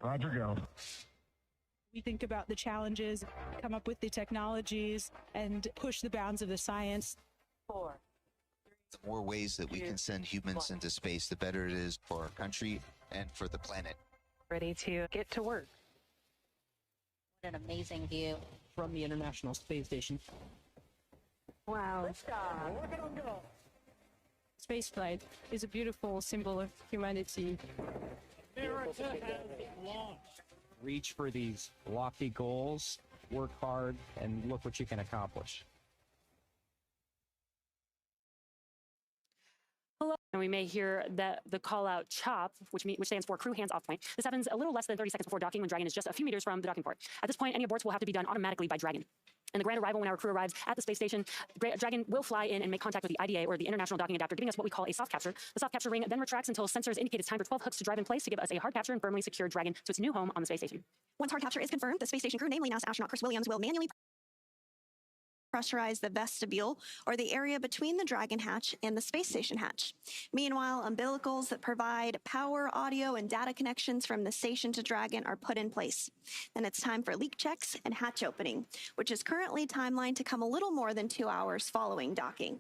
Roger, go. We think about the challenges, come up with the technologies, and push the bounds of the science. 4. The more ways that we can send humans into space, the better it is for our country and for the planet. Ready to get to work. What an amazing view from the International Space Station. Wow. Spaceflight is a beautiful symbol of humanity. America has launched. Reach for these lofty goals, work hard, and look what you can accomplish. Hello. And we may hear the call out CHOP, which stands for Crew Hands Off Point. This happens a little less than 30 seconds before docking when Dragon is just a few meters from the docking port. At this point, any aborts will have to be done automatically by Dragon. And the grand arrival, when our crew arrives at the space station, Dragon will fly in and make contact with the IDA, or the International Docking Adapter, giving us what we call a soft capture. The soft capture ring then retracts until sensors indicate it's time for 12 hooks to drive in place to give us a hard capture and firmly secure Dragon to its new home on the space station. Once hard capture is confirmed, the space station crew, namely NASA astronaut Chris Williams, will manually pressurize the vestibule, or the area between the Dragon hatch and the space station hatch. Meanwhile, umbilicals that provide power, audio, and data connections from the station to Dragon are put in place. Then it's time for leak checks and hatch opening, which is currently timelined to come a little more than 2 hours following docking.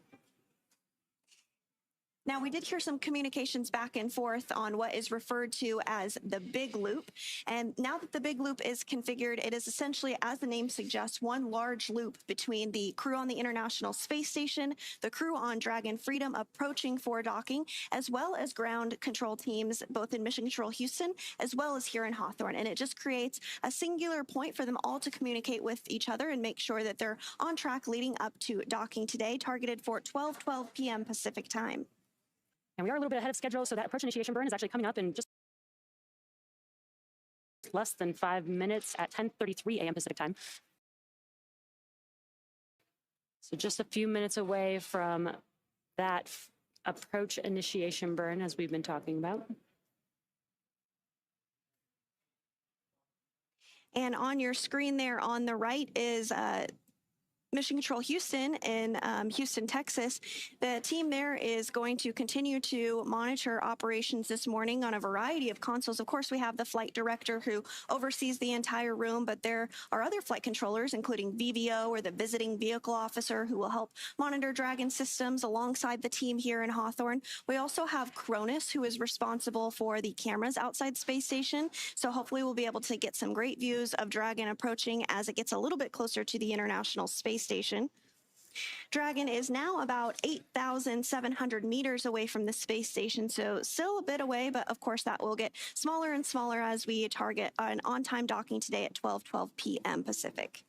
Now, we did hear some communications back and forth on what is referred to as the big loop. And now that the big loop is configured, it is essentially, as the name suggests, one large loop between the crew on the International Space Station, the crew on Dragon Freedom approaching for docking, as well as ground control teams, both in Mission Control Houston, as well as here in Hawthorne. And it just creates a singular point for them all to communicate with each other and make sure that they're on track leading up to docking today, targeted for 12:12 p.m. Pacific time. And we are a little bit ahead of schedule, so that approach initiation burn is actually coming up in just less than 5 minutes at 10:33 a.m. Pacific time. So just a few minutes away from that approach initiation burn, as we've been talking about. And on your screen there on the right is Mission Control Houston in Houston, Texas. The team there is going to continue to monitor operations this morning on a variety of consoles. Of course, we have the flight director who oversees the entire room, but there are other flight controllers, including VVO, or the visiting vehicle officer, who will help monitor Dragon systems alongside the team here in Hawthorne. We also have Cronus, who is responsible for the cameras outside Space Station. So hopefully we'll be able to get some great views of Dragon approaching as it gets a little bit closer to the International Space Station. Dragon is now about 8,700 meters away from the space station, so still a bit away, but of course that will get smaller and smaller as we target an on-time docking today at 12:12 p.m. Pacific.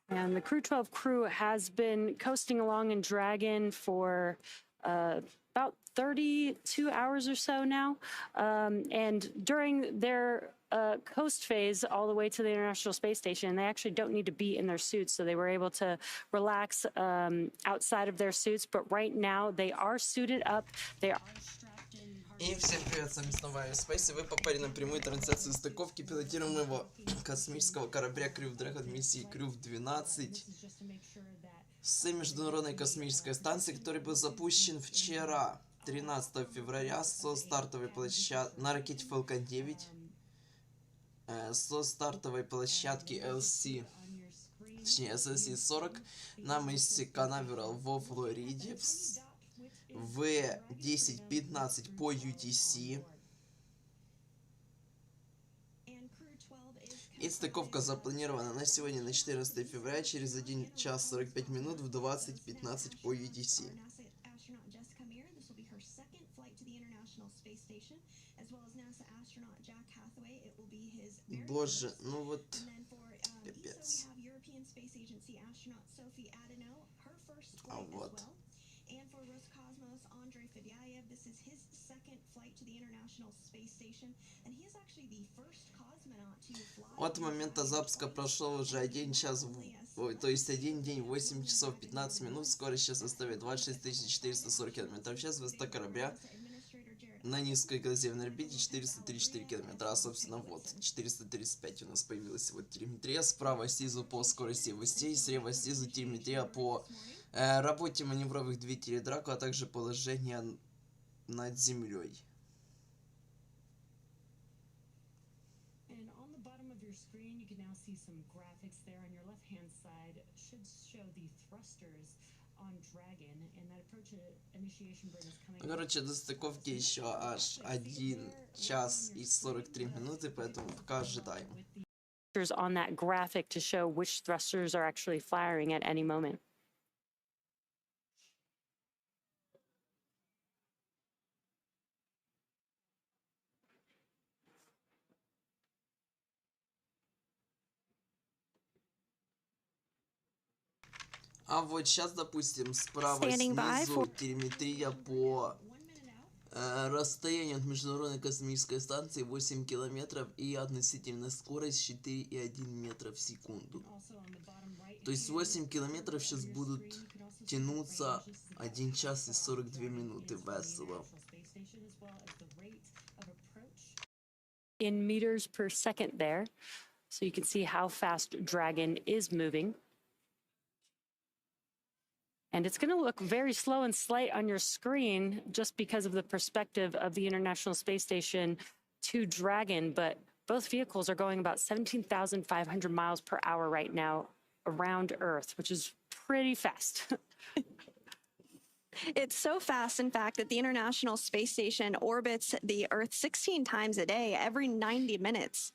And the Crew-12 crew has been coasting along in Dragon for about 32 hours or so now. And during their coast phase all the way to the International Space Station, they actually don't need to be in their suits, so they were able to relax outside of their suits. But right now they are suited up. They are strapped in. И всем привет, с вами снова Space, и вы попали на прямую трансляцию стыковки пилотируемого космического корабля Crew Dragon миссии Crew-12 с Международной Космической Станции, который был запущен вчера, 13 февраля, со стартовой площадки на ракете Falcon 9, со стартовой площадки SLC-40 на мысе Канаверал во Флориде в 10:15 по UTC. И стыковка запланирована на сегодня, на 14 февраля, через 1 час 45 минут в 20:15 по UTC. Боже, ну вот, капец. А вот. От момента запуска прошел уже 1 час, то есть 1 день, 8 часов 15 минут. Скорость сейчас составит 26 440 км в час. Высота корабля на низкой коррозивной орбите 434 км. А собственно вот 435 у нас появилась вот телеметрия. Справа снизу по скорости востей, слева снизу телеметрия по работе маневровых двигателей Драко, а также положение над землей. And on the bottom of your screen, you can now see some graphics there. On your left-hand side should show the thrusters on Dragon, and that approach initiation burn is coming. Короче, до стыковки еще аж 1 час и 43 минуты, поэтому пока ожидаем. On that graphic to show which thrusters are actually firing at any moment. А вот сейчас, допустим, справа Standing by снизу телеметрия по расстоянию от Международной Космической Станции 8 километров и относительная скорость 4,1 метра в секунду. То есть 8 километров сейчас будут тянуться 1 час и 42 минуты весело. In meters per second there, so you can see how fast Dragon is moving. And it's going to look very slow and slight on your screen just because of the perspective of the International Space Station to Dragon, but both vehicles are going about 17,500 miles per hour right now around Earth, which is pretty fast. It's so fast, in fact, that the International Space Station orbits the Earth 16 times a day, every 90 minutes.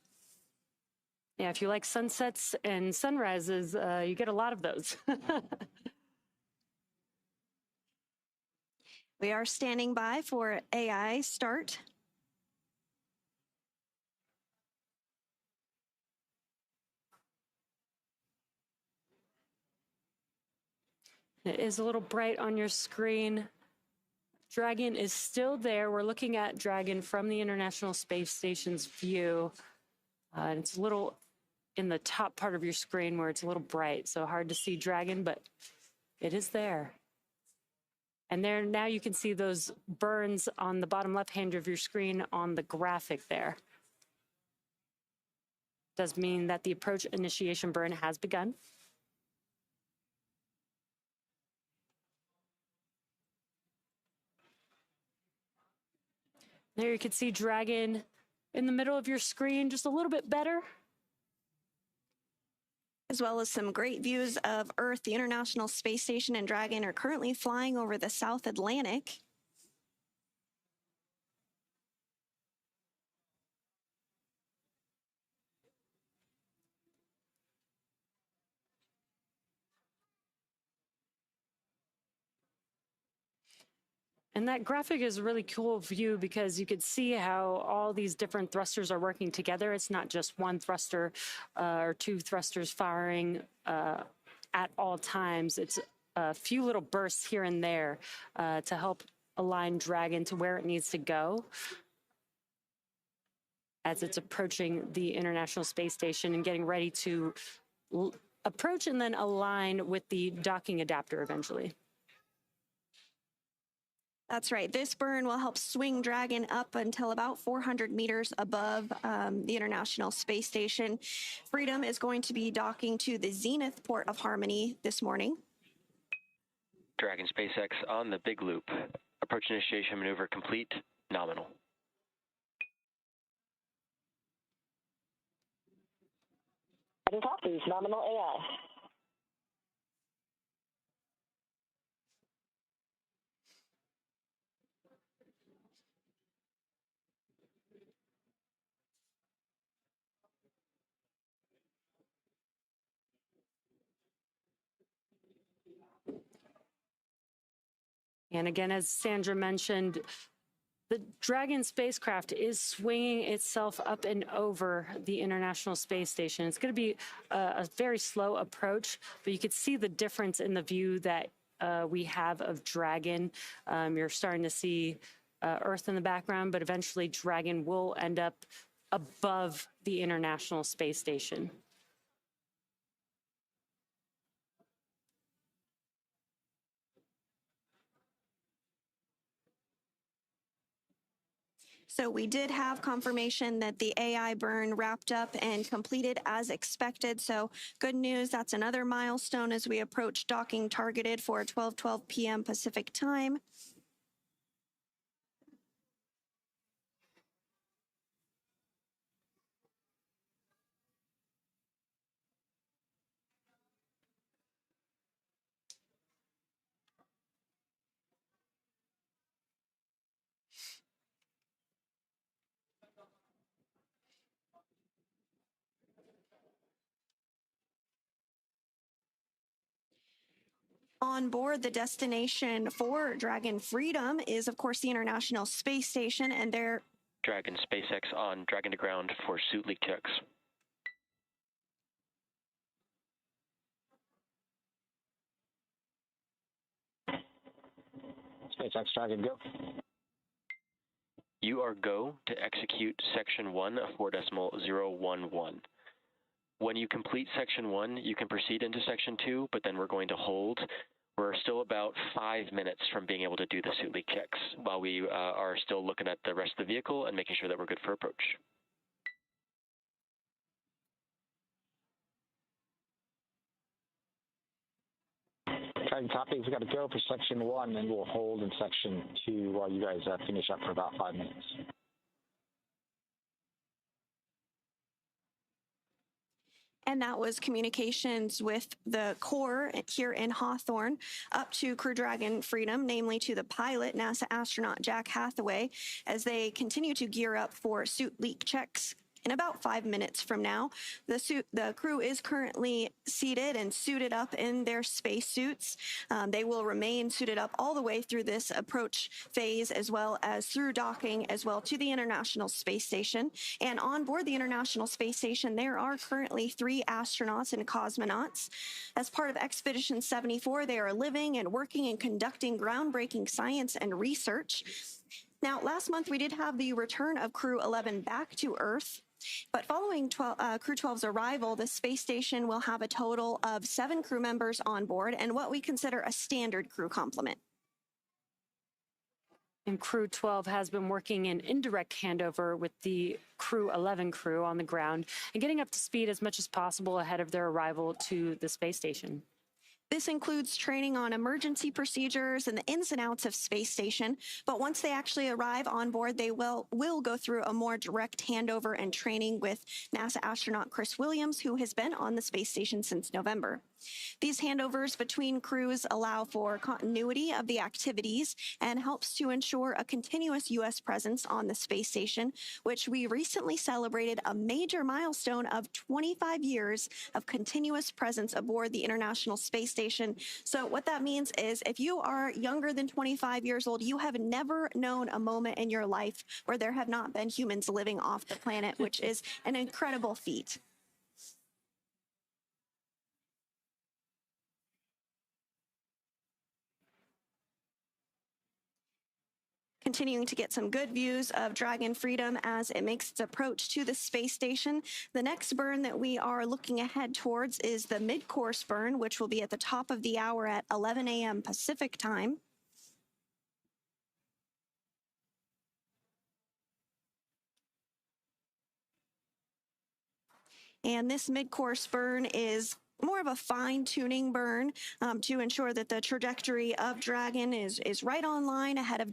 Yeah, if you like sunsets and sunrises, you get a lot of those. We are standing by for AI start. It is a little bright on your screen. Dragon is still there. We're looking at Dragon from the International Space Station's view. And it's a little in the top part of your screen where it's a little bright, so hard to see Dragon, but it is there. And there now you can see those burns on the bottom left hand of your screen on the graphic there. Does mean that the approach initiation burn has begun. There you can see Dragon in the middle of your screen, just a little bit better. As well as some great views of Earth. The International Space Station and Dragon are currently flying over the South Atlantic. And that graphic is a really cool view because you could see how all these different thrusters are working together. It's not just one thruster or two thrusters firing at all times. It's a few little bursts here and there to help align Dragon to where it needs to go as it's approaching the International Space Station and getting ready to approach and then align with the docking adapter eventually. That's right. This burn will help swing Dragon up until about 400 meters above the International Space Station. Freedom is going to be docking to the Zenith port of Harmony this morning. Dragon SpaceX on the big loop. Approach initiation maneuver complete. Nominal. Copies. Nominal AI. And again, as Sandra mentioned, the Dragon spacecraft is swinging itself up and over the International Space Station. It's going to be a very slow approach, but you can see the difference in the view that we have of Dragon. You're starting to see Earth in the background, but eventually Dragon will end up above the International Space Station. So we did have confirmation that the AI burn wrapped up and completed as expected. So good news, that's another milestone as we approach docking targeted for 12:12 p.m. Pacific time. On board, the destination for Dragon Freedom is, of course, the International Space Station, and their Dragon SpaceX on Dragon to ground for suit leak checks. SpaceX Dragon, go. You are go to execute Section 1 of 4.011. When you complete Section 1, you can proceed into Section 2, but then we're going to hold. We're still about 5 minutes from being able to do the suit leak checks while we are still looking at the rest of the vehicle and making sure that we're good for approach. Dragon copy. We got to go for Section 1, and we'll hold in Section 2 while you guys finish up for about 5 minutes. And that was communications with the Corps here in Hawthorne up to Crew Dragon Freedom, namely to the pilot, NASA astronaut Jack Hathaway, as they continue to gear up for suit leak checks. In about 5 minutes from now, the crew is currently seated and suited up in their spacesuits. They will remain suited up all the way through this approach phase, as well as through docking, as well to the International Space Station. And on board the International Space Station, there are currently 3 astronauts and cosmonauts. As part of Expedition 74, they are living and working and conducting groundbreaking science and research. Now, last month, we did have the return of Crew 11 back to Earth. But following Crew 12's arrival, the space station will have a total of 7 crew members on board and what we consider a standard crew complement. And Crew 12 has been working in indirect handover with the Crew 11 crew on the ground and getting up to speed as much as possible ahead of their arrival to the space station. This includes training on emergency procedures and the ins and outs of space station. But once they actually arrive on board, they will go through a more direct handover and training with NASA astronaut Chris Williams, who has been on the space station since November. These handovers between crews allow for continuity of the activities and helps to ensure a continuous U.S. presence on the space station, which we recently celebrated a major milestone of 25 years of continuous presence aboard the International Space Station. So what that means is if you are younger than 25 years old, you have never known a moment in your life where there have not been humans living off the planet, which is an incredible feat. Continuing to get some good views of Dragon Freedom as it makes its approach to the space station. The next burn that we are looking ahead towards is the mid-course burn, which will be at the top of the hour at 11 a.m. Pacific time. And this mid-course burn is more of a fine-tuning burn to ensure that the trajectory of Dragon is right on line ahead of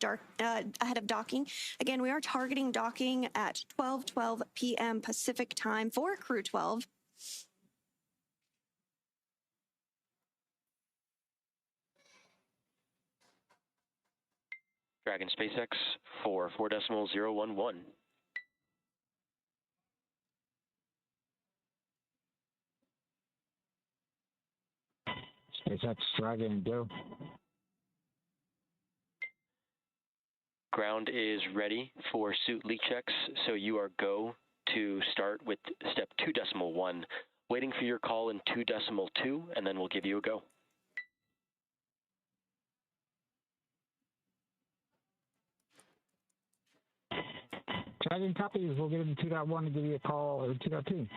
docking. Again, we are targeting docking at 12:12 p.m. Pacific time for Crew 12. Dragon SpaceX for 4.011. SpaceX Dragon, go. Ground is ready for suit leak checks, so you are go to start with step 2.1. Waiting for your call in 2.2, and then we'll give you a go. Dragon copies. We'll get in 2.1 and give you a call, or 2.2.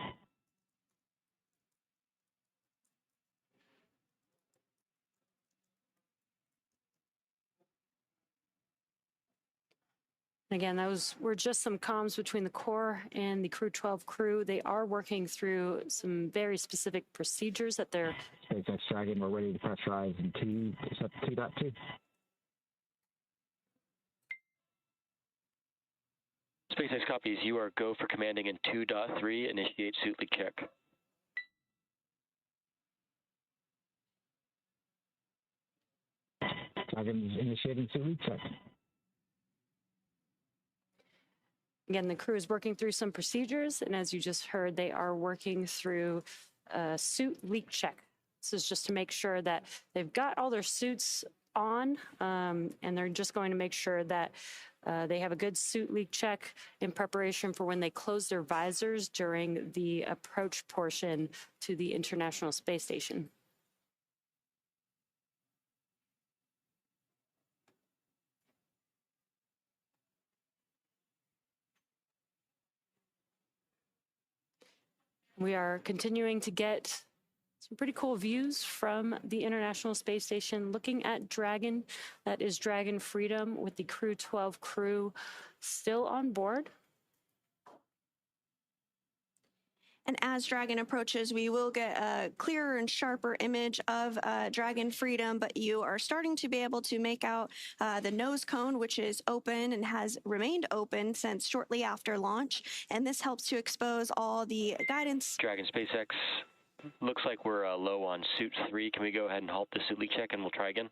Again, those were just some comms between the Corps and the Crew 12 crew. They are working through some very specific procedures that they're... SpaceX Dragon, we're ready to pressurize in 2.2. SpaceX copies. You are go for commanding in 2.3. Initiate suit leak check. Dragon is initiating suit leak check. Again, the crew is working through some procedures, and as you just heard, they are working through a suit leak check. This is just to make sure that they've got all their suits on, and they're just going to make sure that they have a good suit leak check in preparation for when they close their visors during the approach portion to the International Space Station. We are continuing to get some pretty cool views from the International Space Station looking at Dragon. That is Dragon Freedom with the Crew-12 crew still on board. And as Dragon approaches, we will get a clearer and sharper image of Dragon Freedom, but you are starting to be able to make out the nose cone, which is open and has remained open since shortly after launch. And this helps to expose all the guidance. Dragon SpaceX, looks like we're low on suit 3. Can we go ahead and halt the suit leak check and we'll try again?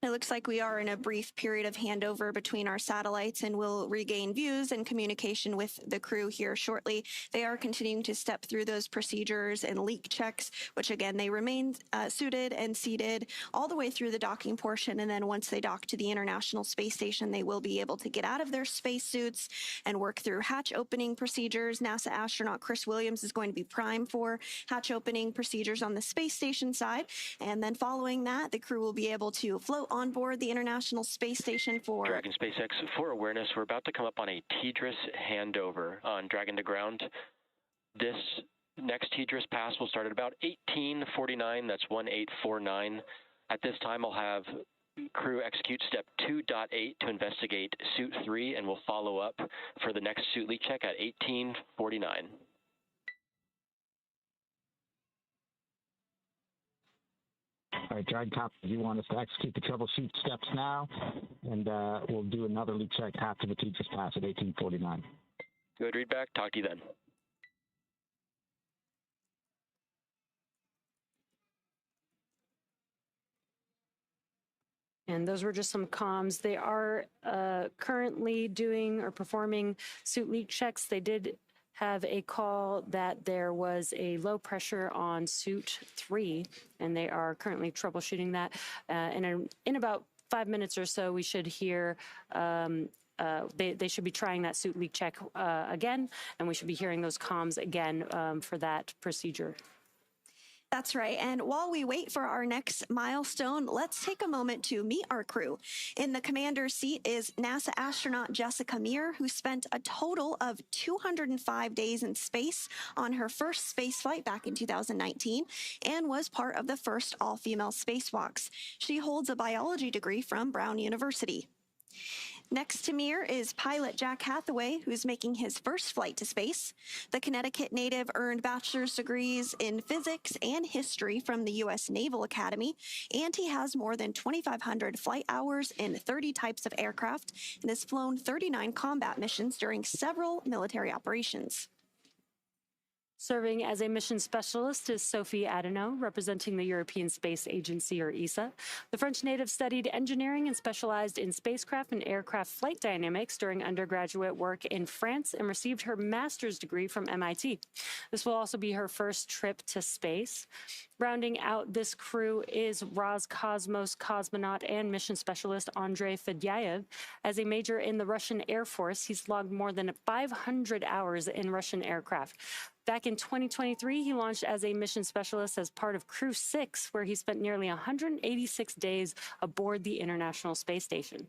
It looks like we are in a brief period of handover between our satellites and will regain views and communication with the crew here shortly. They are continuing to step through those procedures and leak checks, which again, they remain suited and seated all the way through the docking portion. And then once they dock to the International Space Station, they will be able to get out of their spacesuits and work through hatch opening procedures. NASA astronaut Chris Williams is going to be prime for hatch opening procedures on the space station side. And then following that, the crew will be able to float on board the International Space Station for Dragon SpaceX. For awareness, we're about to come up on a TDRS handover on Dragon to ground. This next TDRS pass will start at about 1849. That's 1849. At this time, I'll have crew execute step 2.8 to investigate suit 3, and we'll follow up for the next suit leak check at 1849. All right, Dragon Copter, you want us to execute the troubleshoot steps now, and we'll do another leak check after the TDRS pass at 1849. Good, read back. Talk to you then. And those were just some comms. They are currently doing or performing suit leak checks. They did have a call that there was a low pressure on suit 3, and they are currently troubleshooting that. In about 5 minutes or so, we should hear they should be trying that suit leak check again, and we should be hearing those comms again for that procedure. That's right. And while we wait for our next milestone, let's take a moment to meet our crew. In the commander's seat is NASA astronaut Jessica Meir, who spent a total of 205 days in space on her first space flight back in 2019 and was part of the first all-female spacewalks. She holds a biology degree from Brown University. Next to Meir is pilot Jack Hathaway, who's making his first flight to space. The Connecticut native earned bachelor's degrees in physics and history from the U.S. Naval Academy, and he has more than 2,500 flight hours in 30 types of aircraft and has flown 39 combat missions during several military operations. Serving as a mission specialist is Sophie Adenau, representing the European Space Agency, or ESA. The French native studied engineering and specialized in spacecraft and aircraft flight dynamics during undergraduate work in France and received her master's degree from MIT. This will also be her first trip to space. Rounding out this crew is Roscosmos cosmonaut and mission specialist Andrei Fedyaev. As a major in the Russian Air Force, he's logged more than 500 hours in Russian aircraft. Back in 2023, he launched as a mission specialist as part of Crew-6, where he spent nearly 186 days aboard the International Space Station.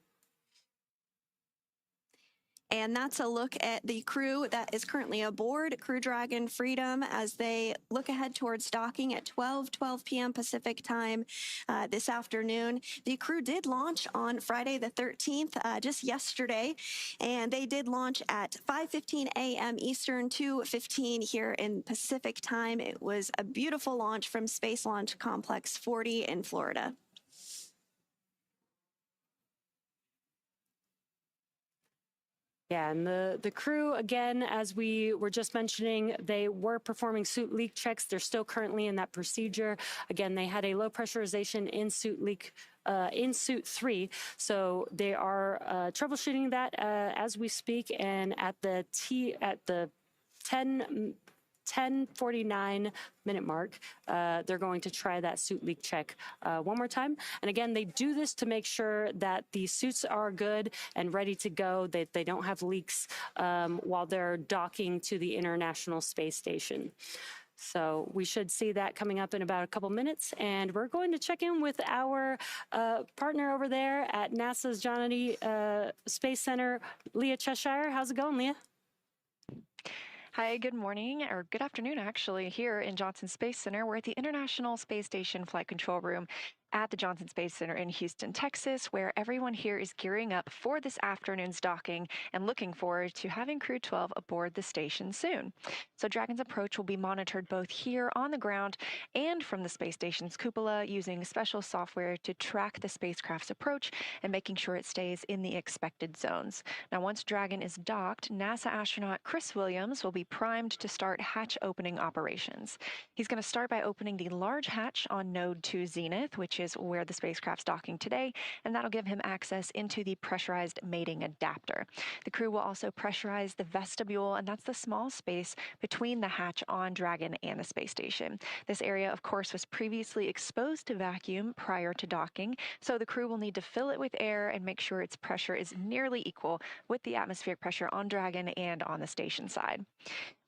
And that's a look at the crew that is currently aboard Crew Dragon Freedom as they look ahead towards docking at 12 p.m. Pacific time this afternoon. The crew did launch on Friday the 13th, just yesterday, and they did launch at 5:15 a.m. Eastern, 2:15 here in Pacific time. It was a beautiful launch from Space Launch Complex 40 in Florida. Yeah, and the crew, again, as we were just mentioning, they were performing suit leak checks. They're still currently in that procedure. Again, they had a low pressurization in suit 3, so they are troubleshooting that as we speak. And at the 10:49 minute mark, they're going to try that suit leak check one more time. And again, they do this to make sure that the suits are good and ready to go, that they don't have leaks while they're docking to the International Space Station. So we should see that coming up in about a couple minutes. And we're going to check in with our partner over there at NASA's Johnny Space Center, Leah Cheshire. How's it going, Leah? Hi, good morning, or good afternoon, actually, here in Johnson Space Center. We're at the International Space Station Flight Control Room at the Johnson Space Center in Houston, Texas, where everyone here is gearing up for this afternoon's docking and looking forward to having Crew-12 aboard the station soon. So Dragon's approach will be monitored both here on the ground and from the space station's cupola using special software to track the spacecraft's approach and making sure it stays in the expected zones. Now, once Dragon is docked, NASA astronaut Chris Williams will be primed to start hatch opening operations. He's going to start by opening the large hatch on Node 2 Zenith, which is where the spacecraft's docking today, and that'll give him access into the pressurized mating adapter. The crew will also pressurize the vestibule, and that's the small space between the hatch on Dragon and the space station. This area, of course, was previously exposed to vacuum prior to docking, so the crew will need to fill it with air and make sure its pressure is nearly equal with the atmospheric pressure on Dragon and on the station side.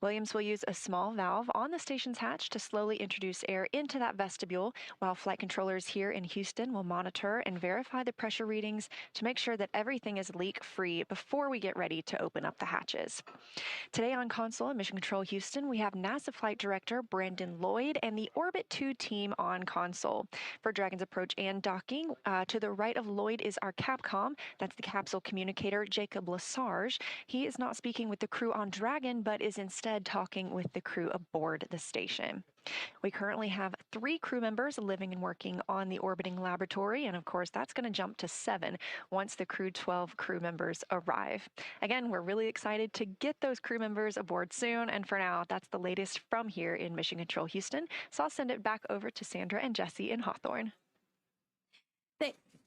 Williams will use a small valve on the station's hatch to slowly introduce air into that vestibule, while flight controllers here in Houston will monitor and verify the pressure readings to make sure that everything is leak-free before we get ready to open up the hatches. Today on console in Mission Control Houston, we have NASA Flight Director Brandon Lloyd and the Orbit 2 team on console. For Dragon's approach and docking, to the right of Lloyd is our Capcom. That's the capsule communicator, Jacob Lesarge. He is not speaking with the crew on Dragon, but is instead talking with the crew aboard the station. We currently have 3 crew members living and working on the orbiting laboratory, and of course that's going to jump to 7 once the Crew-12 crew members arrive. Again, we're really excited to get those crew members aboard soon, and for now, that's the latest from here in Mission Control Houston. So I'll send it back over to Sandra and Jesse in Hawthorne.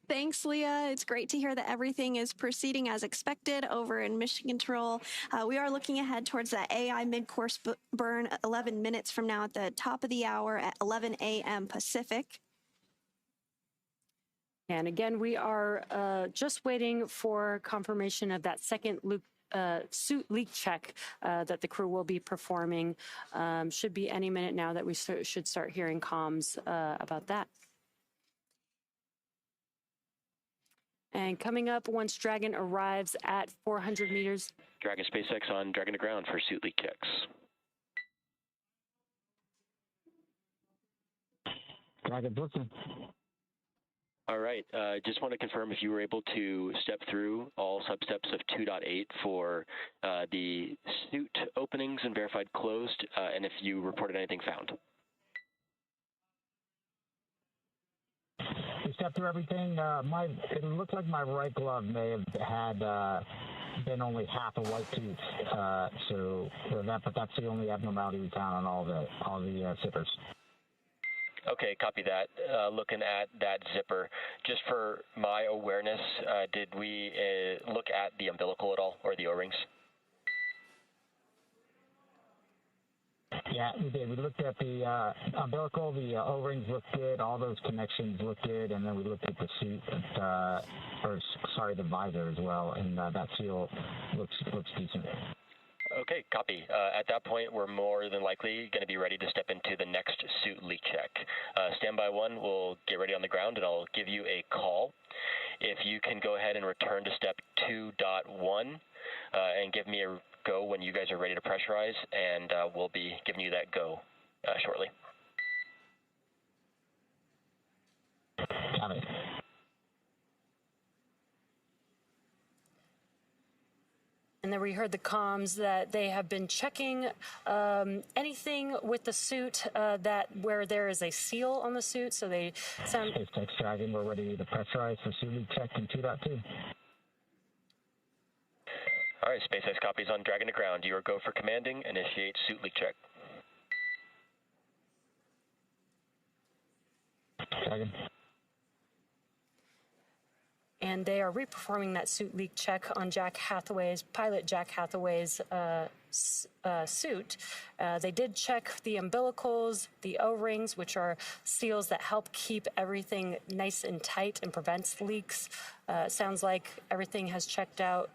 Thanks, Leah. It's great to hear that everything is proceeding as expected over in Mission Control. We are looking ahead towards that AI mid-course burn 11 minutes from now at the top of the hour at 11 a.m. Pacific. And again, we are just waiting for confirmation of that second suit leak check that the crew will be performing. Should be any minute now that we should start hearing comms about that. And coming up, once Dragon arrives at 400 meters. Dragon SpaceX on Dragon to ground for suit leak checks. Dragon listen. All right. Just want to confirm if you were able to step through all substeps of 2.8 for the suit openings and verified closed, and if you reported anything found. We stepped through everything. It looked like my right glove may have had been only half a white tooth, but that's the only abnormality we found on all the zippers. Okay, copy that. Looking at that zipper, just for my awareness, did we look at the umbilical at all, or the O-rings? Yeah, we did. We looked at the umbilical, the O-rings looked good, all those connections looked good, and then we looked at the suit, the visor as well, and that seal looks decent. Okay, copy. At that point, we're more than likely going to be ready to step into the next suit leak check. Standby 1 will get ready on the ground, and I'll give you a call. If you can go ahead and return to step 2.1 and give me a go when you guys are ready to pressurize, and we'll be giving you that go shortly. Got it. And then we heard the comms that they have been checking anything with the suit where there is a seal on the suit. So they sound. SpaceX Dragon, we're ready to pressurize for suit leak check in 2.2. All right, SpaceX copies on Dragon to ground. You are go for commanding. Initiate suit leak check. Dragon. And they are reperforming that suit leak check on pilot Jack Hathaway's suit. They did check the umbilicals, the O-rings, which are seals that help keep everything nice and tight and prevents leaks. Sounds like everything has checked out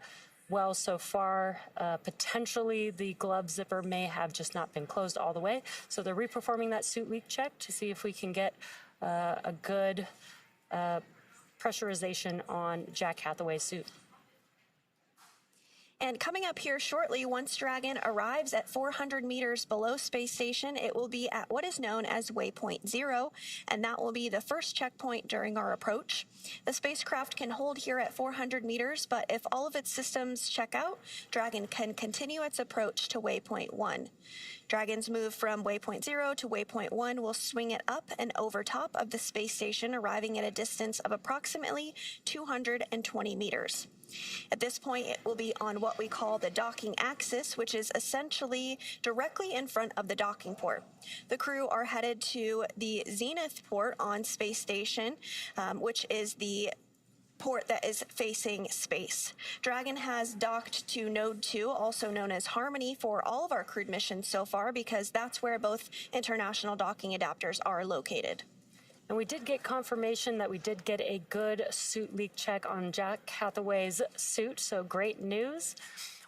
well so far. Potentially the glove zipper may have just not been closed all the way. So they're reperforming that suit leak check to see if we can get a good pressurization on Jack Hathaway's suit. And coming up here shortly, once Dragon arrives at 400 meters below space station, it will be at what is known as waypoint 0, and that will be the first checkpoint during our approach. The spacecraft can hold here at 400 meters, but if all of its systems check out, Dragon can continue its approach to waypoint 1. Dragon's move from waypoint 0 to waypoint 1 will swing it up and over top of the space station, arriving at a distance of approximately 220 meters. At this point, it will be on what we call the docking axis, which is essentially directly in front of the docking port. The crew are headed to the zenith port on space station, which is the port that is facing space. Dragon has docked to Node 2, also known as Harmony, for all of our crewed missions so far, because that's where both international docking adapters are located. And we did get confirmation that we did get a good suit leak check on Jack Hathaway's suit, so great news.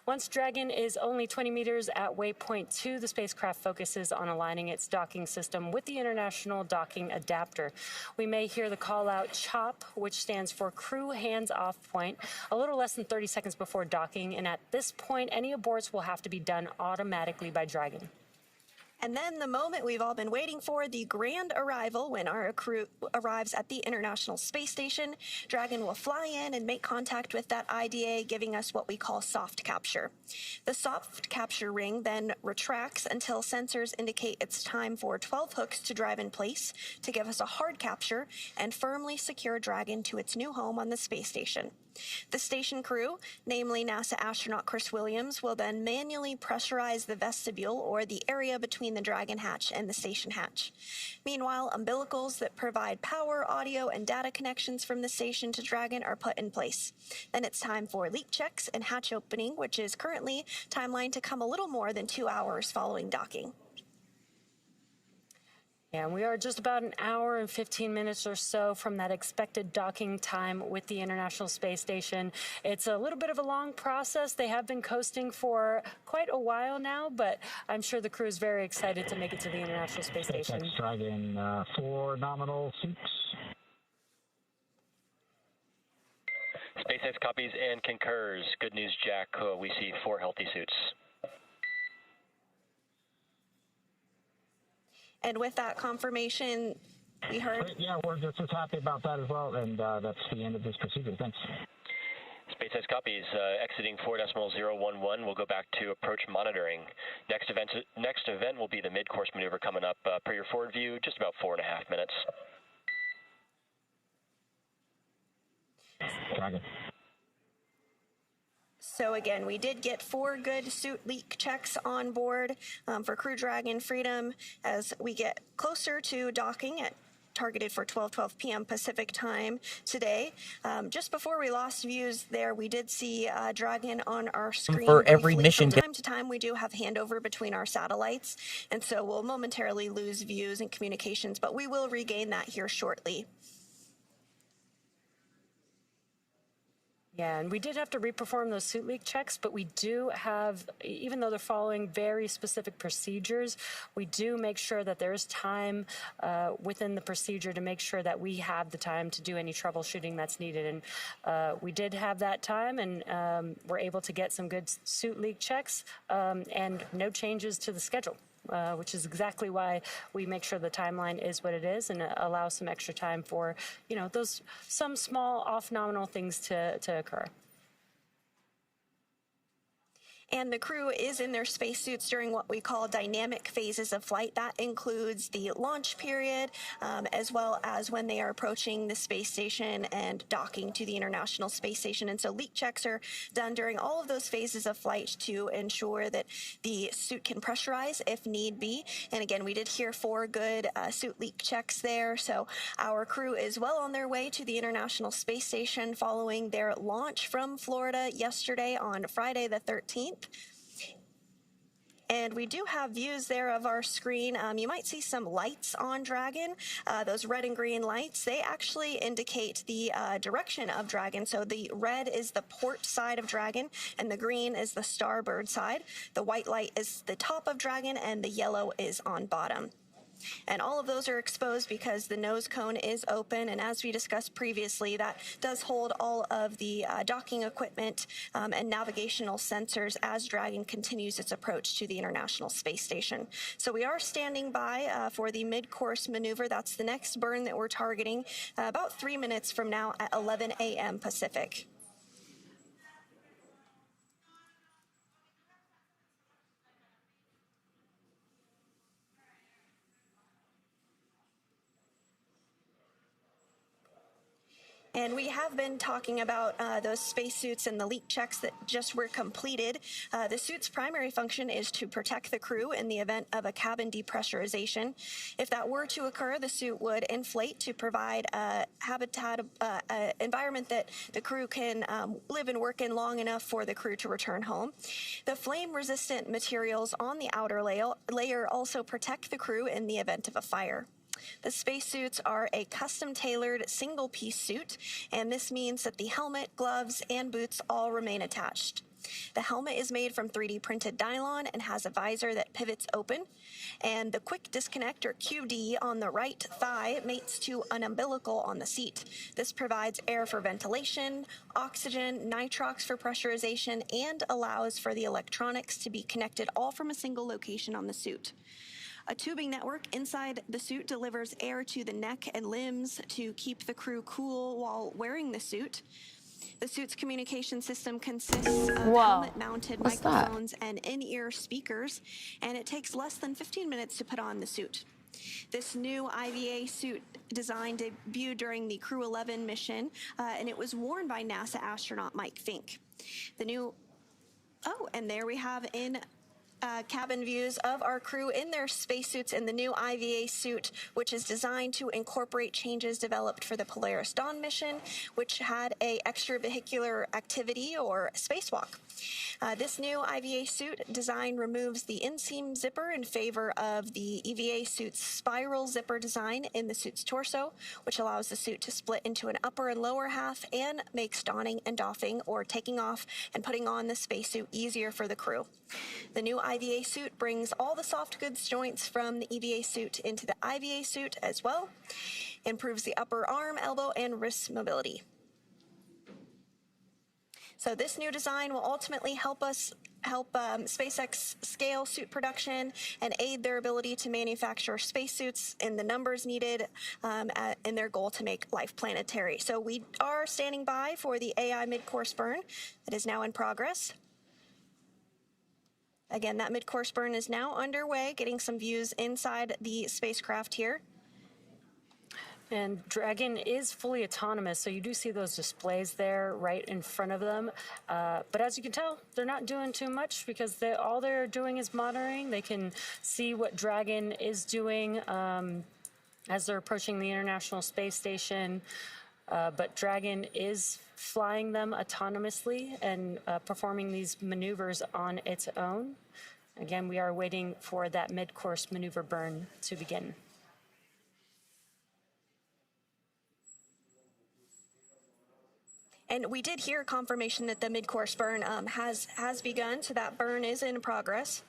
Once Dragon is only 20 meters at waypoint 2, the spacecraft focuses on aligning its docking system with the International Docking Adapter. We may hear the call-out CHOP, which stands for Crew Hands Off Point, a little less than 30 seconds before docking, and at this point, any aborts will have to be done automatically by Dragon. And then the moment we've all been waiting for, the grand arrival, when our crew arrives at the International Space Station. Dragon will fly in and make contact with that IDA, giving us what we call soft capture. The soft capture ring then retracts until sensors indicate it's time for 12 hooks to drive in place to give us a hard capture and firmly secure Dragon to its new home on the space station. The station crew, namely NASA astronaut Chris Williams, will then manually pressurize the vestibule, or the area between the Dragon hatch and the station hatch. Meanwhile, umbilicals that provide power, audio, and data connections from the station to Dragon are put in place. Then it's time for leak checks and hatch opening, which is currently timelined to come a little more than 2 hours following docking. And we are just about an hour and 15 minutes or so from that expected docking time with the International Space Station. It's a little bit of a long process. They have been coasting for quite a while now, but I'm sure the crew is very excited to make it to the International Space Station. SpaceX Dragon, 4 nominal seats. SpaceX copies and concurs. Good news, Jack. We see 4 healthy suits. And with that confirmation, we heard... Yeah, we're just as happy about that as well, and that's the end of this procedure. Thanks. SpaceX copies. Exiting 4.011. We'll go back to approach monitoring. Next event will be the mid-course maneuver coming up. Per your forward view, just about 4.5 minutes. Dragon. So again, we did get 4 good suit leak checks on board for Crew Dragon Freedom as we get closer to docking at targeted for 12:12 p.m. Pacific time today. Just before we lost views there, we did see Dragon on our screen. For every mission. From time to time, we do have handover between our satellites, and so we'll momentarily lose views and communications, but we will regain that here shortly. Yeah, and we did have to reperform those suit leak checks, but we do have, even though they're following very specific procedures, we do make sure that there is time within the procedure to make sure that we have the time to do any troubleshooting that's needed. And we did have that time, and we're able to get some good suit leak checks and no changes to the schedule. Which is exactly why we make sure the timeline is what it is and allow some extra time for, you know, those some small off-nominal things to occur. And the crew is in their spacesuits during what we call dynamic phases of flight. That includes the launch period, as well as when they are approaching the space station and docking to the International Space Station. And so leak checks are done during all of those phases of flight to ensure that the suit can pressurize if need be. And again, we did hear 4 good suit leak checks there. So our crew is well on their way to the International Space Station following their launch from Florida yesterday on Friday the 13th. And we do have views there of our screen. You might see some lights on Dragon. Those red and green lights, they actually indicate the direction of Dragon. So the red is the port side of Dragon, and the green is the starboard side. The white light is the top of Dragon, and the yellow is on bottom. And all of those are exposed because the nose cone is open, and as we discussed previously, that does hold all of the docking equipment and navigational sensors as Dragon continues its approach to the International Space Station. So we are standing by for the mid-course maneuver. That's the next burn that we're targeting about 3 minutes from now at 11 a.m. Pacific. And we have been talking about those spacesuits and the leak checks that just were completed. The suit's primary function is to protect the crew in the event of a cabin depressurization. If that were to occur, the suit would inflate to provide a environment that the crew can live and work in long enough for the crew to return home. The flame-resistant materials on the outer layer also protect the crew in the event of a fire. The spacesuits are a custom-tailored single-piece suit, and this means that the helmet, gloves, and boots all remain attached. The helmet is made from 3D printed nylon and has a visor that pivots open, and the quick disconnect, or QD, on the right thigh mates to an umbilical on the seat. This provides air for ventilation, oxygen, nitrox for pressurization, and allows for the electronics to be connected all from a single location on the suit. A tubing network inside the suit delivers air to the neck and limbs to keep the crew cool while wearing the suit. The suit's communication system consists of helmet-mounted microphones and in-ear speakers, and it takes less than 15 minutes to put on the suit. This new IVA suit design debuted during the Crew-11 mission, and it was worn by NASA astronaut Mike Fink. And there we have in cabin views of our crew in their spacesuits in the new IVA suit, which is designed to incorporate changes developed for the Polaris Dawn mission, which had a extravehicular activity or spacewalk. This new IVA suit design removes the inseam zipper in favor of the EVA suit's spiral zipper design in the suit's torso, which allows the suit to split into an upper and lower half and makes donning and doffing, or taking off and putting on the spacesuit, easier for the crew. The new IVA suit brings all the soft goods joints from the EVA suit into the IVA suit as well, improves the upper arm, elbow, and wrist mobility. So this new design will ultimately help SpaceX scale suit production and aid their ability to manufacture spacesuits in the numbers needed in their goal to make life planetary. So we are standing by for the AI mid-course burn that is now in progress. Again, that mid-course burn is now underway, getting some views inside the spacecraft here. And Dragon is fully autonomous, so you do see those displays there right in front of them. But as you can tell, they're not doing too much because all they're doing is monitoring. They can see what Dragon is doing as they're approaching the International Space Station. But Dragon is flying them autonomously and performing these maneuvers on its own. Again, we are waiting for that mid-course maneuver burn to begin. And we did hear confirmation that the mid-course burn has begun, so that burn is in progress.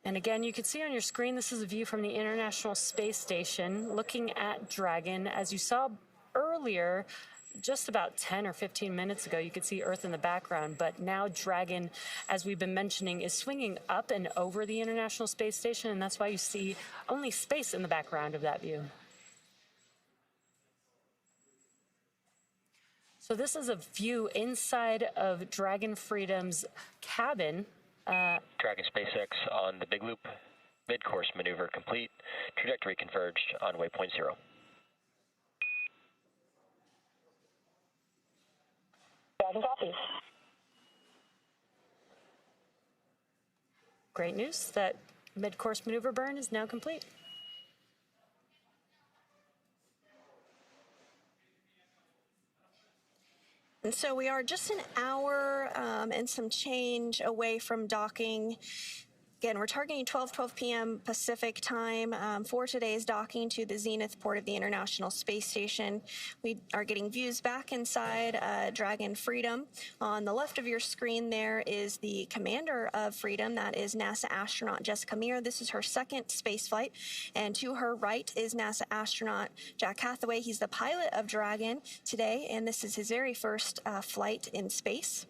And again, you can see on your screen, this is a view from the International Space Station looking at Dragon. As you saw earlier, just about 10 or 15 minutes ago, you could see Earth in the background, but now Dragon, as we've been mentioning, is swinging up and over the International Space Station, and that's why you see only space in the background of that view. So this is a view inside of Dragon Freedom's cabin. Dragon SpaceX on the big loop. Mid-course maneuver complete. Trajectory converged on waypoint 0. Dragon copies. Great news that mid-course maneuver burn is now complete. And so we are just an hour and some change away from docking. Again, we're targeting 12 p.m. Pacific time for today's docking to the zenith port of the International Space Station. We are getting views back inside Dragon Freedom. On the left of your screen there is the commander of Freedom. That is NASA astronaut Jessica Meir. This is her second space flight. And to her right is NASA astronaut Jack Hathaway. He's the pilot of Dragon today, and this is his very first flight in space.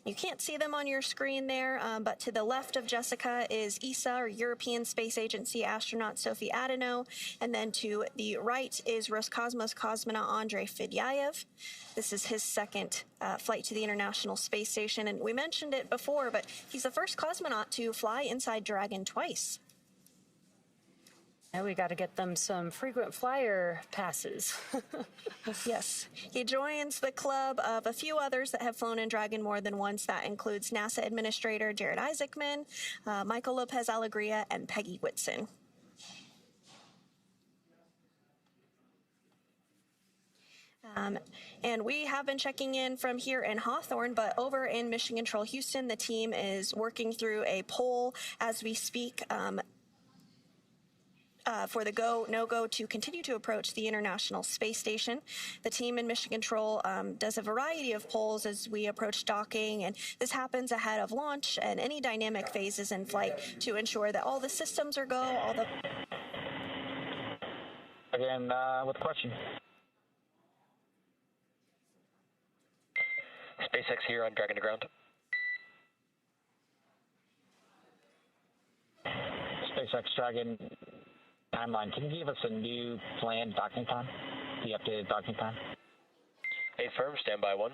You can't see them on your screen there, but to the left of Jessica is ESA, or European Space Agency astronaut Sophie Adano, and then to the right is Roscosmos cosmonaut Andrei Fedyaev. This is his second flight to the International Space Station, and we mentioned it before, but he's the first cosmonaut to fly inside Dragon twice. Now we got to get them some frequent flyer passes. Yes. He joins the club of a few others that have flown in Dragon more than once. That includes NASA Administrator Jared Isaacman, Michael Lopez Alegria, and Peggy Whitson. And we have been checking in from here in Hawthorne, but over in Mission Control Houston, the team is working through a poll as we speak. For the go, no-go to continue to approach the International Space Station. The team in Mission Control does a variety of polls as we approach docking, and this happens ahead of launch and any dynamic phases in flight to ensure that all the systems are go, all the... Again, with a question. SpaceX here on Dragon to ground. SpaceX Dragon timeline. Can you give us a new planned docking time? The updated docking time? Firm, standby 1.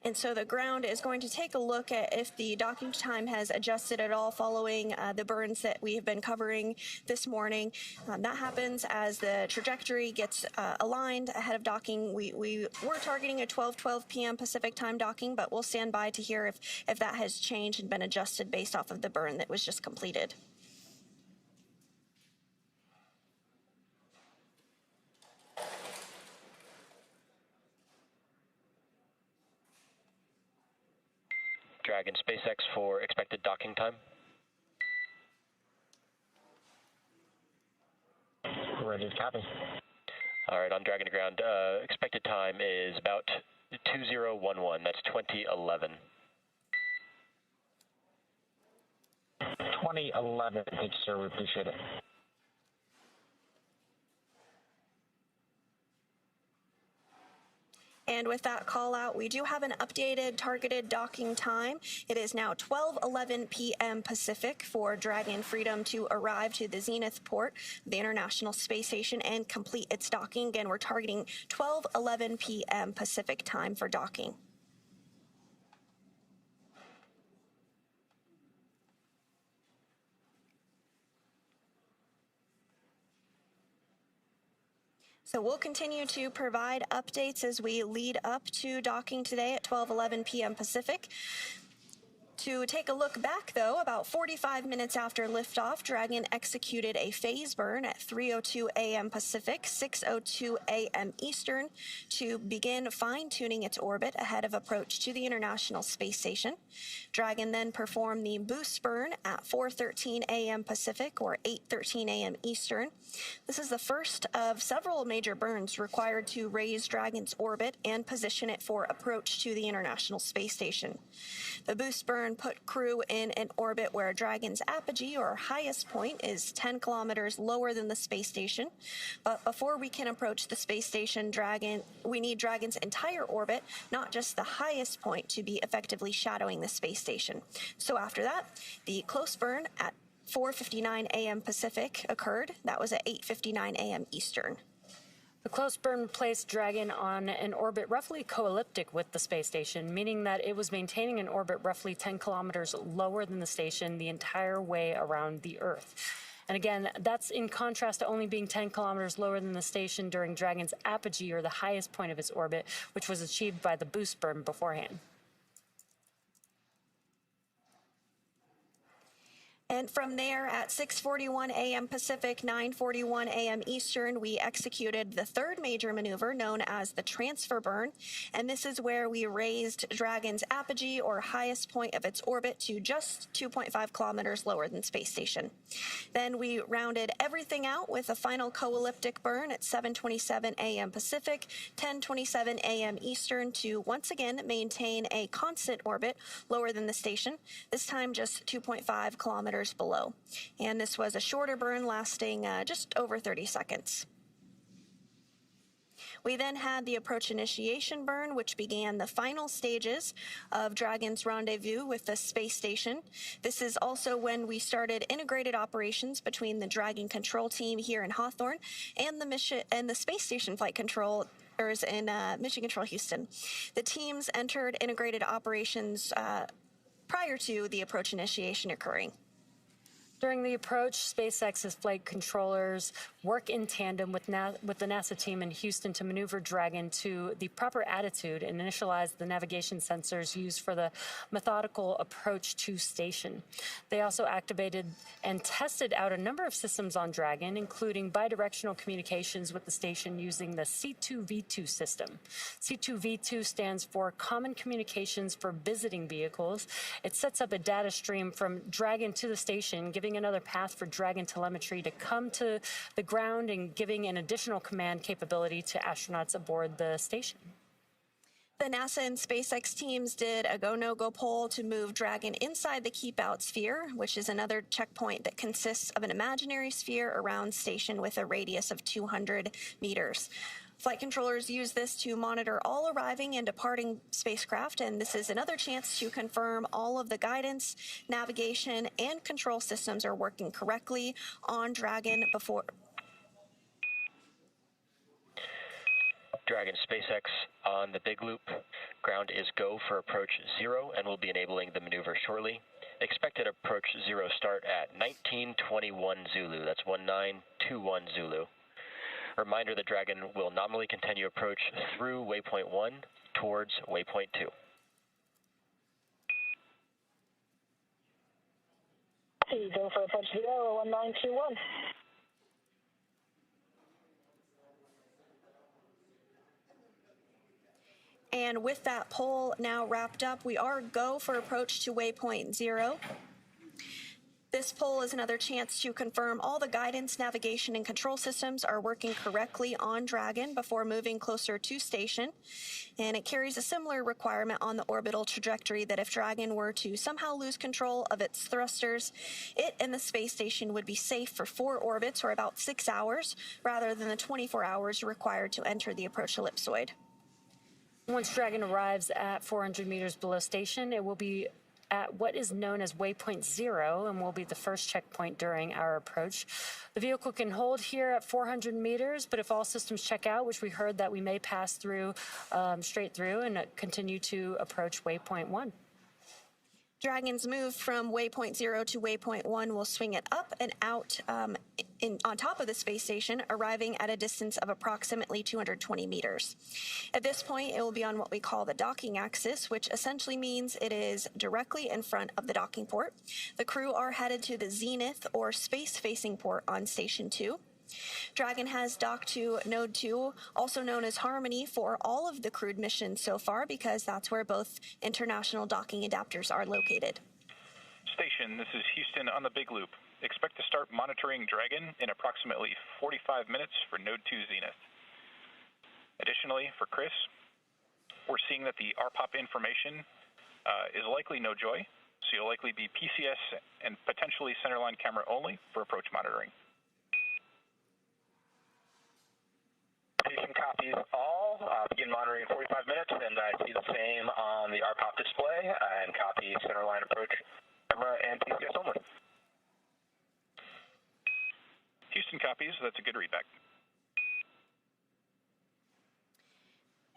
And so the ground is going to take a look at if the docking time has adjusted at all following the burns that we have been covering this morning. That happens as the trajectory gets aligned ahead of docking. We were targeting a 12 p.m. Pacific time docking, but we'll stand by to hear if that has changed and been adjusted based off of the burn that was just completed. Dragon SpaceX for expected docking time. Ready to copy. All right, on Dragon to ground, expected time is about 2011. That's 2011. 2011. Thank you, sir. We appreciate it. And with that call out, we do have an updated targeted docking time. It is now 12:11 p.m. Pacific for Dragon Freedom to arrive to the zenith port of the International Space Station and complete its docking. Again, we're targeting 12:11 p.m. Pacific time for docking. So we'll continue to provide updates as we lead up to docking today at 12:11 p.m. Pacific. To take a look back, though, about 45 minutes after liftoff, Dragon executed a phase burn at 3:02 a.m. Pacific, 6:02 a.m. Eastern, to begin fine-tuning its orbit ahead of approach to the International Space Station. Dragon then performed the boost burn at 4:13 a.m. Pacific, or 8:13 a.m. Eastern. This is the first of several major burns required to raise Dragon's orbit and position it for approach to the International Space Station. The boost burn burn put Crew in an orbit where Dragon's apogee, or highest point, is 10 kilometers lower than the space station. But before we can approach the space station, we need Dragon's entire orbit, not just the highest point, to be effectively shadowing the space station. So after that, the close burn at 4:59 a.m. Pacific occurred. That was at 8:59 a.m. Eastern. The close burn placed Dragon on an orbit roughly co-elliptic with the space station, meaning that it was maintaining an orbit roughly 10 kilometers lower than the station the entire way around the Earth. And again, that's in contrast to only being 10 kilometers lower than the station during Dragon's apogee, or the highest point of its orbit, which was achieved by the boost burn beforehand. And from there, at 6:41 a.m. Pacific, 9:41 a.m. Eastern, we executed the third major maneuver, known as the transfer burn. And this is where we raised Dragon's apogee, or highest point of its orbit, to just 2.5 kilometers lower than space station. Then we rounded everything out with a final co-elliptic burn at 7:27 a.m. Pacific, 10:27 a.m. Eastern, to once again maintain a constant orbit lower than the station, this time just 2.5 kilometers below. And this was a shorter burn lasting just over 30 seconds. We then had the approach initiation burn, which began the final stages of Dragon's rendezvous with the space station. This is also when we started integrated operations between the Dragon control team here in Hawthorne and the space station flight control in Mission Control Houston. The teams entered integrated operations prior to the approach initiation occurring. During the approach, SpaceX's flight controllers work in tandem with the NASA team in Houston to maneuver Dragon to the proper attitude and initialize the navigation sensors used for the methodical approach to station. They also activated and tested out a number of systems on Dragon, including bidirectional communications with the station using the C2V2 system. C2V2 stands for Common Communications for Visiting Vehicles. It sets up a data stream from Dragon to the station, giving another path for Dragon telemetry to come to the ground and giving an additional command capability to astronauts aboard the station. The NASA and SpaceX teams did a go-no-go poll to move Dragon inside the keep-out sphere, which is another checkpoint that consists of an imaginary sphere around station with a radius of 200 meters. Flight controllers use this to monitor all arriving and departing spacecraft, and this is another chance to confirm all of the guidance, navigation, and control systems are working correctly on Dragon before. Dragon SpaceX on the big loop. Ground is go for approach 0 and will be enabling the maneuver shortly. Expected approach 0 start at 1921 Zulu. That's 1921 Zulu. Reminder that Dragon will nominally continue approach through waypoint 1 towards waypoint 2. Go for approach 0, 1921. And with that poll now wrapped up, we are go for approach to waypoint 0. This poll is another chance to confirm all the guidance, navigation, and control systems are working correctly on Dragon before moving closer to station. And it carries a similar requirement on the orbital trajectory that if Dragon were to somehow lose control of its thrusters, it and the space station would be safe for 4 orbits, or about 6 hours, rather than the 24 hours required to enter the approach ellipsoid. Once Dragon arrives at 400 meters below station, it will be at what is known as waypoint 0 and will be the first checkpoint during our approach. The vehicle can hold here at 400 meters, but if all systems check out, which we heard that we may pass through straight through and continue to approach waypoint 1. Dragon's move from waypoint 0 to waypoint 1 will swing it up and out on top of the space station, arriving at a distance of approximately 220 meters. At this point, it will be on what we call the docking axis, which essentially means it is directly in front of the docking port. The crew are headed to the zenith, or space-facing port, on Station 2. Dragon has docked to Node 2, also known as Harmony, for all of the crewed missions so far, because that's where both international docking adapters are located. Station, this is Houston on the Big Loop. Expect to start monitoring Dragon in approximately 45 minutes for Node 2 Zenith. Additionally, for Chris, we're seeing that the RPOP information is likely no joy, so you'll likely be PCS and potentially centerline camera only for approach monitoring. Station copies all. Begin monitoring in 45 minutes, and I see the same on the RPOP display, and copy centerline approach camera and PCS only. Houston copies. That's a good readback.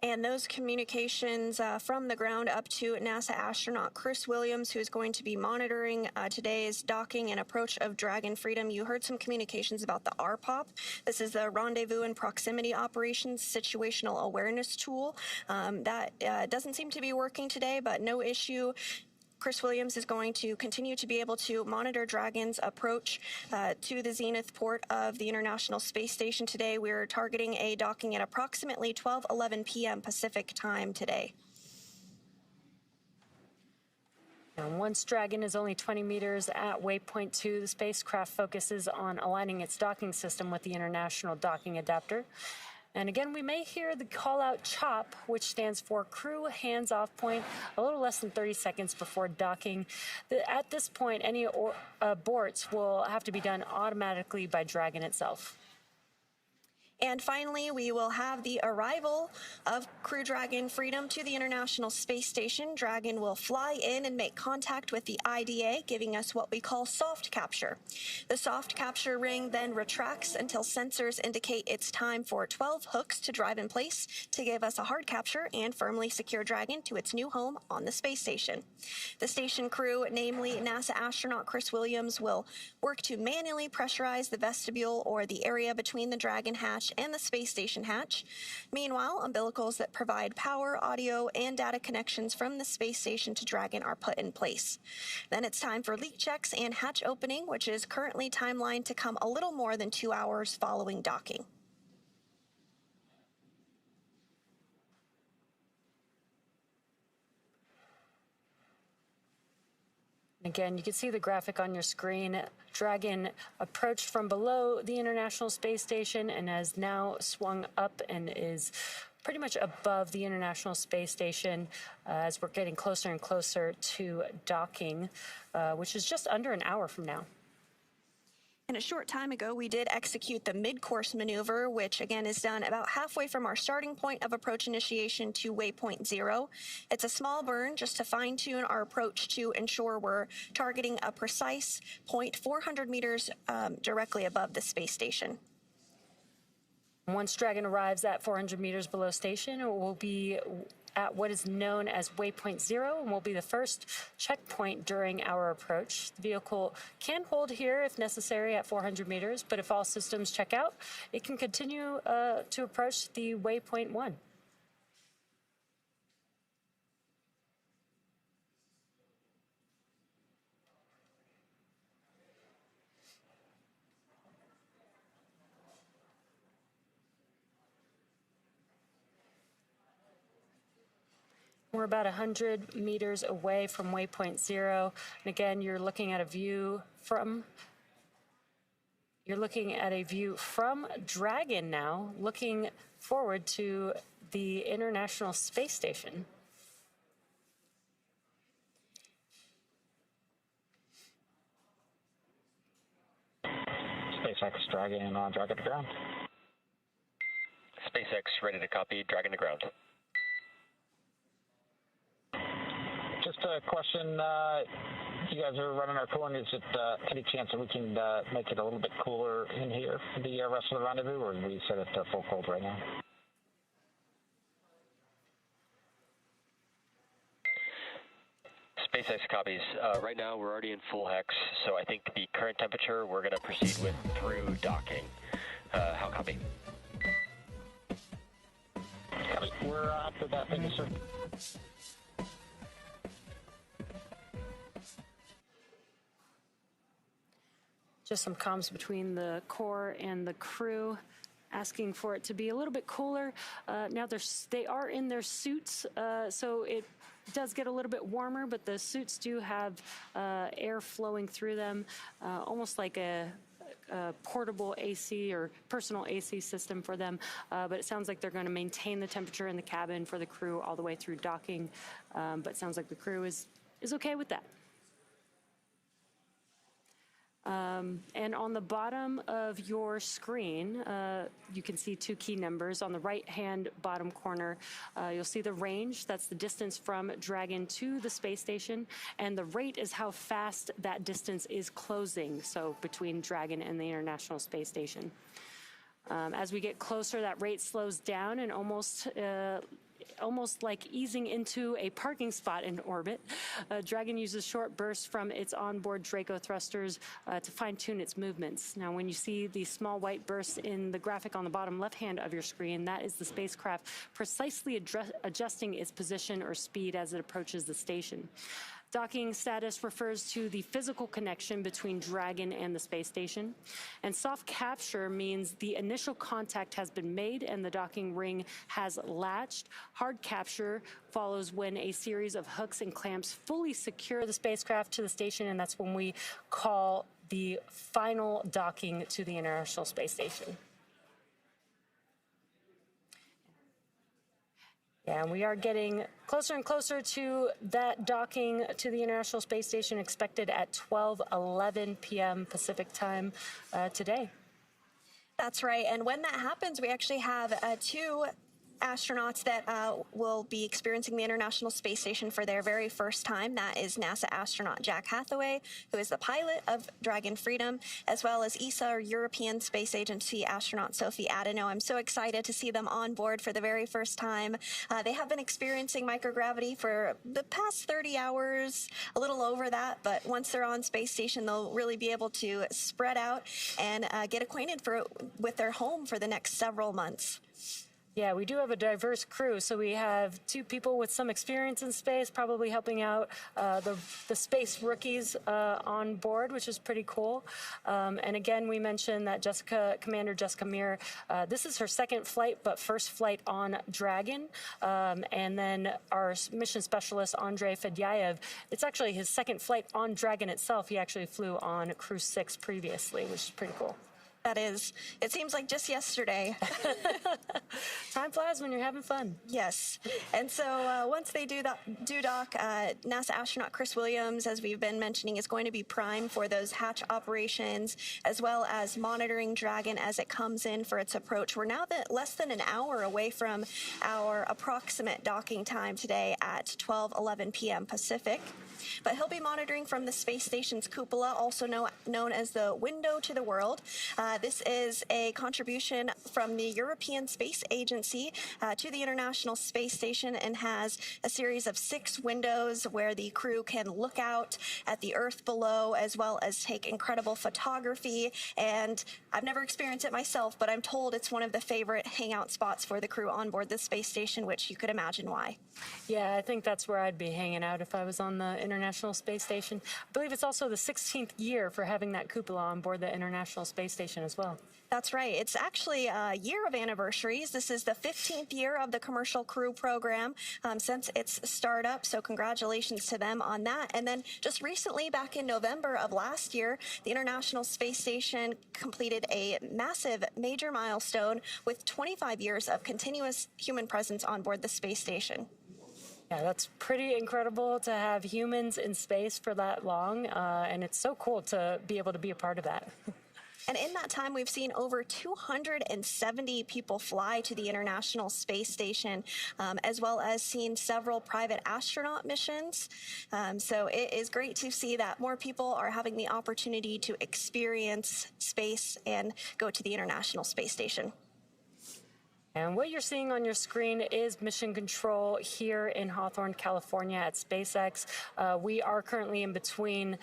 And those communications from the ground up to NASA astronaut Chris Williams, who is going to be monitoring today's docking and approach of Dragon Freedom. You heard some communications about the RPOP. This is the Rendezvous and Proximity Operations Situational Awareness Tool. That doesn't seem to be working today, but no issue. Chris Williams is going to continue to be able to monitor Dragon's approach to the zenith port of the International Space Station today. We're targeting a docking at approximately 12:11 p.m. Pacific time today. And once Dragon is only 20 meters at waypoint 2, the spacecraft focuses on aligning its docking system with the International Docking Adapter. And again, we may hear the call-out CHOP, which stands for Crew Hands-Off Point, a little less than 30 seconds before docking. At this point, any aborts will have to be done automatically by Dragon itself. And finally, we will have the arrival of Crew Dragon Freedom to the International Space Station. Dragon will fly in and make contact with the IDA, giving us what we call soft capture. The soft capture ring then retracts until sensors indicate it's time for 12 hooks to drive in place to give us a hard capture and firmly secure Dragon to its new home on the space station. The station crew, namely NASA astronaut Chris Williams, will work to manually pressurize the vestibule or the area between the Dragon hatch and the space station hatch. Meanwhile, umbilicals that provide power, audio, and data connections from the space station to Dragon are put in place. Then it's time for leak checks and hatch opening, which is currently timelined to come a little more than 2 hours following docking. Again, you can see the graphic on your screen. Dragon approached from below the International Space Station and has now swung up and is pretty much above the International Space Station as we're getting closer and closer to docking, which is just under an hour from now. And a short time ago, we did execute the mid-course maneuver, which again is done about halfway from our starting point of approach initiation to waypoint 0. It's a small burn just to fine-tune our approach to ensure we're targeting a precise point 400 meters directly above the space station. Once Dragon arrives at 400 meters below station, it will be at what is known as waypoint 0 and will be the first checkpoint during our approach. The vehicle can hold here if necessary at 400 meters, but if all systems check out, it can continue to approach the waypoint 1. We're about 100 meters away from waypoint 0. And again, you're looking at a view from Dragon now, looking forward to the International Space Station. SpaceX Dragon on Dragon to ground. SpaceX ready to copy, Dragon to ground. Just a question, you guys are running our cooling. Is it any chance that we can make it a little bit cooler in here for the rest of the rendezvous, or we set it to full cold right now? SpaceX copies. Right now we're already in full hex, so I think the current temperature we're going to proceed with through docking. How copy? Copy. We're after that. Thank you, sir. Just some comms between the core and the crew, asking for it to be a little bit cooler. Now they are in their suits, so it does get a little bit warmer, but the suits do have air flowing through them, almost like a portable AC or personal AC system for them. But it sounds like they're going to maintain the temperature in the cabin for the crew all the way through docking. But it sounds like the crew is okay with that. And on the bottom of your screen, you can see two key numbers. On the right-hand bottom corner, you'll see the range. That's the distance from Dragon to the space station. And the rate is how fast that distance is closing, so between Dragon and the International Space Station. As we get closer, that rate slows down and almost like easing into a parking spot in orbit. Dragon uses short bursts from its onboard Draco thrusters to fine-tune its movements. Now, when you see these small white bursts in the graphic on the bottom left-hand of your screen, that is the spacecraft precisely adjusting its position or speed as it approaches the station. Docking status refers to the physical connection between Dragon and the space station. And soft capture means the initial contact has been made and the docking ring has latched. Hard capture follows when a series of hooks and clamps fully secure the spacecraft to the station, and that's when we call the final docking to the International Space Station. Yeah, and we are getting closer and closer to that docking to the International Space Station, expected at 12:11 p.m. Pacific time today. That's right. And when that happens, we actually have two astronauts that will be experiencing the International Space Station for their very first time. That is NASA astronaut Jack Hathaway, who is the pilot of Dragon Freedom, as well as ESA, or European Space Agency astronaut Sophie Adeno. I'm so excited to see them on board for the very first time. They have been experiencing microgravity for the past 30 hours, a little over that, but once they're on space station, they'll really be able to spread out and get acquainted with their home for the next several months. Yeah, we do have a diverse crew, so we have two people with some experience in space, probably helping out the space rookies on board, which is pretty cool. And again, we mentioned that Commander Jessica Meir, this is her second flight, but first flight on Dragon. And then our mission specialist, Andrei Fedyaev, it's actually his second flight on Dragon itself. He actually flew on Crew-6 previously, which is pretty cool. That is. It seems like just yesterday. Time flies when you're having fun. Yes. And so once they do dock, NASA astronaut Chris Williams, as we've been mentioning, is going to be primed for those hatch operations, as well as monitoring Dragon as it comes in for its approach. We're now less than an hour away from our approximate docking time today at 12:11 p.m. Pacific. But he'll be monitoring from the space station's cupola, also known as the window to the world. This is a contribution from the European Space Agency to the International Space Station and has a series of 6 windows where the crew can look out at the Earth below, as well as take incredible photography. And I've never experienced it myself, but I'm told it's one of the favorite hangout spots for the crew on board the space station, which you could imagine why. Yeah, I think that's where I'd be hanging out if I was on the International Space Station. I believe it's also the 16th year for having that cupola on board the International Space Station as well. That's right. It's actually a year of anniversaries. This is the 15th year of the Commercial Crew program since its startup, so congratulations to them on that. And then just recently, back in November of last year, the International Space Station completed a massive major milestone with 25 years of continuous human presence on board the space station. Yeah, that's pretty incredible to have humans in space for that long, and it's so cool to be able to be a part of that. And in that time, we've seen over 270 people fly to the International Space Station, as well as seen several private astronaut missions. So it is great to see that more people are having the opportunity to experience space and go to the International Space Station. And what you're seeing on your screen is mission control here in Hawthorne, California at SpaceX. We are currently in between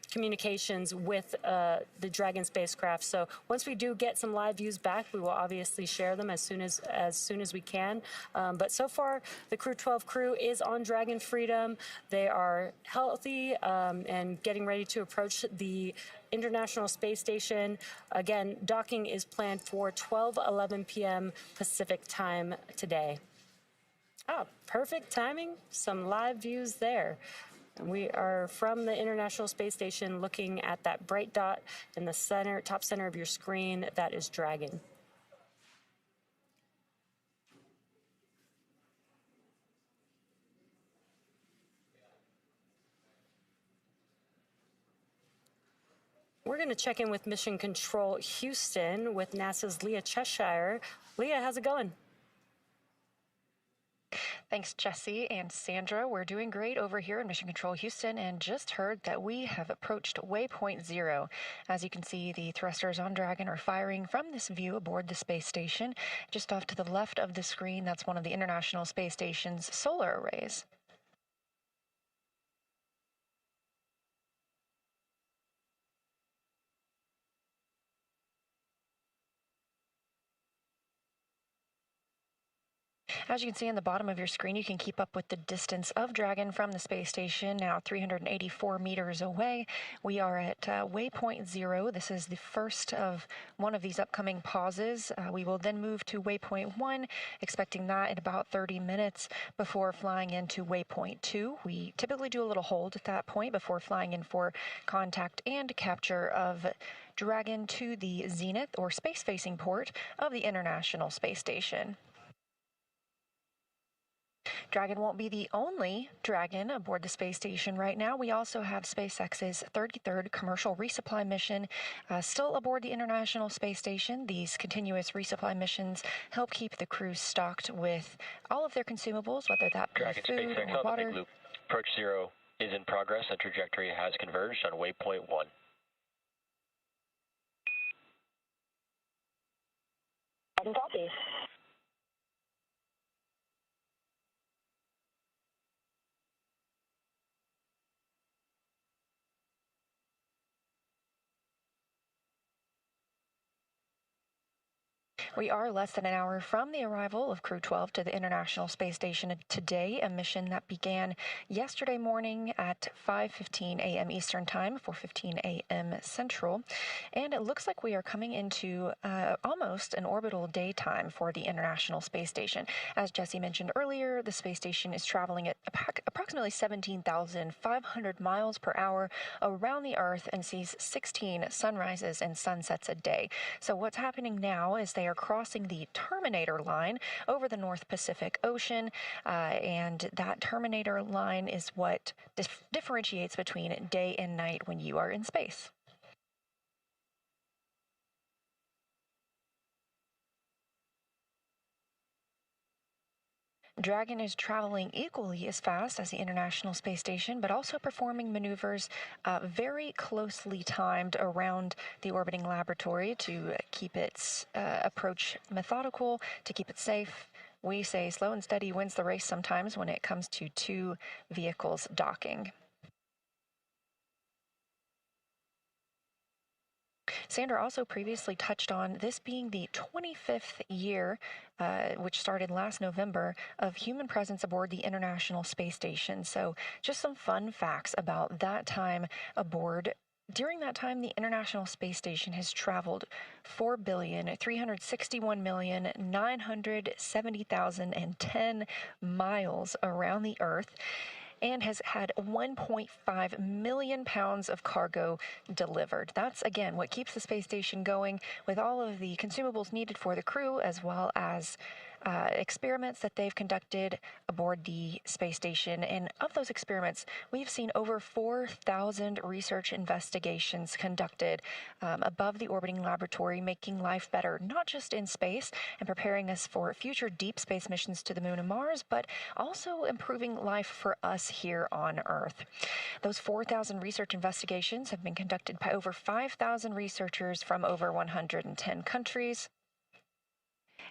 communications with the Dragon spacecraft. So once we do get some live views back, we will obviously share them as soon as we can. But so far, the Crew-12 crew is on Dragon Freedom. They are healthy and getting ready to approach the International Space Station. Again, docking is planned for 12:11 p.m. Pacific time today. Oh, perfect timing. Some live views there. We are from the International Space Station looking at that bright dot in the center, top center of your screen. That is Dragon. We're going to check in with Mission Control Houston with NASA's Leah Cheshire. Leah, how's it going? Thanks, Jesse and Sandra. We're doing great over here in Mission Control Houston and just heard that we have approached waypoint 0. As you can see, the thrusters on Dragon are firing from this view aboard the space station. Just off to the left of the screen, that's one of the International Space Station's solar arrays. As you can see on the bottom of your screen, you can keep up with the distance of Dragon from the space station, now 384 meters away. We are at waypoint 0. This is the first of one of these upcoming pauses. We will then move to waypoint 1, expecting that in about 30 minutes before flying into waypoint 2. We typically do a little hold at that point before flying in for contact and capture of Dragon to the zenith or space-facing port of the International Space Station. Dragon won't be the only Dragon aboard the space station right now. We also have SpaceX's 33rd commercial resupply mission still aboard the International Space Station. These continuous resupply missions help keep the crew stocked with all of their consumables, whether that be Dragon food SpaceX or on water. the big loop. Approach 0 is in progress and trajectory has converged on waypoint 1. I can copy. We are less than an hour from the arrival of Crew-12 to the International Space Station today, a mission that began yesterday morning at 5:15 a.m. Eastern Time, 4:15 a.m. Central. And it looks like we are coming into almost an orbital daytime for the International Space Station. As Jesse mentioned earlier, the space station is traveling at approximately 17,500 miles per hour around the Earth and sees 16 sunrises and sunsets a day. So what's happening now is they are crossing the terminator line over the North Pacific Ocean, and that terminator line is what differentiates between day and night when you are in space. Dragon is traveling equally as fast as the International Space Station, but also performing maneuvers very closely timed around the orbiting laboratory to keep its approach methodical, to keep it safe. We say slow and steady wins the race sometimes when it comes to two vehicles docking. Sandra also previously touched on this being the 25th year, which started last November, of human presence aboard the International Space Station. So just some fun facts about that time aboard. During that time, the International Space Station has traveled 4,361,970,010 miles around the Earth, and has had 1.5 million pounds of cargo delivered. That's, again, what keeps the space station going, with all of the consumables needed for the crew, as well as experiments that they've conducted aboard the space station. And of those experiments, we've seen over 4,000 research investigations conducted above the orbiting laboratory, making life better, not just in space and preparing us for future deep space missions to the moon and Mars, but also improving life for us here on Earth. Those 4,000 research investigations have been conducted by over 5,000 researchers from over 110 countries.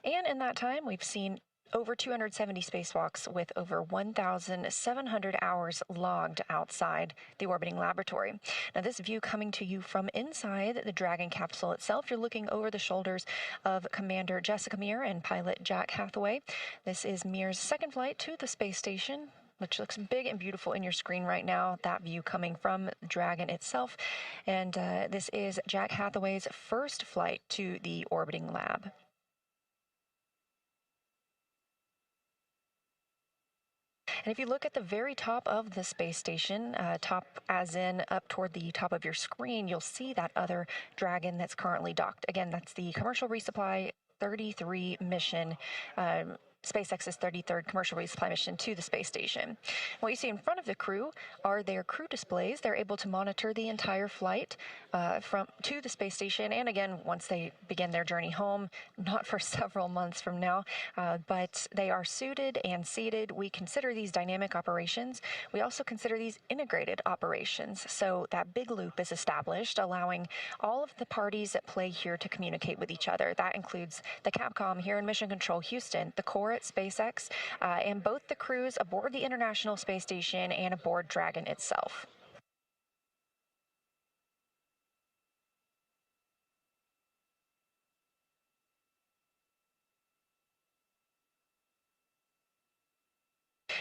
And in that time, we've seen over 270 spacewalks with over 1,700 hours logged outside the orbiting laboratory. Now, this view coming to you from inside the Dragon capsule itself, you're looking over the shoulders of Commander Jessica Meir and pilot Jack Hathaway. This is Meir's second flight to the space station, which looks big and beautiful in your screen right now, that view coming from Dragon itself. And this is Jack Hathaway's first flight to the orbiting lab. And if you look at the very top of the space station, top as in up toward the top of your screen, you'll see that other Dragon that's currently docked. Again, that's the Commercial Resupply 33 mission. SpaceX's 33rd commercial resupply mission to the space station. What you see in front of the crew are their crew displays. They're able to monitor the entire flight to the space station, and again, once they begin their journey home, not for several months from now, but they are suited and seated. We consider these dynamic operations. We also consider these integrated operations. So that big loop is established, allowing all of the parties at play here to communicate with each other. That includes the Capcom here in Mission Control Houston, the core at SpaceX, and both the crews aboard the International Space Station and aboard Dragon itself.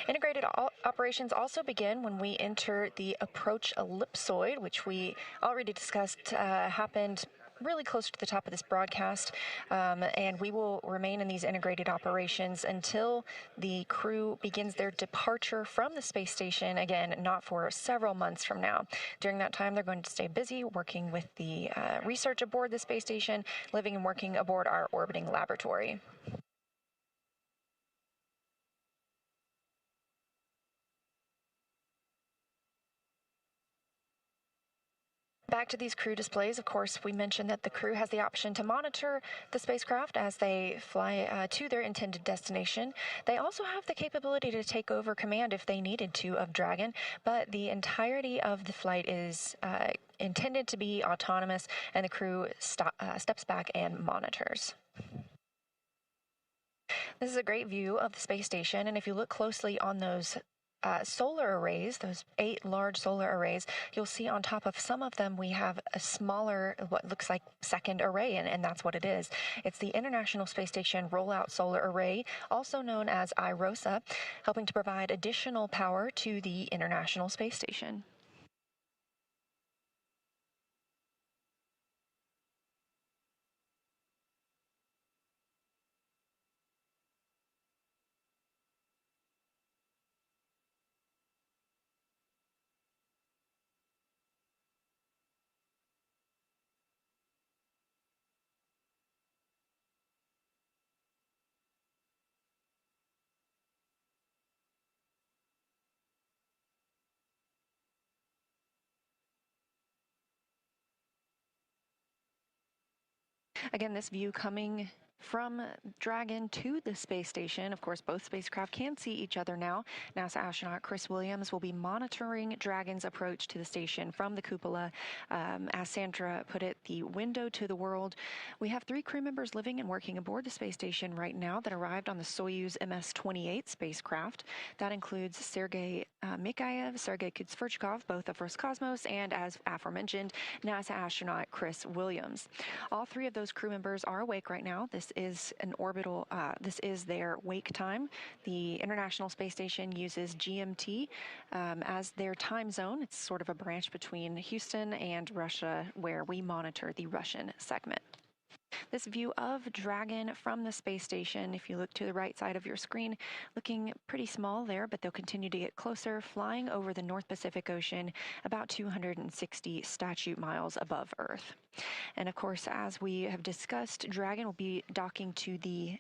Integrated operations also begin when we enter the approach ellipsoid, which we already discussed happened really close to the top of this broadcast, and we will remain in these integrated operations until the crew begins their departure from the space station, again, not for several months from now. During that time, they're going to stay busy working with the research aboard the space station, living and working aboard our orbiting laboratory. Back to these crew displays, of course, we mentioned that the crew has the option to monitor the spacecraft as they fly to their intended destination. They also have the capability to take over command if they needed to of Dragon, but the entirety of the flight is intended to be autonomous, and the crew steps back and monitors. This is a great view of the space station, and if you look closely on those solar arrays, those 8 large solar arrays, you'll see on top of some of them we have a smaller, what looks like second array, and that's what it is. It's the International Space Station Rollout Solar Array, also known as IROSA, helping to provide additional power to the International Space Station. Again, this view coming from Dragon to the space station. Of course, both spacecraft can see each other now. NASA astronaut Chris Williams will be monitoring Dragon's approach to the station from the cupola. As Sandra put it, the window to the world. We have 3 crew members living and working aboard the space station right now that arrived on the Soyuz MS-28 spacecraft. That includes Sergei Mikhaev, Sergei Kutsverchkov, both of Roscosmos, and as aforementioned, NASA astronaut Chris Williams. All 3 of those crew members are awake right now. This is an orbital, this is their wake time. The International Space Station uses GMT as their time zone. It's sort of a branch between Houston and Russia where we monitor the Russian segment. This view of Dragon from the space station, if you look to the right side of your screen, looking pretty small there, but they'll continue to get closer, flying over the North Pacific Ocean, about 260 statute miles above Earth. And of course, as we have discussed, Dragon will be docking to the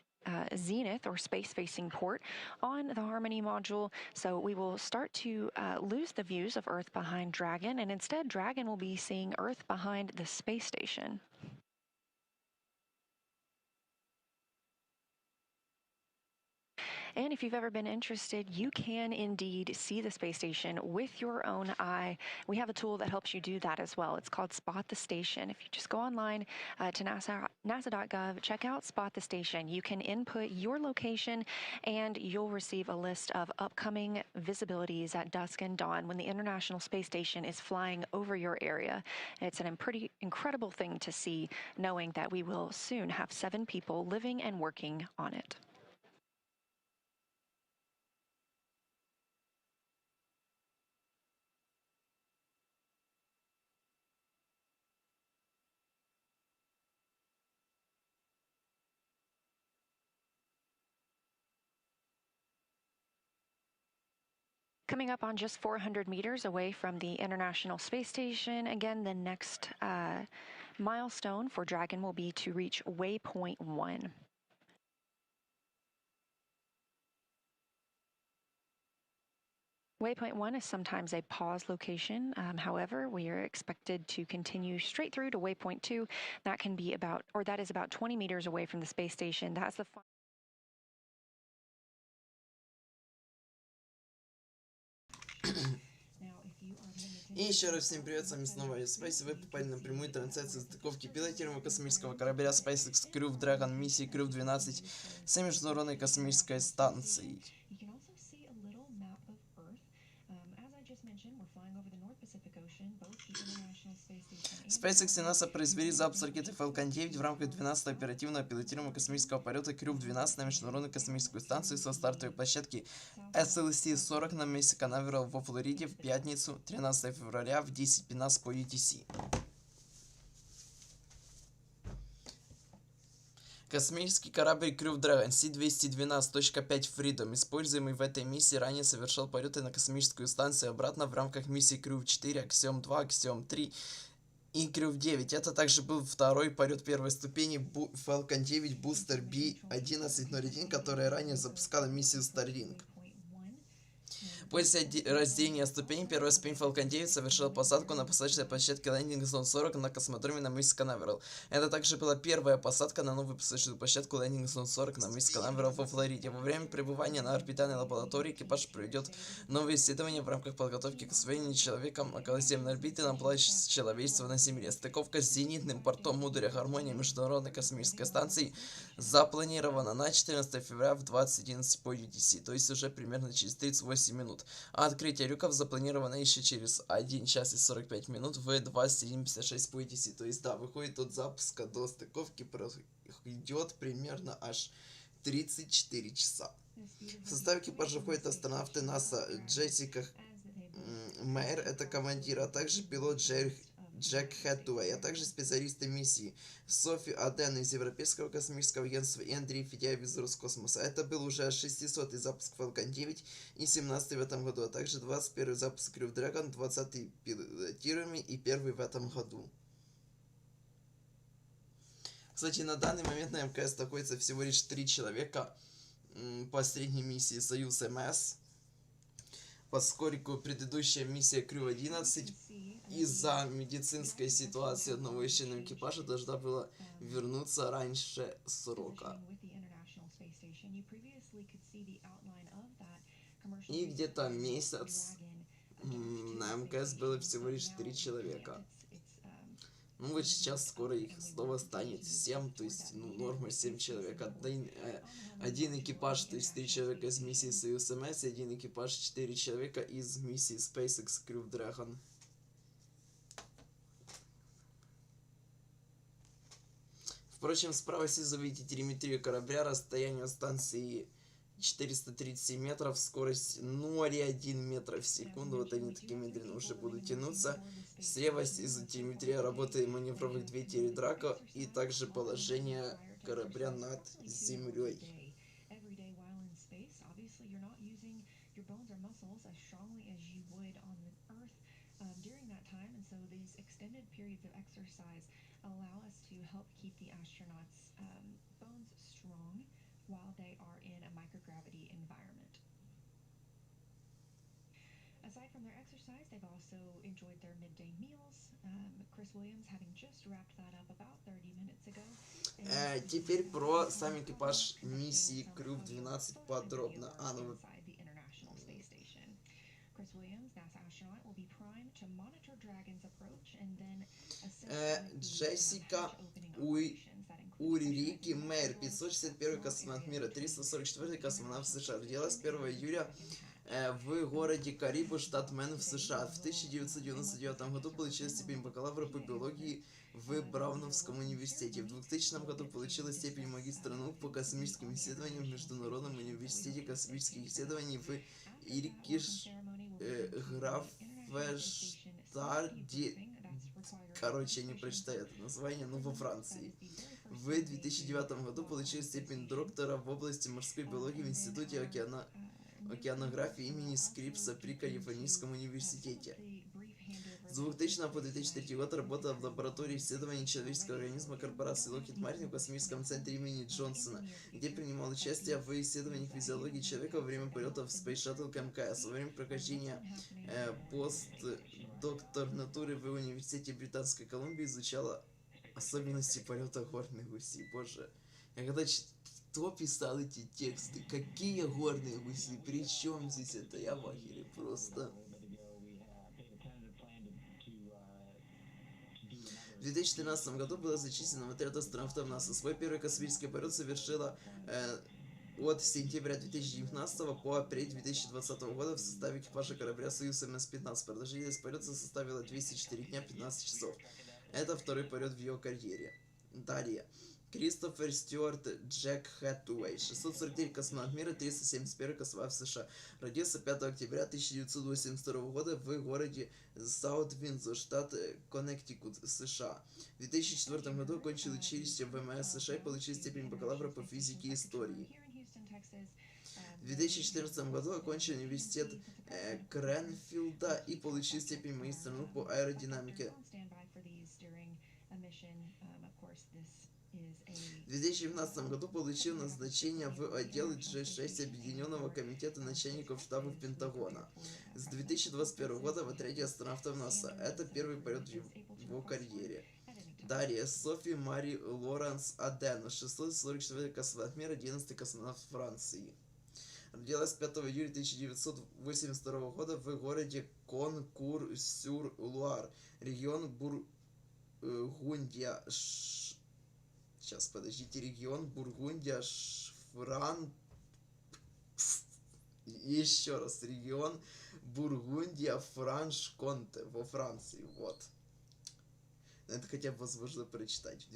zenith or space-facing port on the Harmony module, so we will start to lose the views of Earth behind Dragon, and instead Dragon will be seeing Earth behind the space station. And if you've ever been interested, you can indeed see the space station with your own eye. We have a tool that helps you do that as well. It's called Spot the Station. If you just go online to nasa.gov, check out Spot the Station. You can input your location and you'll receive a list of upcoming visibilities at dusk and dawn when the International Space Station is flying over your area. It's a pretty incredible thing to see, knowing that we will soon have 7 people living and working on it. Coming up on just 400 meters away from the International Space Station, again, the next milestone for Dragon will be to reach waypoint 1. Waypoint 1 is sometimes a pause location. However, we are expected to continue straight through to waypoint 2. That can be about, or that is about 20 meters away from the space station. That's the И еще раз всем привет, с вами снова Space. Вы попали на прямую трансляцию стыковки пилотируемого космического корабля SpaceX Crew Dragon миссии Crew-12 с Международной Космической Станцией. SpaceX и НАСА произвели запуск ракеты Falcon 9 в рамках 12-го оперативного пилотируемого космического полета Crew-12 на Международную Космическую Станцию со стартовой площадки SLC-40 на мысе Канаверал во Флориде в пятницу, 13 февраля в 10:15 по UTC. Космический корабль Crew Dragon C212.5 Freedom, используемый в этой миссии, ранее совершал полеты на космическую станцию обратно в рамках миссии Crew-4, Axiom-2, Axiom-3 и Crew-9. Это также был второй полет первой ступени Falcon 9 Booster B1101, которая ранее запускала миссию Starlink. После разделения ступеней, первая ступень Falcon 9 совершила посадку на посадочной площадке Landing Zone 40 на космодроме на мысе Канаверал. Это также была первая посадка на новую посадочную площадку Landing Zone 40 на мысе Канаверал во Флориде. Во время пребывания на орбитальной лаборатории экипаж проведет новые исследования в рамках подготовки к освоению человеком околоземной орбиты на плащ человечества на Земле. Стыковка с зенитным портом модуля гармонии Международной Космической Станции запланирована на 14 февраля в 20:11 по UTC, то есть уже примерно через 38 минут. А открытие люков запланировано еще через 1 час и 45 минут в 21:56 по UTC. То есть, да, выходит от запуска до стыковки идет примерно аж 34 часа. В состав экипажа входят астронавты НАСА Джессика Мэйр, это командир, а также пилот Джек Хэтуэй, а также специалисты миссии Софи Аден из Европейского космического агентства и Андрей Федяев из Роскосмоса. Это был уже 600-й запуск Falcon 9 и 17-й в этом году, а также 21-й запуск Crew Dragon, 20-й пилотируемый и 1-й в этом году. Кстати, на данный момент на МКС находится всего лишь 3 человека по средней миссии Союз МС. Поскольку предыдущая миссия Crew-11 из-за медицинской ситуации одного из членов экипажа должна была вернуться раньше срока. И где-то месяц на МКС было всего лишь 3 человека. Ну вот сейчас скоро их снова станет 7, то есть норма 7 человек. Один экипаж, то есть 3 человека из миссии Союз МС, и один экипаж 4 человека из миссии SpaceX Crew Dragon. Впрочем, справа снизу видите телеметрию корабля, расстояние от станции 437 метров, скорость 0,1 метра в секунду, вот они такие медленно уже будут тянуться. Слева снизу телеметрия работы маневровых двигателей Драко и также положение корабля над землей. while they are in a microgravity environment. Aside from their exercise, they've also enjoyed their midday meals. Chris Williams having just wrapped that up about 30 minutes ago. Теперь про сам экипаж миссии Crew-12 подробно. Джессика Уририки Мэйр, 561 космонавт мира, 344 космонавт США. Родилась 1 июля в городе Карибу, штат Мэн в США. В 1999 году получила степень бакалавра по биологии в Брауновском университете. В 2000 году получила степень магистра наук по космическим исследованиям в Международном университете космических исследований в Иркиш Графштадте. Короче, я не прочитаю это название, но во Франции. В 2009 году получил степень доктора в области морской биологии в Институте океанографии имени Скрипса при Калифорнийском университете. С 2000 по 2003 год работала в лаборатории исследований человеческого организма корпорации Lockheed Martin в космическом центре имени Джонсона, где принимал участие в исследованиях физиологии человека во время полета в Space Shuttle к МКС. Во время прохождения постдокторнатуры в университете Британской Колумбии изучала особенности полета горных гусей. Боже, я когда кто писал эти тексты? Какие горные гуси? При чем здесь это? Я в ахере просто. В 2013 году было зачислено в отряд астронавтов НАСА. Свой первый космический полет совершила от сентября 2019 по апрель 2020 года в составе экипажа корабля Союз МС-15. Продолжительность полета составила 204 дня 15 часов. Это второй полет в ее карьере. Далее. Кристофер Стюарт Джек Хэтэуэй, 649 космонавт мира, 371 космонавт США. Родился 5 октября 1982 года в городе Саут-Виндзор, штат Коннектикут, США. В 2004 году окончил училище ВМС США и получил степень бакалавра по физике и истории. В 2014 году окончил университет Крэнфилда и получил степень магистра наук по аэродинамике. В 2017 году получил назначение в отдел G6 Объединенного комитета начальников штабов Пентагона. С 2021 года в отряде астронавтов НАСА. Это первый полет в его карьере. Далее. Софи Мари Лоренс Адено, 644 космонавт мира, 11 космонавт Франции. Родилась 5 июля 1982 года в городе Конкур-сюр-Луар, регион Бургундия. Сейчас, подождите, регион Бургундия, Еще раз, регион Бургундия, Франш-Конте, во Франции, вот. Это хотя бы возможно прочитать.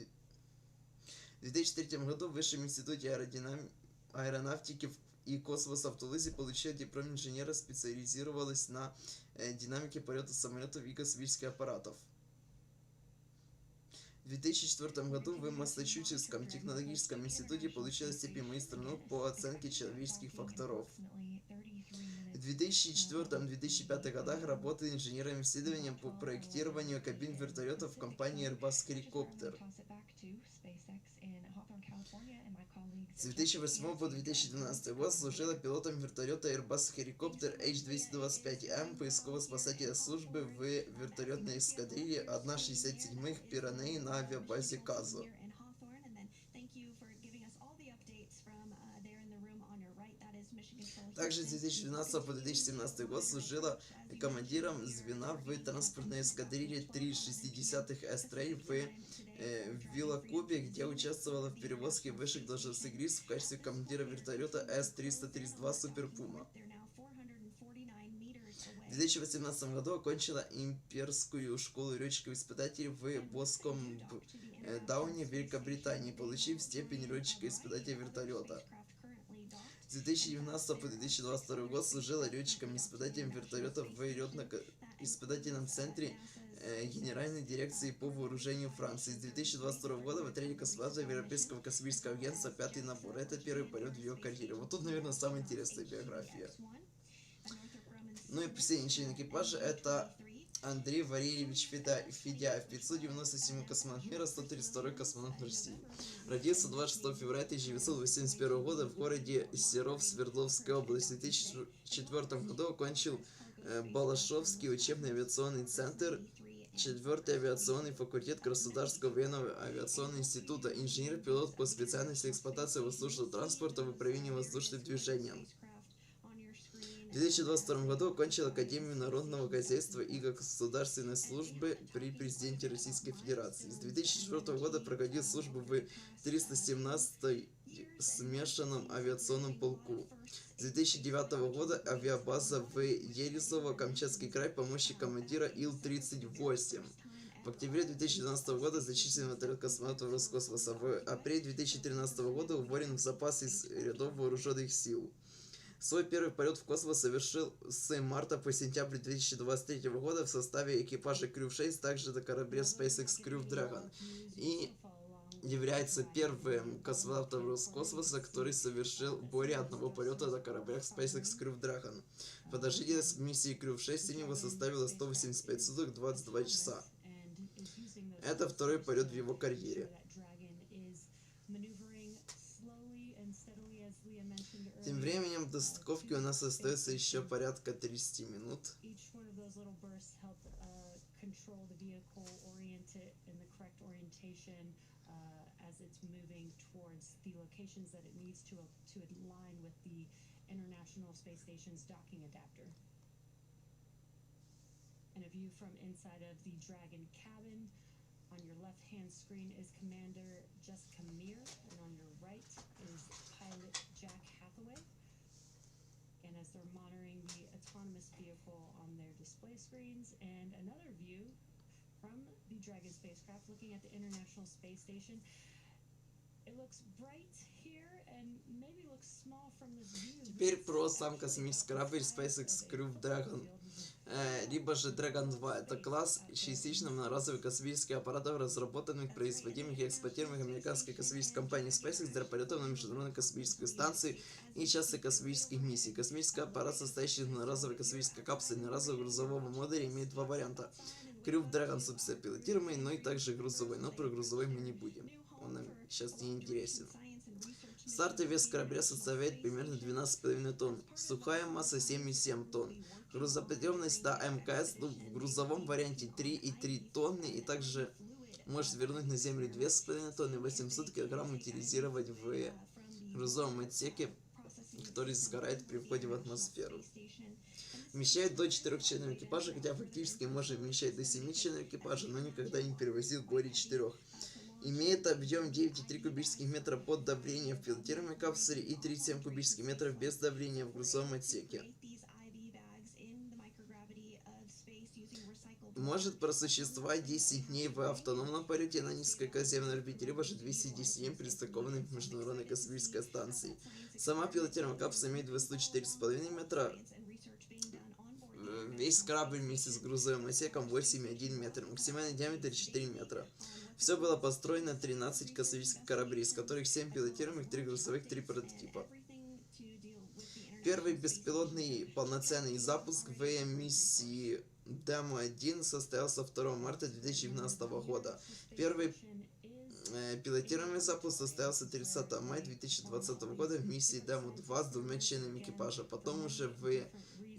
В 2003 году в Высшем институте аэронавтики и космоса в Тулузе получила диплом инженера, специализировалась на динамике полета самолетов и космических аппаратов. В 2004 году в Массачусетском технологическом институте получила степень магистра наук по оценке человеческих факторов. В 2004-2005 годах работает инженером исследования по проектированию кабин вертолетов в компании Airbus Helicopter. С 2008 по 2012 год служила пилотом вертолета Airbus Helicopter H225M поисково-спасательной службы в вертолетной эскадрилье 1/67 Пиранеи на авиабазе Казо. Также с 2012 по 2017 год служила командиром звена в транспортной эскадрилье 360-х С-3 в Виллакубе, где участвовала в перевозке высших должностных лиц в качестве командира вертолета С-332 Супер Пума. В 2018 году окончила имперскую школу летчиков-испытателей в Боском Дауне, Великобритании, получив степень летчика-испытателя вертолета. С 2019 по 2022 год служила летчиком-испытателем вертолета в летно-испытательном центре Генеральной дирекции по вооружению Франции. С 2022 года в отряде космонавтов Европейского космического агентства «Пятый набор». Это первый полет в ее карьере. Вот тут, наверное, самая интересная биография. Ну и последний член экипажа — это Андрей Валерьевич Федяев, 597 космонавт мира, 132 космонавт России. Родился 26 февраля 1981 года в городе Серов Свердловской области. В 2004 году окончил Балашовский учебный авиационный центр, 4-й авиационный факультет Государственного военного авиационного института, инженер-пилот по специальности эксплуатации воздушного транспорта в управлении воздушным движением. В 2022 году окончил Академию народного хозяйства и государственной службы при президенте Российской Федерации. С 2004 года проходил службу в 317-й смешанном авиационном полку. С 2009 года авиабаза в Елизово, Камчатский край, помощник командира Ил-38. В октябре 2012 года зачислен в отряд космонавтов Роскосмоса. В апреле 2013 года уволен в запас из рядов вооруженных сил. Свой первый полет в космос совершил с марта по сентябрь 2023 года в составе экипажа Crew-6, также на корабле SpaceX Crew Dragon. И является первым космонавтом Роскосмоса, который совершил более одного полета на кораблях SpaceX Crew Dragon. Продолжительность миссии Crew-6 его составила 185 суток 22 часа. Это второй полет в его карьере. Тем временем до стыковки у нас остается еще порядка 30 минут. As it's moving towards the locations that it needs to align with the International Space Station's docking adapter. And a view from inside of the Dragon cabin. On your left-hand screen is Commander Jessica Meir, and on your right is pilot Jack Hathaway. And as they're monitoring the autonomous vehicle on their display screens, and another view from the Dragon spacecraft looking at the International Space Station. It looks bright here and maybe looks small from this view. Теперь про сам космический корабль SpaceX Crew Dragon, либо же Dragon 2. Это класс частично многоразовых космических аппаратов, разработанных, производимых и эксплуатируемых американской космической компанией SpaceX для полетов на Международную Космическую Станцию и частых космических миссий. Космический аппарат, состоящий из многоразовой космической капсулы и многоразового грузового модуля, имеет два варианта. Crew Dragon, собственно, пилотируемый, но и также грузовой, но про грузовой мы не будем. Он нам сейчас не интересен. Стартовый вес корабля составляет примерно 12,5 тонн. Сухая масса 7,7 тонн. Грузоподъемность 100 МКС, в грузовом варианте 3,3 тонны, и также может вернуть на Землю 2,5 тонны, 800 кг утилизировать в грузовом отсеке, который сгорает при входе в атмосферу. Вмещает до 4 членов экипажа, хотя фактически может вмещать до 7 членов экипажа, но никогда не перевозил более 4. Имеет объем 9,3 кубических метра под давлением в пилотируемой капсуле и 37 кубических метров без давления в грузовом отсеке. Может просуществовать 10 дней в автономном полете на низкокоземной орбите, либо же 210 дней пристыкованным к Международной Космической Станции. Сама пилотируемая капсула имеет высоту 4,5 метра. Весь корабль вместе с грузовым отсеком 8,1 метр. Максимальный диаметр 4 метра. Все было построено 13 космических кораблей, из которых 7 пилотируемых, 3 грузовых, 3 прототипа. Первый беспилотный полноценный запуск миссии Демо-1 состоялся 2 марта 2012 года. Первый пилотируемый запуск состоялся 30 мая 2020 года в миссии Демо-2 с 2 членами экипажа. Потом уже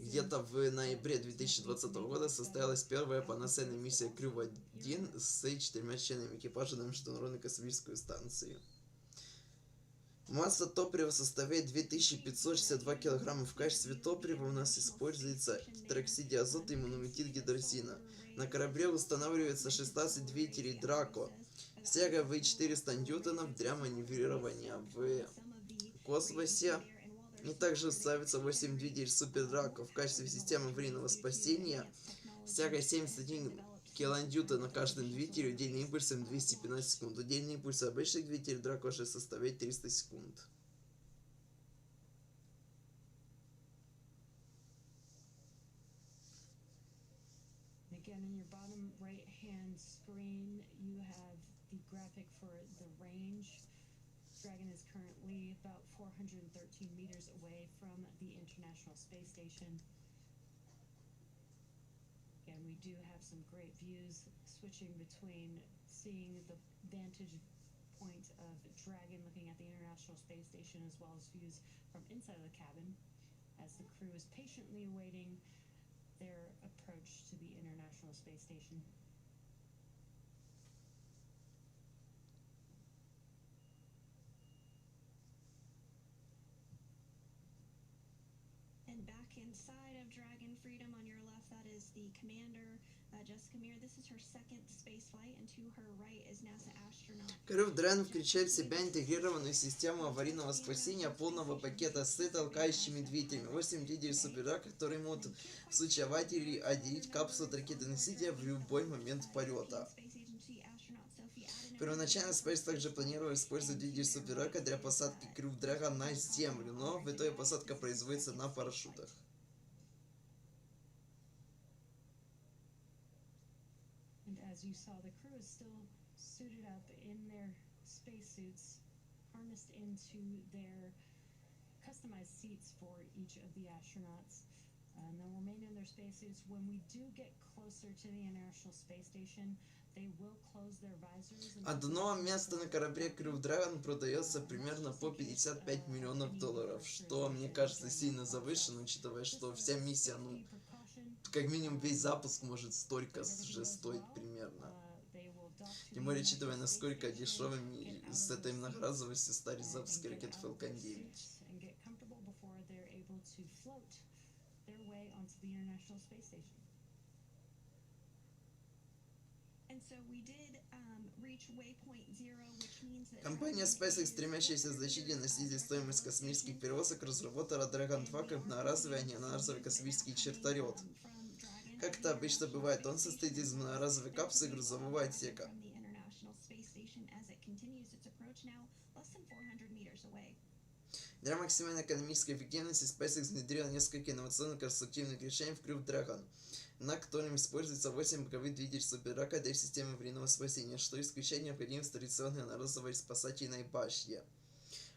где-то в ноябре 2020 года состоялась первая полноценная миссия Crew-1 с 4 членами экипажа на Международную Космическую Станцию. Масса топлива составляет 2562 кг. В качестве топлива у нас используется тетроксид азота и монометил гидрозина. На корабле устанавливается 16 двигателей Драко с тягой в 400 ньютонов для маневрирования в космосе. И также ставится 8 двигателей Супер Драко в качестве системы аварийного спасения с тягой 71 килоньюта на каждом двигателе, удельным импульсом 215 секунд. Удельный импульс обычных двигателей Драко же составляет 300 секунд. Dragon is currently about 413 meters away from the International Space Station. Again, we do have some great views switching between seeing the vantage point of Dragon looking at the International Space Station as well as views from inside of the cabin as the crew is patiently awaiting their approach to the International Space Station. Back inside of Dragon Freedom on your left, that is the commander, Jessica Meir. This is her second space flight, and to her right is NASA astronaut. Crew Dragon включает в себя интегрированную систему аварийного спасения полного пакета с толкающими двигателями. 8 двигателей Супердака, которые могут в случае аварии отделить капсулу от ракеты-носителя в любой момент полета. Первоначально SpaceX также планировал использовать двигатель Супердака для посадки Crew Dragon на Землю, но в итоге посадка производится на парашютах. And as you saw, the crew is still suited up in their spacesuits harnessed into their customized seats for each of the astronauts. And they'll remain in their spacesuits. When we do get closer to the International Space Station, they will close their visors. Одно место на корабле Crew Dragon продается примерно по $55 миллионов, что, мне кажется, сильно завышено, учитывая, что вся миссия, ну, как минимум весь запуск может столько же стоить примерно. Тем более, учитывая, насколько дешевыми с этой многоразовостью стали запуски ракет Falcon 9. Компания SpaceX, стремящаяся значительно снизить стоимость космических перевозок, разработала Dragon 2 как многоразовый, а не одноразовый космический чертолет. Как это обычно бывает, он состоит из многоразовой капсулы и грузового отсека. Для максимальной экономической эффективности SpaceX внедрила несколько инновационных конструктивных решений в Crew Dragon, на котором используется 8 боковых двигателей суперрака для системы аварийного спасения, что исключает необходимость традиционной одноразовой спасательной башни.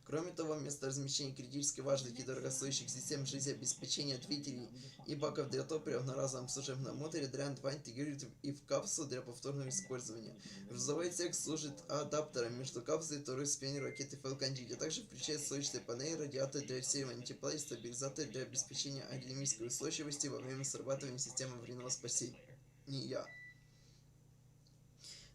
Кроме того, вместо размещения критически важных и дорогостоящих систем жизнеобеспечения двигателей и баков для топлива в одноразовом служебном модуле, Dragon 2 интегрирует и в капсулу для повторного использования. Грузовой отсек служит адаптером между капсулой и второй ступенью ракеты Falcon 9, а также включает солнечные панели, радиаторы для усиливания тепла и стабилизаторы для обеспечения аэродинамической устойчивости во время срабатывания системы аварийного спасения.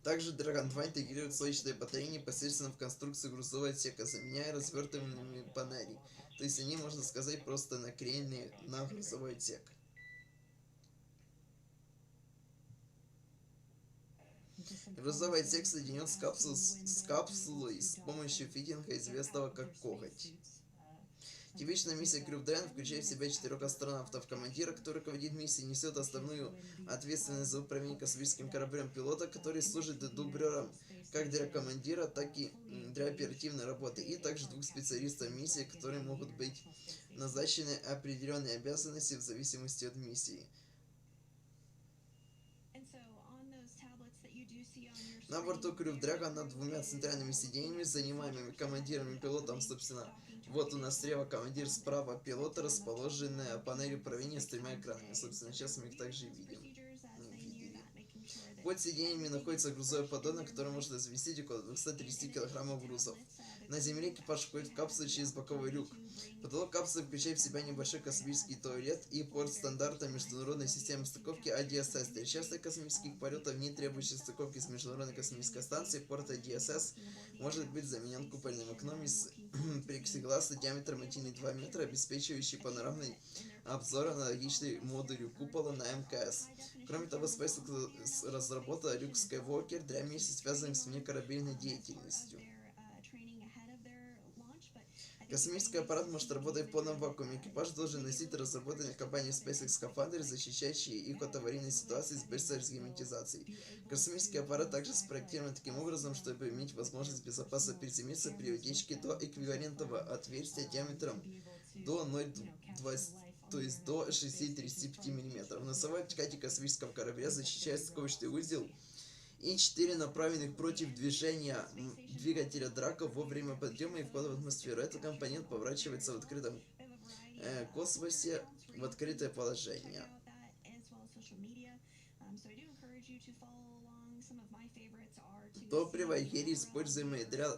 Также Dragon 2 интегрирует солнечные батареи непосредственно в конструкцию грузового отсека, заменяя развертываемыми панели. То есть они, можно сказать, просто наклеены на грузовой отсек. Грузовой отсек соединен с капсулой с помощью фитинга, известного как коготь. Типичная миссия Crew Dragon включает в себя 4 астронавтов. Командира, который руководит миссией, несет основную ответственность за управление космическим кораблем, пилота, который служит дублером как для командира, так и для оперативной работы, и также 2 специалистов миссии, которые могут быть назначены определенные обязанности в зависимости от миссии. На борту Crew Dragon над 2 центральными сиденьями, занимаемыми командиром и пилотом, собственно, вот у нас слева командир, справа пилота, расположенная панель управления с 3 экранами. Собственно, сейчас мы их также видим. Под сиденьями находится грузовой поддон, который может вместить около 230 кг грузов. На земле экипаж входит в капсулу через боковой люк. Потолок капсулы включает в себя небольшой космический туалет и порт стандарта Международной системы стыковки IDSS. Для частых космических полетов, не требующих стыковки с Международной Космической Станцией, порт IDSS может быть заменен купольным окном из плексигласа диаметром 1,2 метра, обеспечивающий панорамный обзор, аналогичный модулю купола на МКС. Кроме того, SpaceX разработала люк Skywalker для миссий, связанных с внекорабельной деятельностью. Космический аппарат может работать в полном вакууме. Экипаж должен носить разработанные компанией SpaceX скафандры, защищающие их от аварийной ситуации с быстрой разгерметизацией. Космический аппарат также спроектирован таким образом, чтобы иметь возможность безопасно приземлиться при утечке до эквивалентного отверстия диаметром до 0,20, то есть до 6,35 мм. Носовая ткань космического корабля защищает стыковочный узел и 4 направленных против движения двигателя Драко во время подъема и входа в атмосферу. Этот компонент поворачивается в открытом космосе в открытое положение. Топливо и гелий, используемые для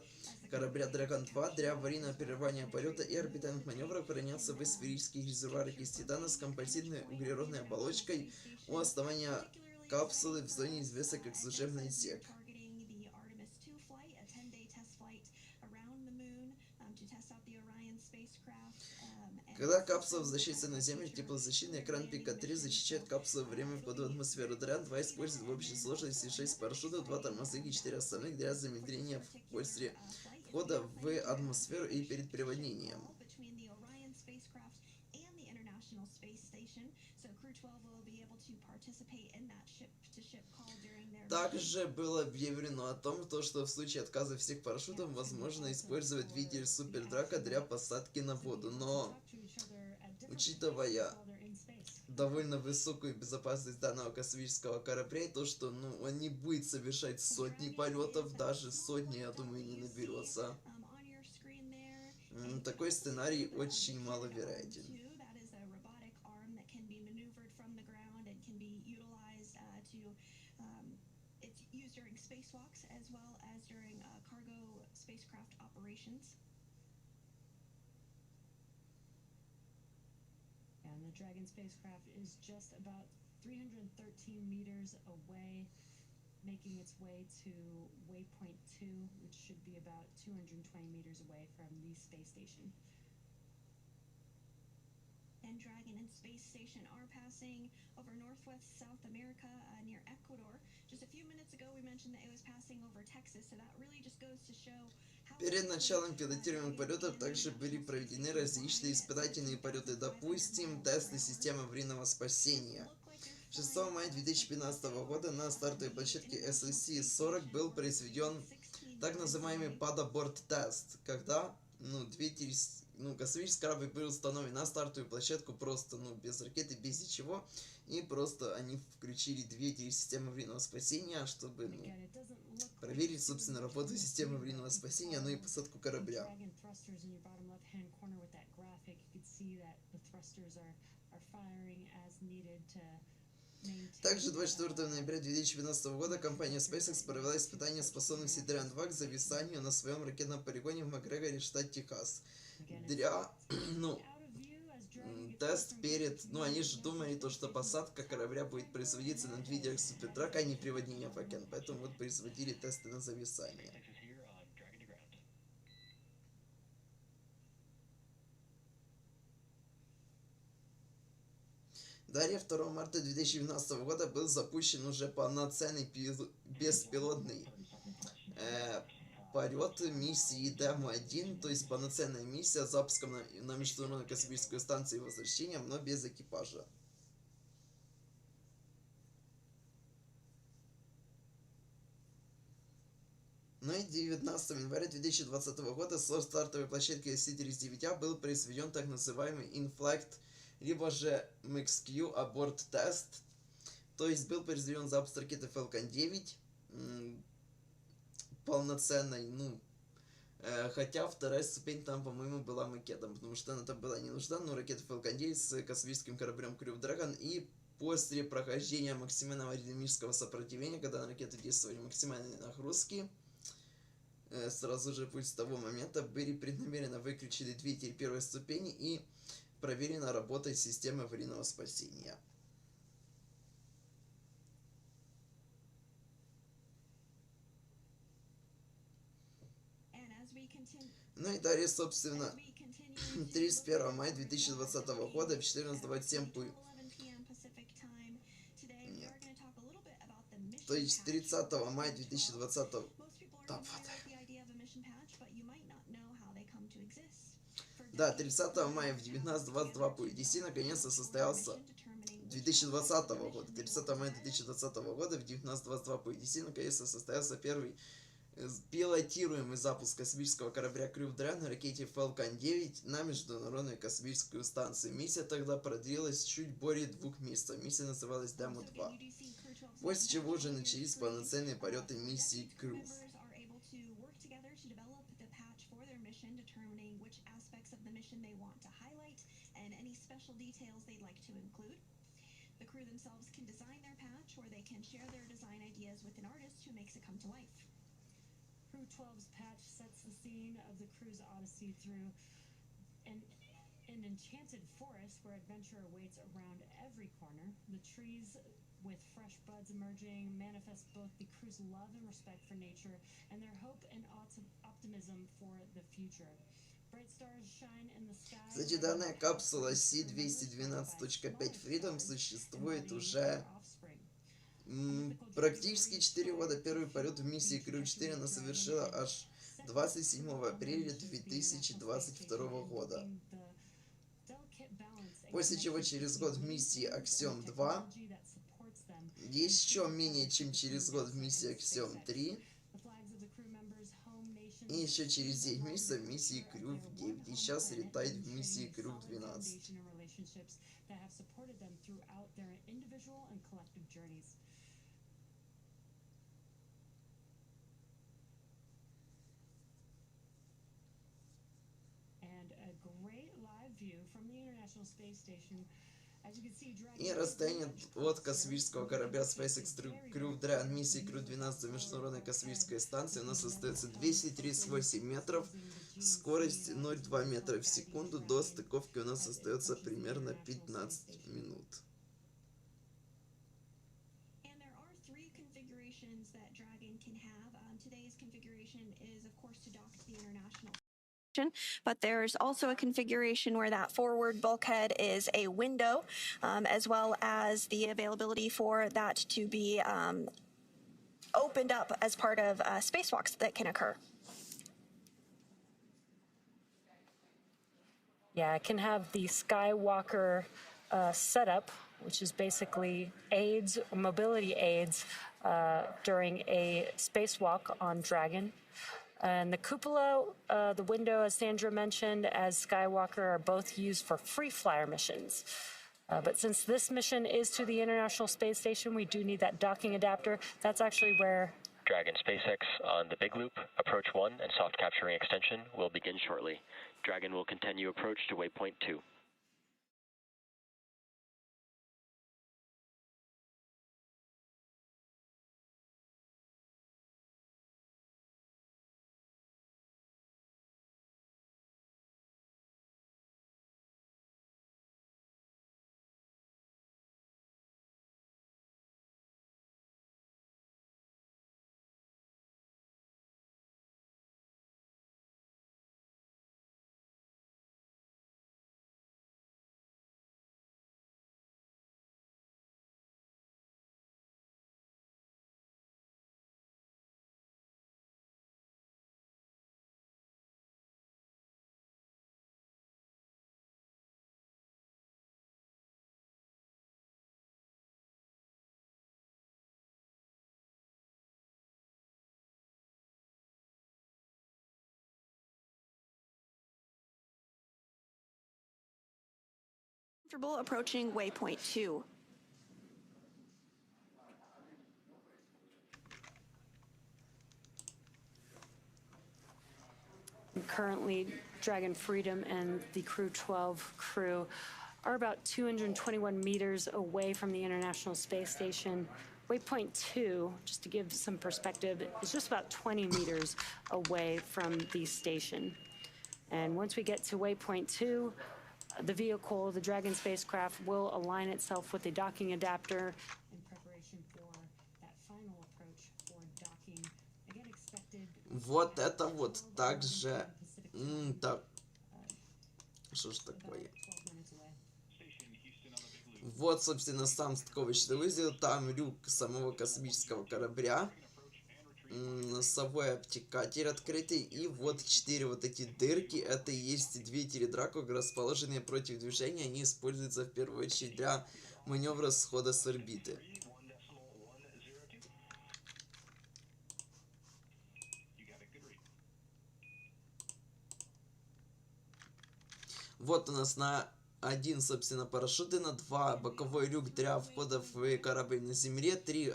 корабля Dragon 2 для аварийного прерывания полета и орбитальных маневров, хранятся в сферических резервуарах из титана с композитной углеродной оболочкой у основания капсулы в зоне, известной как служебный отсек. Когда капсула возвращается на Землю, теплозащитный экран пика 3 защищает капсулу во время входа в атмосферу. Dragon 2 использует в общей сложности 6 парашютов, 2 тормозных и 4 основных для замедления после входа в атмосферу и перед приводнением. Также было объявлено о том, что в случае отказа всех парашютов возможно использовать двигатель Супер Драко для посадки на воду, но учитывая довольно высокую безопасность данного космического корабля, и то, что он не будет совершать сотни полетов, даже сотни, я думаю, не наберется. Такой сценарий очень маловероятен. And the Dragon spacecraft is just about 313 meters away, making its way to waypoint 2, which should be about 220 meters away from the space station. And Dragon and Space Station are passing over northwest South America near Ecuador. Just a few minutes ago we mentioned that it was passing over Texas, so that really just goes to show how... Перед началом пилотируемых полетов также были проведены различные испытательные полеты, допустим, тесты системы аварийного спасения. 6 мая 2015 года на стартовой площадке SLC-40 был произведен так называемый падаборд-тест, когда космический корабль был установлен на стартовую площадку просто, без ракеты, без ничего, и просто они включили двигатели системы аварийного спасения, чтобы, проверить, собственно, работу системы аварийного спасения, и посадку корабля. Также 24 ноября 2015 года компания SpaceX провела испытание способности Dragon-2 к зависанию на своем ракетном полигоне в Макгрегоре, штат Техас. Для, тест перед, они же думали, что посадка корабля будет производиться на двигателях Супертрака, а не приводнение Falcon, поэтому вот производили тесты на зависание. Далее, 2 марта 2012 года был запущен уже полноценный беспилотный полет миссии Демо-1, то есть полноценная миссия с запуском на Международную Космическую Станцию и возвращением, но без экипажа. И 19 января 2020 года со стартовой площадки SC-39A был произведен так называемый In-Flight, либо же MXQ аборт тест, то есть был произведен запуск ракеты Falcon 9, полноценной, хотя вторая ступень там, по-моему, была макетом, потому что она там была не нужна, но ракета Falcon 9 с космическим кораблем Crew Dragon, и после прохождения максимального аэродинамического сопротивления, когда на ракету действовали максимальные нагрузки, сразу же после того момента были преднамеренно выключены двигатели первой ступени и проверена работа системы аварийного спасения. И далее, собственно, 31 мая 2020 года в 14:27 то есть 30 мая 2020 30 мая в 19:22 по UTC наконец-то состоялся 2020 года. 30 мая 2020 года в 19:22 по UTC наконец-то состоялся первый пилотируемый запуск космического корабля Crew Dragon на ракете Falcon 9 на Международную Космическую Станцию. Миссия тогда продлилась чуть более 2 месяцев. Миссия называлась Demo-2. После чего уже начались полноценные полеты миссии Crew. The crew themselves can design their patch, or they can share their design ideas with an artist who makes it come to life. Crew-12's patch sets the scene of the crew's odyssey through an enchanted forest where adventure awaits around every corner. The trees with fresh buds emerging manifest both the crew's love and respect for nature and their hope and optimism for the future. Кстати, данная капсула C212.5 Freedom существует уже практически 4 года. Первый полет в миссии Crew-4 она совершила аж 27 апреля 2022 года. После чего через год в миссии Axiom 2, еще менее чем через год в миссии Axiom 3, и еще через 9 месяцев в миссии Crew 9. И сейчас летает в миссии Crew 12. that have supported them throughout their individual and collective journeys. And a great live view from the International Space Station. И расстояние от космического корабля SpaceX Crew Dragon миссии Crew-12 до Международной Космической Станции у нас остается 238 метров, скорость 0,2 метра в секунду, до стыковки у нас остается примерно 15 минут. But there's also a configuration where that forward bulkhead is a window, as well as the availability for that to be opened up as part of spacewalks that can occur. Yeah, it can have the Skywalker setup, which is basically aids, mobility aids during a spacewalk on Dragon. And the cupola, the window, as Sandra mentioned, as Skywalker, are both used for free flyer missions. But since this mission is to the International Space Station, we do need that docking adapter. That's actually where Dragon SpaceX on the Big Loop, approach 1 and soft capturing extension will begin shortly. Dragon will continue approach to waypoint 2. Comfortable approaching waypoint 2. Currently, Dragon Freedom and the Crew-12 crew are about 221 meters away from the International Space Station. Waypoint 2, just to give some perspective, is just about 20 meters away from the station. And once we get to waypoint 2, the vehicle, the Dragon spacecraft, will align itself with the docking adapter. In preparation for that final approach for docking, again expected. Вот это вот также... так. Что ж такое? Вот, собственно, сам стыковочный узел. Там люк самого космического корабля. Носовой обтекатель открытый, и вот 4 вот эти дырки, это и есть двигатели Драко, расположенные против движения, они используются в первую очередь для маневра схода с орбиты. Вот у нас на 1, собственно, парашюты, на 2 боковой люк для входа в корабль на Земле, 3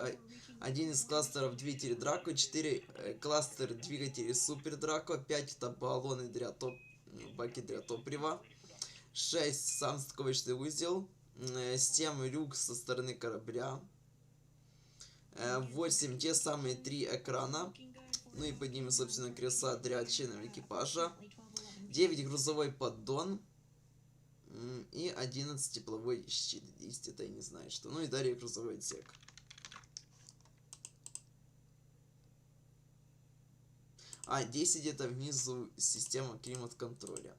один из кластеров двигателей Драко, 4 кластер двигателей Супер Драко, 5 это баллоны для баки для топлива, 6 сам стыковочный узел, 7 люк со стороны корабля, 8 те самые 3 экрана, ну и под ними, собственно, кресла для членов экипажа, 9 грузовой поддон и 11 тепловой щит, 10 это я не знаю что, ну и далее грузовой отсек. А 10 это внизу система климат-контроля.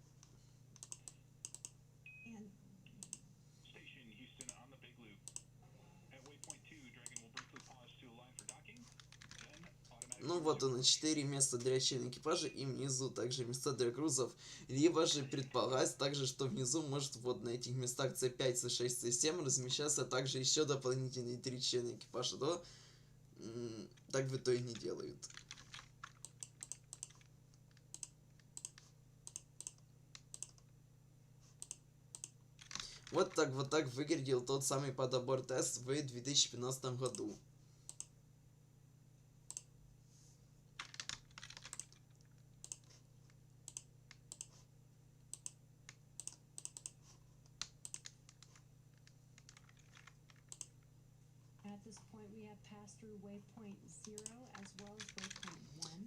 Ну вот он, 4 места для членов экипажа и внизу также места для грузов. Либо же предполагается также, что внизу может вот на этих местах C5, C6, C7 размещаться также еще дополнительные 3 члена экипажа. Но так в итоге не делают. Вот так выглядел тот самый подобор-тест в 2015 году.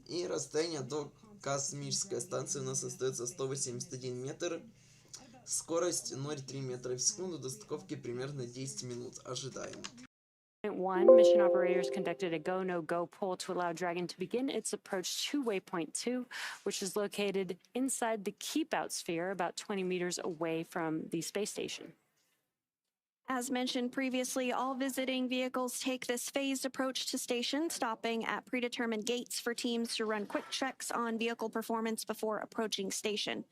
И расстояние до космической станции у нас остается 181 метр. Скорость 0,3 метра в секунду. До стыковки примерно 10 минут. Ожидаем. One, mission operators conducted a go-no-go poll to allow Dragon to begin its approach to waypoint 2, which is located inside the keep-out sphere about 20 meters away from the space station. As mentioned previously, all visiting vehicles take this phased approach to station, stopping at predetermined gates for teams to run quick checks on vehicle performance before approaching station.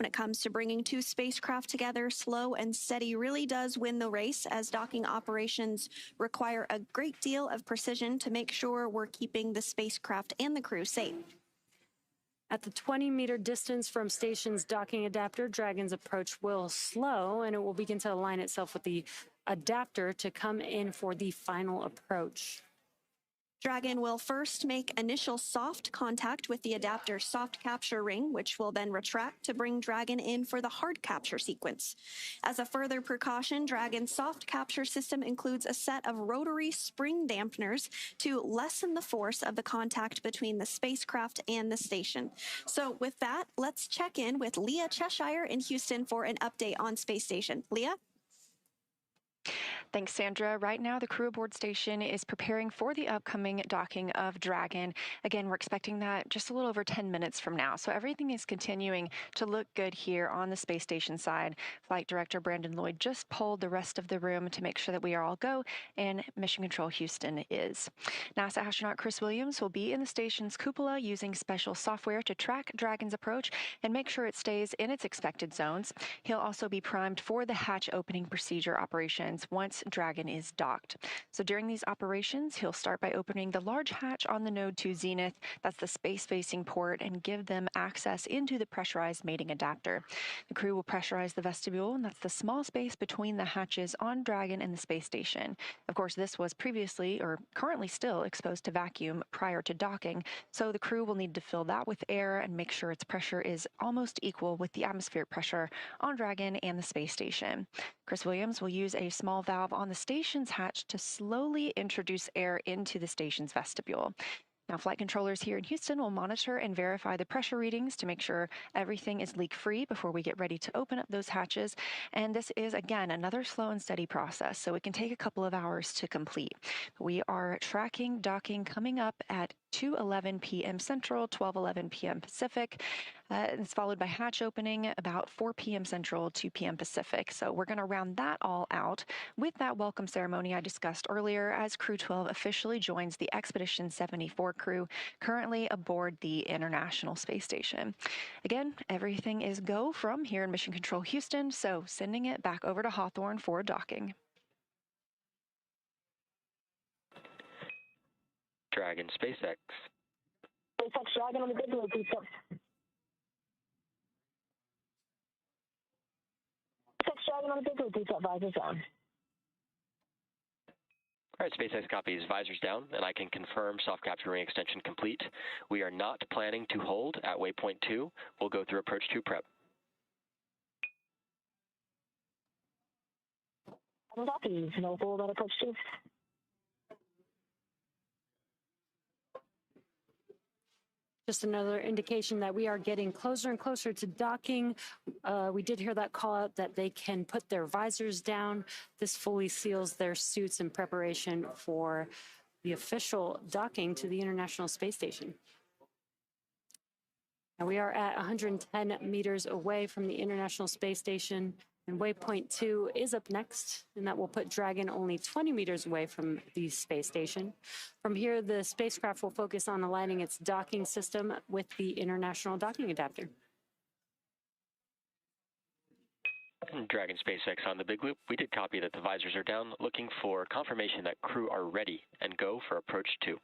When it comes to bringing two spacecraft together, slow and steady really does win the race, as docking operations require a great deal of precision to make sure we're keeping the spacecraft and the crew safe. At the 20-meter distance from station's docking adapter, Dragon's approach will slow, and it will begin to align itself with the adapter to come in for the final approach. Dragon will first make initial soft contact with the adapter's soft capture ring, which will then retract to bring Dragon in for the hard capture sequence. As a further precaution, Dragon's soft capture system includes a set of rotary spring dampeners to lessen the force of the contact between the spacecraft and the station. So with that, let's check in with Leah Cheshire in Houston for an update on Space Station. Leah? Thanks, Sandra. Right now, the crew aboard station is preparing for the upcoming docking of Dragon. Again, we're expecting that just a little over 10 minutes from now. So everything is continuing to look good here on the space station side. Flight Director Brandon Lloyd just polled the rest of the room to make sure that we are all go, and Mission Control Houston is. NASA astronaut Chris Williams will be in the station's cupola using special software to track Dragon's approach and make sure it stays in its expected zones. He'll also be primed for the hatch opening procedure operations once Dragon is docked. So during these operations, he'll start by opening the large hatch on the Node 2 Zenith, that's the space-facing port, and give them access into the pressurized mating adapter. The crew will pressurize the vestibule, and that's the small space between the hatches on Dragon and the space station. Of course, this was previously, or currently still, exposed to vacuum prior to docking, so the crew will need to fill that with air and make sure its pressure is almost equal with the atmospheric pressure on Dragon and the space station. Chris Williams will use a small valve on the station's hatch to slowly introduce air into the station's vestibule. Now, flight controllers here in Houston will monitor and verify the pressure readings to make sure everything is leak-free before we get ready to open up those hatches. And this is, again, another slow and steady process, so it can take a couple of hours to complete. We are tracking docking coming up at 2:11 p.m. Central, 12:11 p.m. Pacific. It's followed by hatch opening about 4 p.m. Central, 2 p.m. Pacific. So we're going to round that all out with that welcome ceremony I discussed earlier as Crew-12 officially joins the Expedition 74 crew currently aboard the International Space Station. Again, everything is go from here in Mission Control Houston, so sending it back over to Hawthorne for docking. Dragon SpaceX. SpaceX Dragon on the big loop, please. SpaceX Dragon on the big loop, please. Visors on. All right, SpaceX copies, visors down, and I can confirm soft capture ring extension complete. We are not planning to hold at waypoint 2. We'll go through approach 2 prep. Copies, no hold on approach 2. Just another indication that we are getting closer and closer to docking. We did hear that call out that they can put their visors down. This fully seals their suits in preparation for the official docking to the International Space Station. Now we are at 110 meters away from the International Space Station, and waypoint 2 is up next, and that will put Dragon only 20 meters away from the space station. From here, the spacecraft will focus on aligning its docking system with the International Docking Adapter. Dragon SpaceX on the big loop. We did copy that the visors are down, looking for confirmation that crew are ready and go for approach 2.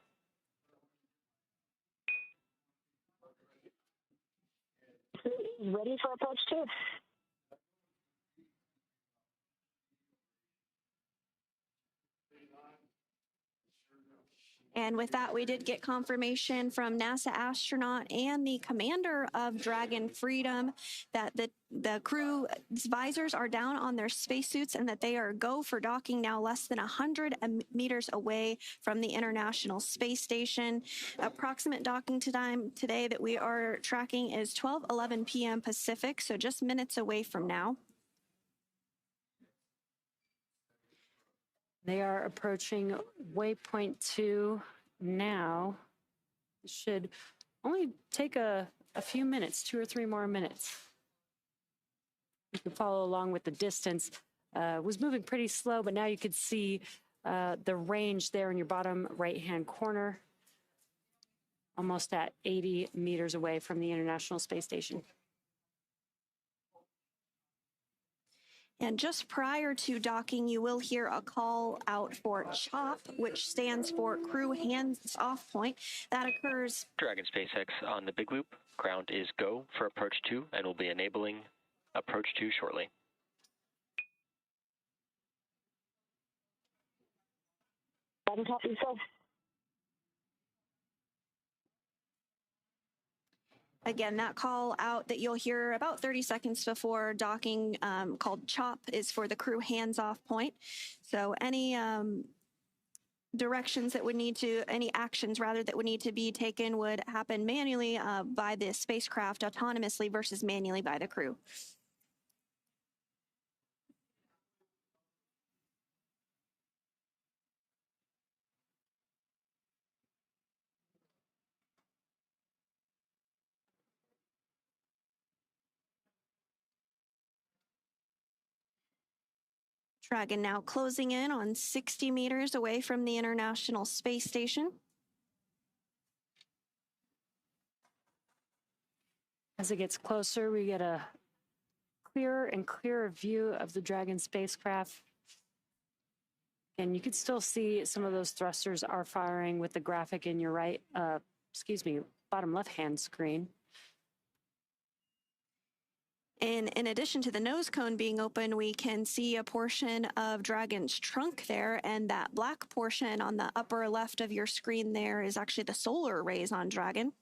Ready for approach 2. And with that, we did get confirmation from NASA astronaut and the commander of Dragon Freedom that the crew's visors are down on their spacesuits and that they are go for docking now less than 100 meters away from the International Space Station. Approximate docking time today that we are tracking is 12:11 p.m. Pacific, so just minutes away from now. They are approaching waypoint 2 now. It should only take a few minutes, 2 or 3 more minutes. You can follow along with the distance. Was moving pretty slow, but now you could see the range there in your bottom right-hand corner, almost at 80 meters away from the International Space Station. And just prior to docking, you will hear a call out for CHOP, which stands for Crew Hands Off Point. That occurs. Dragon SpaceX on the big loop. Ground is go for approach 2, and we'll be enabling approach 2 shortly. Copy, so. Again, that call out that you'll hear about 30 seconds before docking, called CHOP, is for the crew hands-off point. So any directions that would need to, any actions rather that would need to be taken would happen manually by the spacecraft autonomously versus manually by the crew. Dragon now closing in on 60 meters away from the International Space Station. As it gets closer, we get a clearer and clearer view of the Dragon spacecraft. And you can still see some of those thrusters are firing with the graphic in your bottom left-hand screen. And in addition to the nose cone being open, we can see a portion of Dragon's trunk there, and that black portion on the upper left of your screen there is actually the solar arrays on Dragon.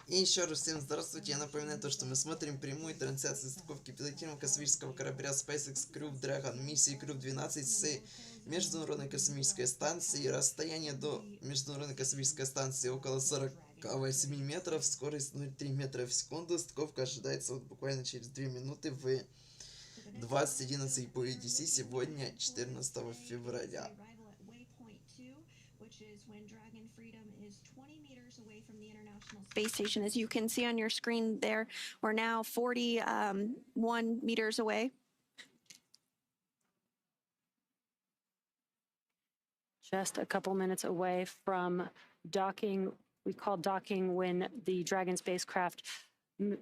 И еще раз всем здравствуйте. Я напоминаю то, что мы смотрим прямую трансляцию стыковки пилотируемого космического корабля SpaceX Crew Dragon миссии Crew-12 с Международной Космической Станции. Расстояние до Международной Космической Станции около 48 метров, скорость 0,3 метра в секунду. Стыковка ожидается буквально через 2 минуты в 20:11 по UTC сегодня, 14 февраля. Space Station, as you can see on your screen there, we're now 41 meters away. Just a couple minutes away from docking. We call docking when the Dragon spacecraft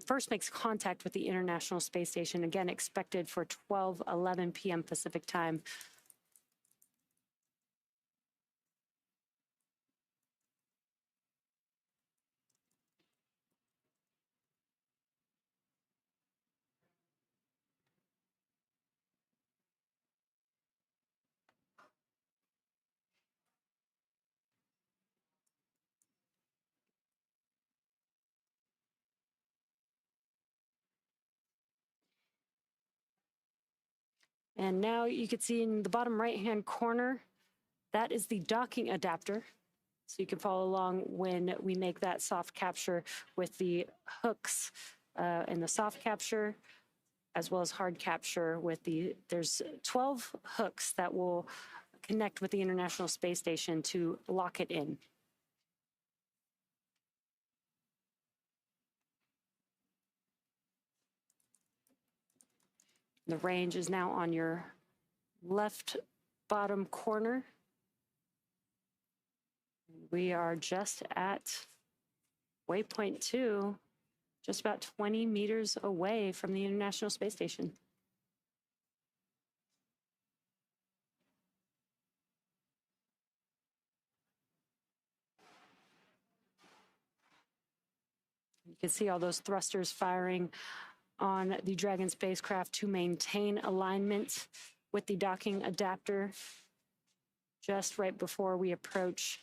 first makes contact with the International Space Station, again expected for 12:11 p.m. Pacific time. And now you can see in the bottom right-hand corner, that is the docking adapter. So you can follow along when we make that soft capture with the hooks in the soft capture, as well as hard capture with there's 12 hooks that will connect with the International Space Station to lock it in. The range is now on your left bottom corner. We are just at waypoint 2, just about 20 meters away from the International Space Station. You can see all those thrusters firing on the Dragon spacecraft to maintain alignment with the docking adapter. just right before we approach.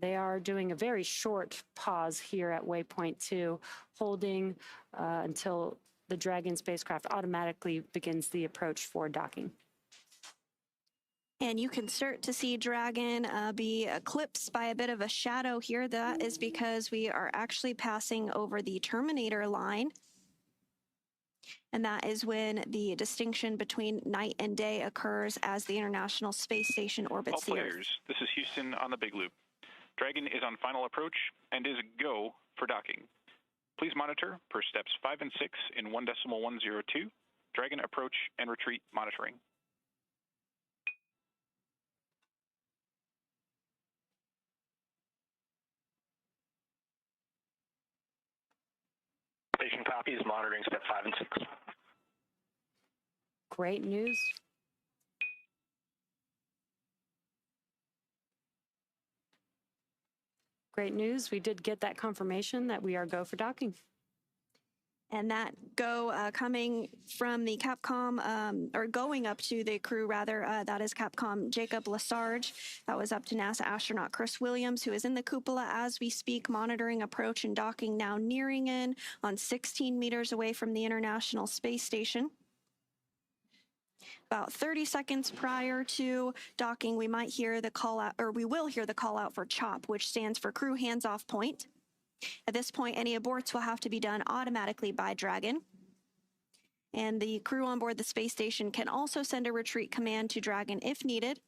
They are doing a very short pause here at waypoint 2, holding until the Dragon spacecraft automatically begins the approach for docking. And you can start to see Dragon be eclipsed by a bit of a shadow here. That is because we are actually passing over the terminator line. And that is when the distinction between night and day occurs as the International Space Station orbits the Earth. All players, this is Houston on the Big Loop. Dragon is on final approach and is go for docking. Please monitor per steps 5 and 6 in 1.102, Dragon approach and retreat monitoring. Station copies, monitoring step 5 and 6. Great news. Great news. We did get that confirmation that we are go for docking. And that go coming from the Capcom, or going up to the crew rather, that is Capcom Jacob Lesarge. That was up to NASA astronaut Chris Williams, who is in the cupola as we speak, monitoring approach and docking, now nearing in on 16 meters away from the International Space Station. About 30 seconds prior to docking, we might hear the call out, or we will hear the call out for CHOP, which stands for Crew Hands Off Point. At this point, any aborts will have to be done automatically by Dragon. And the crew on board the space station can also send a retreat command to Dragon if needed.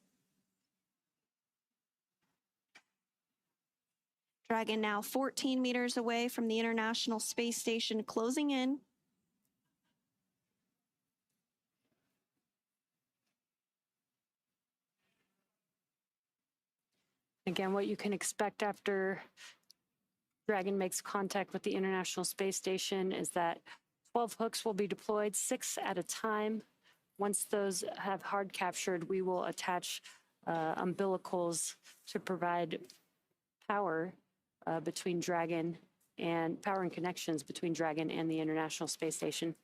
Dragon now 14 meters away from the International Space Station, closing in. Again, what you can expect after Dragon makes contact with the International Space Station is that 12 hooks will be deployed, 6 at a time. Once those have hard captured, we will attach umbilicals to provide power between Dragon and power and connections between Dragon and the International Space Station.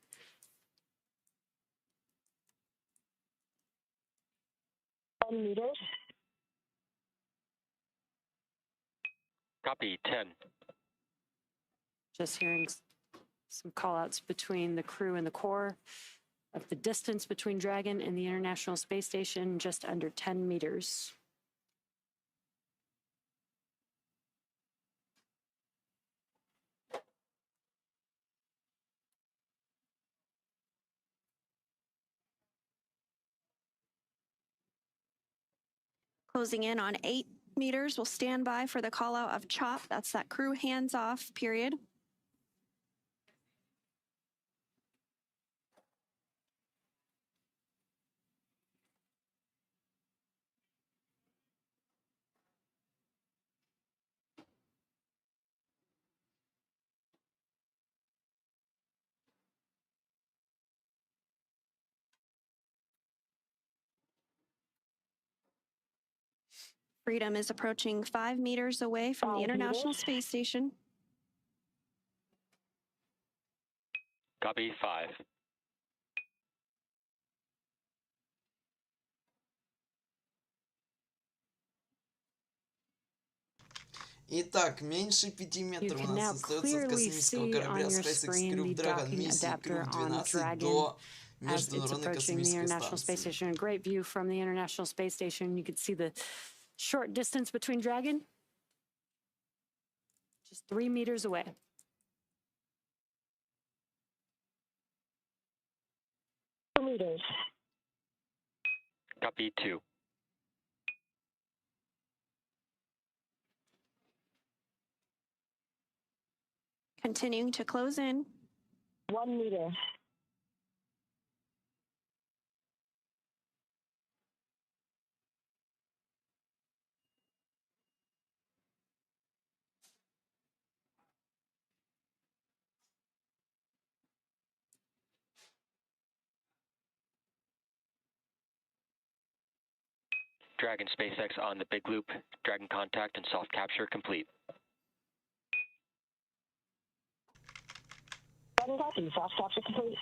Meters. Copy, 10. Just hearing some call-outs between the crew and the core of the distance between Dragon and the International Space Station, just under 10 meters. Closing in on 8 meters, we'll stand by for the call out of CHOP. That's that crew hands off period. Freedom is approaching 5 meters away from the International Space Station. Copy, 5. Итак, меньше 5 метров у нас остается от космического корабля SpaceX Crew Dragon миссии Crew-12 до Международной Космической Станции. A great view from the International Space Station. You can see the short distance between Dragon. Just 3 meters away. Meters. Copy, 2. Continuing to close in. 1 meter. Dragon SpaceX on the Big Loop. Dragon contact and soft capture complete. Copy. Soft capture complete.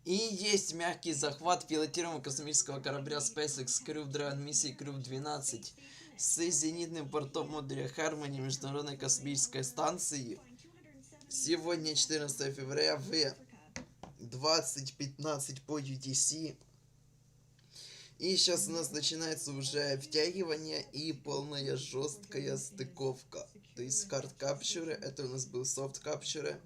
И есть мягкий захват пилотируемого космического корабля SpaceX Crew Dragon миссии Crew-12 с зенитным портом модуля Harmony Международной Космической Станции. Сегодня 14 февраля в 20:15 по UTC. И сейчас у нас начинается уже втягивание и полная жесткая стыковка. То есть хард капчуры, это у нас был софт капчуры.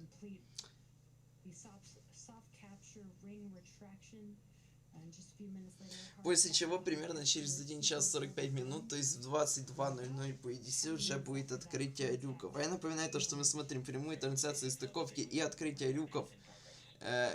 После чего примерно через 1 час 45 минут, то есть в 22:00 по UTC уже будет открытие люков. А я напоминаю то, что мы смотрим прямую трансляцию стыковки и открытие люков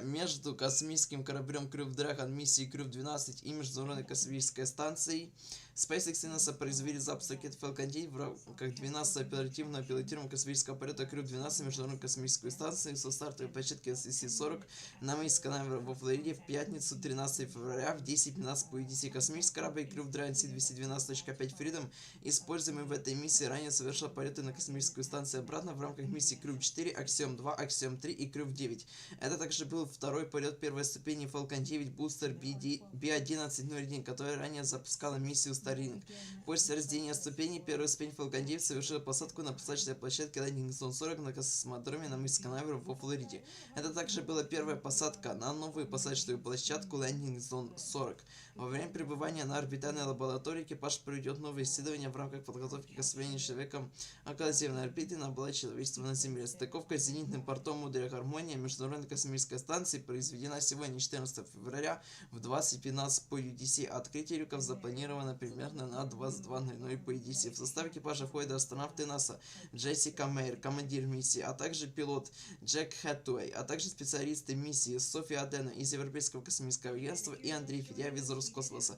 между космическим кораблем Crew Dragon миссии Crew-12 и Международной Космической Станцией. SpaceX и НАСА произвели запуск ракет Falcon 9 в рамках 12-го оперативного пилотируемого космического полета Crew-12 Международную Космическую Станцию со стартовой площадки SC-40 на мысе Канаверал во Флориде в пятницу 13 февраля в 10:15 по UTC. Космический корабль Crew Dragon C212.5 Freedom, используемый в этой миссии, ранее совершил полеты на космическую станцию обратно в рамках миссий Crew-4, Axiom 2, Axiom 3 и Crew-9. Это также был второй полет первой ступени Falcon 9 бустер B1101, который ранее запускала миссию Starlink. После рождения ступеней первая ступень Falcon 9 совершила посадку на посадочной площадке Landing Zone 40 на космодроме на мысе Канаверал во Флориде. Это также была первая посадка на новую посадочную площадку Landing Zone 40. Во время пребывания на орбитальной лаборатории экипаж проведет новые исследования в рамках подготовки к освоению человеком около земной орбиты на благо человечества на Земле. Стыковка с зенитным портом модуля Harmony Международной Космической Станции произведена сегодня 14 февраля в 20:15 по UTC. Открытие люков запланировано примерно на 22:00 по UTC. В состав экипажа входят астронавты НАСА Джессика Мейер, командир миссии, а также пилот Джек Хэттуэй, а также специалисты миссии София Адена из Европейского космического агентства и Андрей Федяев из Роскосмоса.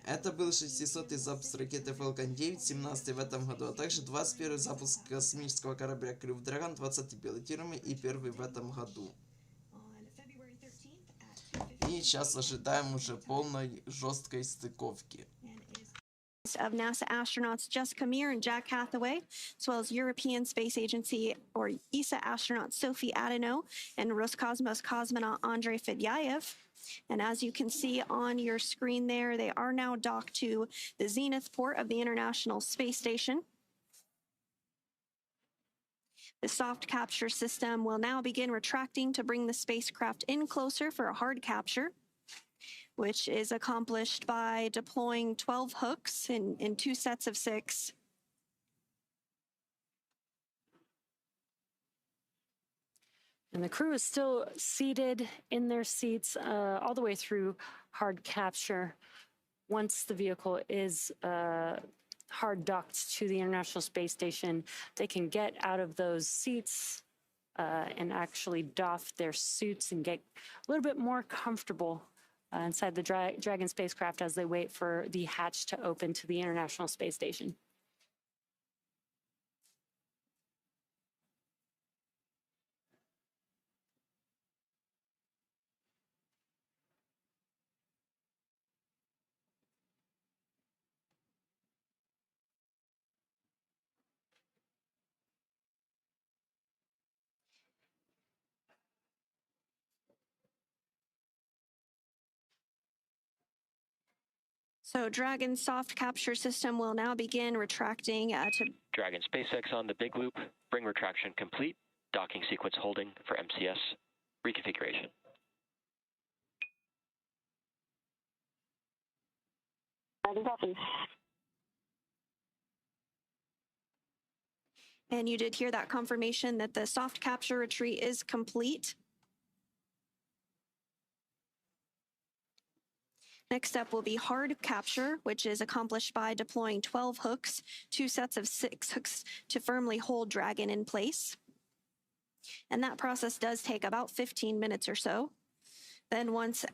Это был 600-й запуск ракеты Falcon 9, 17-й в этом году, а также 21-й запуск космического корабля Crew Dragon, 20-й пилотируемый и 1-й в этом году. И сейчас ожидаем уже полной жесткой стыковки. Of NASA astronauts Jessica Meir and Jack Hathaway, as well as European Space Agency or ESA astronaut Sophie Adeno and Roscosmos cosmonaut Andrei Fedyaev. And as you can see on your screen there, they are now docked to the Zenith port of the International Space Station. The soft capture system will now begin retracting to bring the spacecraft in closer for a hard capture, which is accomplished by deploying 12 hooks in 2 sets of 6. And the crew is still seated in their seats all the way through hard capture. Once the vehicle is hard docked to the International Space Station, they can get out of those seats and actually doff their suits and get a little bit more comfortable inside the Dragon spacecraft as they wait for the hatch to open to the International Space Station. So Dragon's soft capture system will now begin retracting to Dragon SpaceX on the big loop. Bring retraction complete. Docking sequence holding for MCS. Reconfiguration. And you did hear that confirmation that the soft capture retreat is complete. Next up will be hard capture, which is accomplished by deploying 12 hooks, 2 sets of 6 hooks to firmly hold Dragon in place. And that process does take about 15 minutes or so. Then once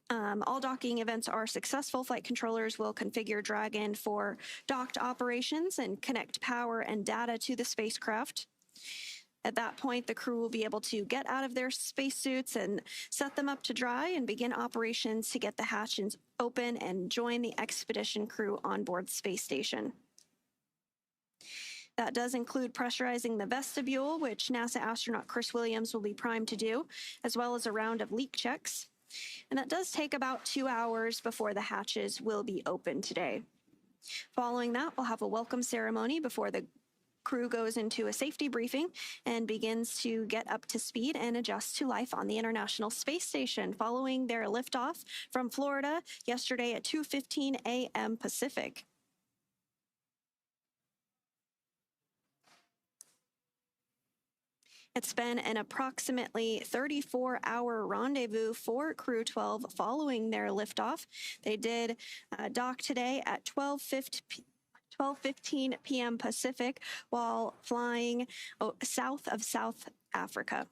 all docking events are successful, flight controllers will configure Dragon for docked operations and connect power and data to the spacecraft. At that point, the crew will be able to get out of their spacesuits and set them up to dry and begin operations to get the hatches open and join the expedition crew on board the space station. That does include pressurizing the vestibule, which NASA astronaut Chris Williams will be primed to do, as well as a round of leak checks. And that does take about 2 hours before the hatches will be open today. Following that, we'll have a welcome ceremony before the crew goes into a safety briefing and begins to get up to speed and adjust to life on the International Space Station following their liftoff from Florida yesterday at 2:15 a.m. Pacific. It's been an approximately 34-hour rendezvous for Crew-12 following their liftoff. They did dock today at 12:15 p.m. Pacific while flying south of South Africa.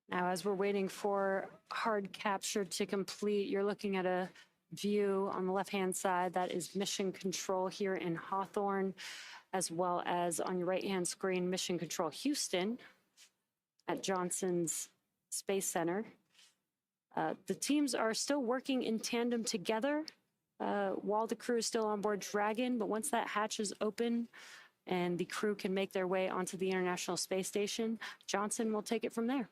Now, as we're waiting for hard capture to complete, you're looking at a view on the left-hand side that is mission control here in Hawthorne, as well as on your right-hand screen, mission control Houston at Johnson's Space Center. The teams are still working in tandem together while the crew is still on board Dragon, but once that hatch is open and the crew can make their way onto the International Space Station, Johnson will take it from there.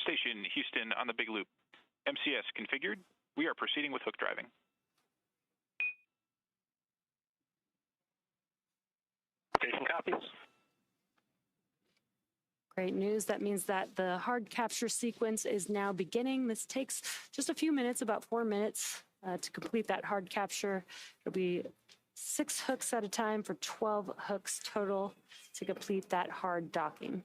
Station Houston on the Big Loop. MCS configured. We are proceeding with hook driving. Station copies. Great news. That means that the hard capture sequence is now beginning. This takes just a few minutes, about 4 minutes, to complete that hard capture. It'll be 6 hooks at a time for 12 hooks total to complete that hard docking.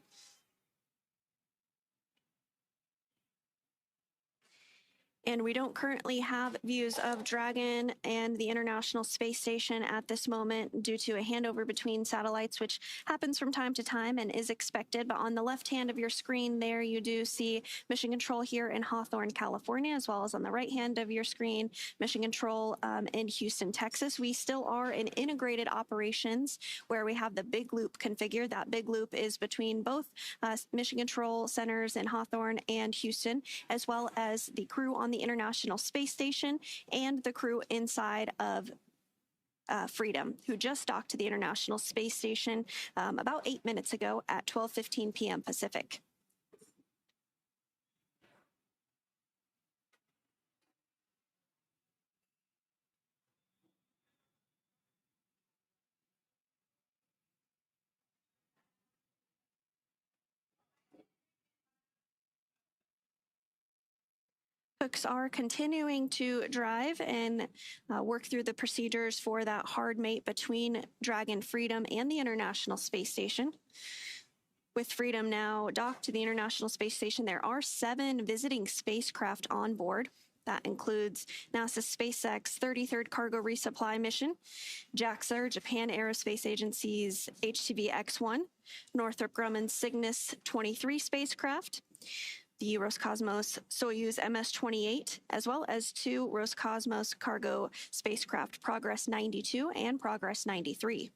And we don't currently have views of Dragon and the International Space Station at this moment due to a handover between satellites, which happens from time to time and is expected. But on the left hand of your screen there, you do see mission control here in Hawthorne, California, as well as on the right hand of your screen, mission control in Houston, Texas. We still are in integrated operations where we have the big loop configured. That big loop is between both mission control centers in Hawthorne and Houston, as well as the crew on the International Space Station and the crew inside of Freedom, who just docked to the International Space Station about 8 minutes ago at 12:15 p.m. Pacific. Hooks are continuing to drive and work through the procedures for that hard mate between Dragon Freedom and the International Space Station. With Freedom now docked to the International Space Station, there are 7 visiting spacecraft on board. That includes NASA's SpaceX 33rd Cargo Resupply Mission, JAXA, Japan Aerospace Agency's HTV X-1, Northrop Grumman's Cygnus 23 spacecraft, the Roscosmos Soyuz MS-28, as well as 2 Roscosmos cargo spacecraft, Progress 92 and Progress 93.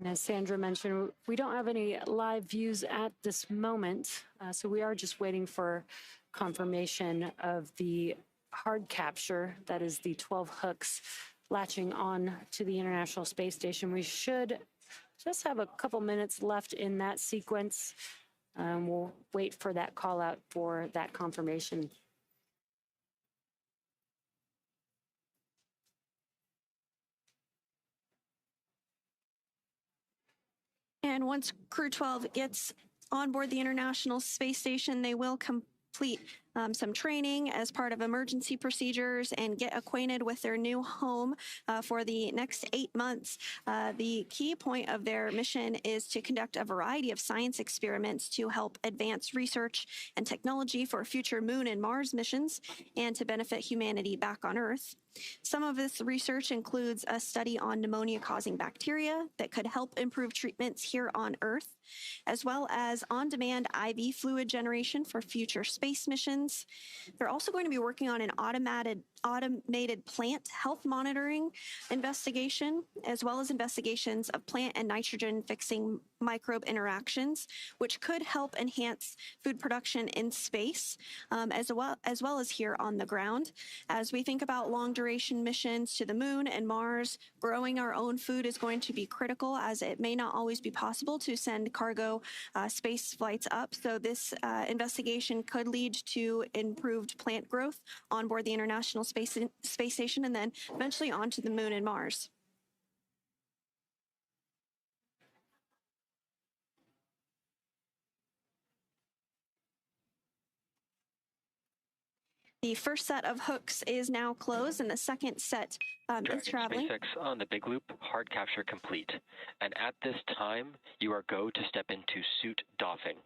And as Sandra mentioned, we don't have any live views at this moment, so we are just waiting for confirmation of the hard capture, that is the 12 hooks latching on to the International Space Station. We should just have a couple minutes left in that sequence. We'll wait for that call out for that confirmation. And once Crew-12 gets on board the International Space Station, they will complete some training as part of emergency procedures and get acquainted with their new home for the next 8 months. The key point of their mission is to conduct a variety of science experiments to help advance research and technology for future Moon and Mars missions and to benefit humanity back on Earth. Some of this research includes a study on pneumonia-causing bacteria that could help improve treatments here on Earth, as well as on-demand IV fluid generation for future space missions. They're also going to be working on an automated plant health monitoring investigation, as well as investigations of plant and nitrogen-fixing microbe interactions, which could help enhance food production in space, as well as here on the ground. As we think about long-duration missions to the Moon and Mars, growing our own food is going to be critical, as it may not always be possible to send cargo space flights up. So this investigation could lead to improved plant growth on board the International Space Station and then eventually onto the Moon and Mars. The first set of hooks is now closed, and the second set is traveling. SpaceX on the big loop, hard capture complete. And at this time, you are go to step into suit doffing.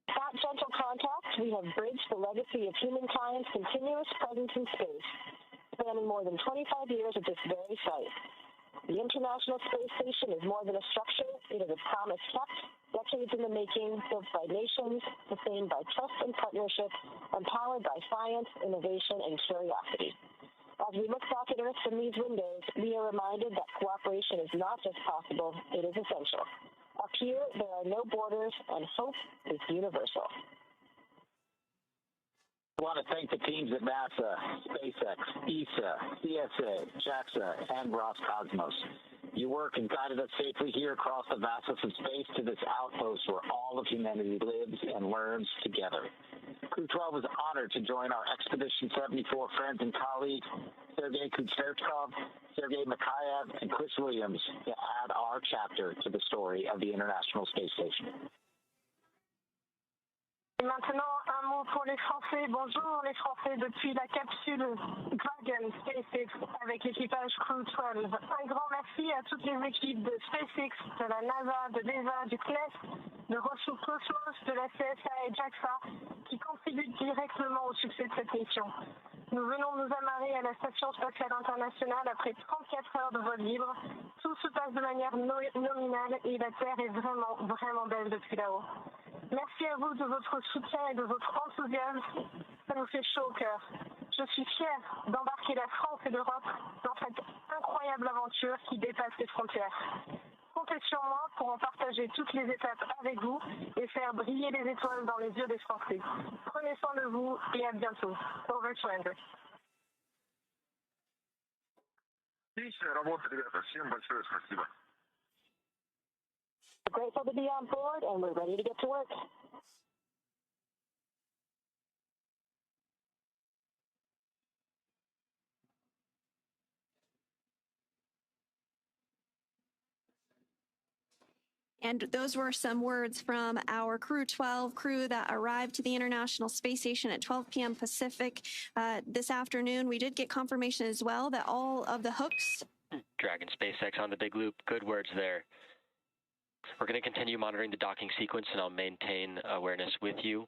At gentle contact, we have bridged the legacy of humankind's continuous presence in space, spanning more than 25 years at this very site. The International Space Station is more than a structure. It is a promise kept, decades in the making, built by nations, sustained by trust and partnership, empowered by science, innovation, and curiosity. As we look back at Earth from these windows, we are reminded that cooperation is not just possible, it is essential. Up here, there are no borders, and hope is universal. I want to thank the teams at NASA, SpaceX, ESA, CSA, JAXA, and Roscosmos. Your work has guided us safely here across the vastness of space to this outpost where all of humanity lives and learns together. Crew-12 was honored to join our Expedition 74 friends and colleagues, Sergei Kucherchkov, Sergei Mikhaev, and Chris Williams, to add our chapter to the story of the International Space Station. Et maintenant, un mot pour les Français. Bonjour les Français depuis la capsule Dragon SpaceX avec l'équipage Crew-12. Un grand merci à toutes les équipes de SpaceX, de la NASA, de l'ESA, du CNES, de Roscosmos, de la CSA et JAXA qui contribuent directement au succès de cette mission. Nous venons nous amarrer à la Station spatiale internationale après 34 heures de vol libre. Tout se passe de manière nominale et la Terre est vraiment, vraiment belle depuis là-haut. Merci à vous de votre soutien et de votre enthousiasme. Ça nous fait chaud au cœur. Je suis fière d'embarquer la France et l'Europe dans cette incroyable aventure qui dépasse les frontières. Comptez sur moi pour en partager toutes les étapes avec vous et faire briller les étoiles dans les yeux des Français. Prenez soin de vous et à bientôt. Over to Andrew. Отличная работа, ребята. Всем большое спасибо. We're grateful to be on board and we're ready to get to work. And those were some words from our Crew-12 crew that arrived to the International Space Station at 12 p.m. Pacific this afternoon. We did get confirmation as well that all of the hooks... Dragon SpaceX on the big loop. Good words there. We're going to continue monitoring the docking sequence, and I'll maintain awareness with you.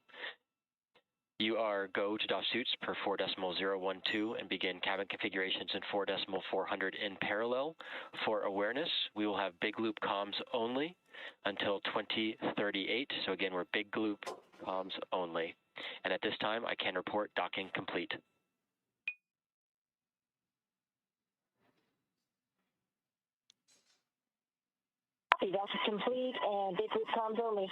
You are go to doff suits per 4.012 and begin cabin configurations in 4.400 in parallel. For awareness, we will have big loop comms only until 2038. So again, we're big loop comms only. And at this time, I can report docking complete. That's complete and big loop comms only.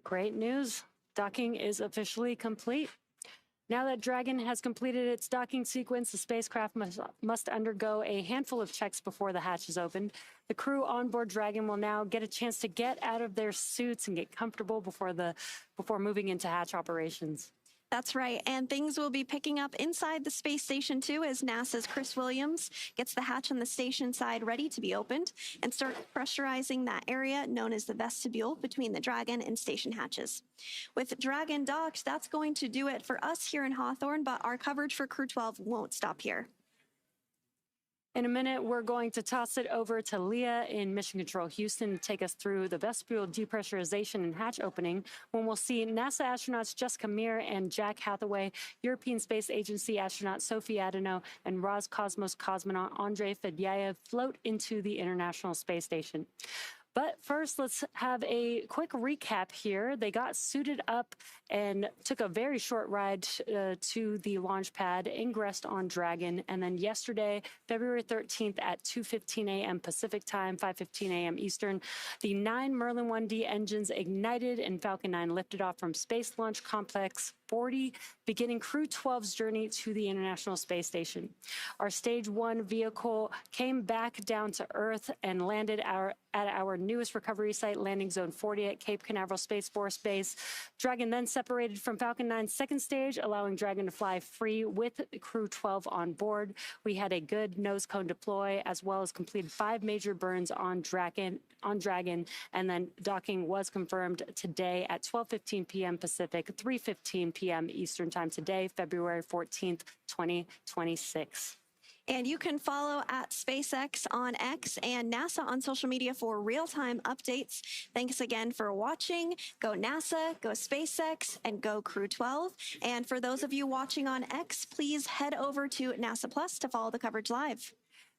Great news. Docking is officially complete. Now that Dragon has completed its docking sequence, the spacecraft must undergo a handful of checks before the hatch is opened. The crew on board Dragon will now get a chance to get out of their suits and get comfortable before moving into hatch operations. That's right, and things will be picking up inside the space station too as NASA's Chris Williams gets the hatch on the station side ready to be opened and start pressurizing that area known as the vestibule between the Dragon and station hatches. With Dragon docked, that's going to do it for us here in Hawthorne, but our coverage for Crew-12 won't stop here. In a minute, we're going to toss it over to Leah in Mission Control Houston to take us through the vestibule depressurization and hatch opening, when we'll see NASA astronauts Jessica Meir and Jack Hathaway, European Space Agency astronaut Sophie Adano, and Roscosmos cosmonaut Andrei Fedyaev float into the International Space Station. But first, let's have a quick recap here. They got suited up and took a very short ride to the launch pad, ingressed on Dragon, and then yesterday, February 13th at 2:15 a.m. Pacific time, 5:15 a.m. Eastern, the 9 Merlin 1D engines ignited and Falcon 9 lifted off from Space Launch Complex 40, beginning Crew-12's journey to the International Space Station. Our Stage 1 vehicle came back down to Earth and landed at our newest recovery site, Landing Zone 40 at Cape Canaveral Space Force Base. Dragon then separated from Falcon 9's second stage, allowing Dragon to fly free with Crew-12 on board. We had a good nose cone deploy, as well as completed 5 major burns on Dragon, and then docking was confirmed today at 12:15 p.m. Pacific, 3:15 p.m. Eastern Time today, February 14th, 2026. And you can follow at SpaceX on X and NASA on social media for real-time updates. Thanks again for watching. Go NASA, go SpaceX, and go Crew-12. And for those of you watching on X, please head over to NASA Plus to follow the coverage live.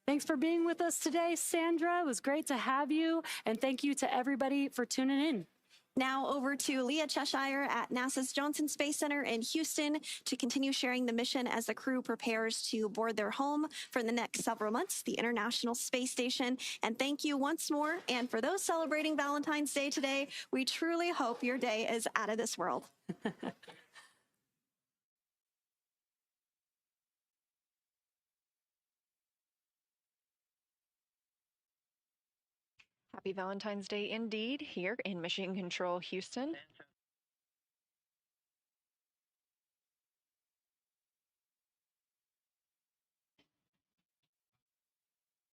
Thanks for being with us today, Sandra. It was great to have you. And thank you to everybody for tuning in. Now over to Leah Cheshire at NASA's Johnson Space Center in Houston to continue sharing the mission as the crew prepares to board their home for the next several months, the International Space Station. And thank you once more. And for those celebrating Valentine's Day today, we truly hope your day is out of this world. Happy Valentine's Day indeed here in Mission Control Houston.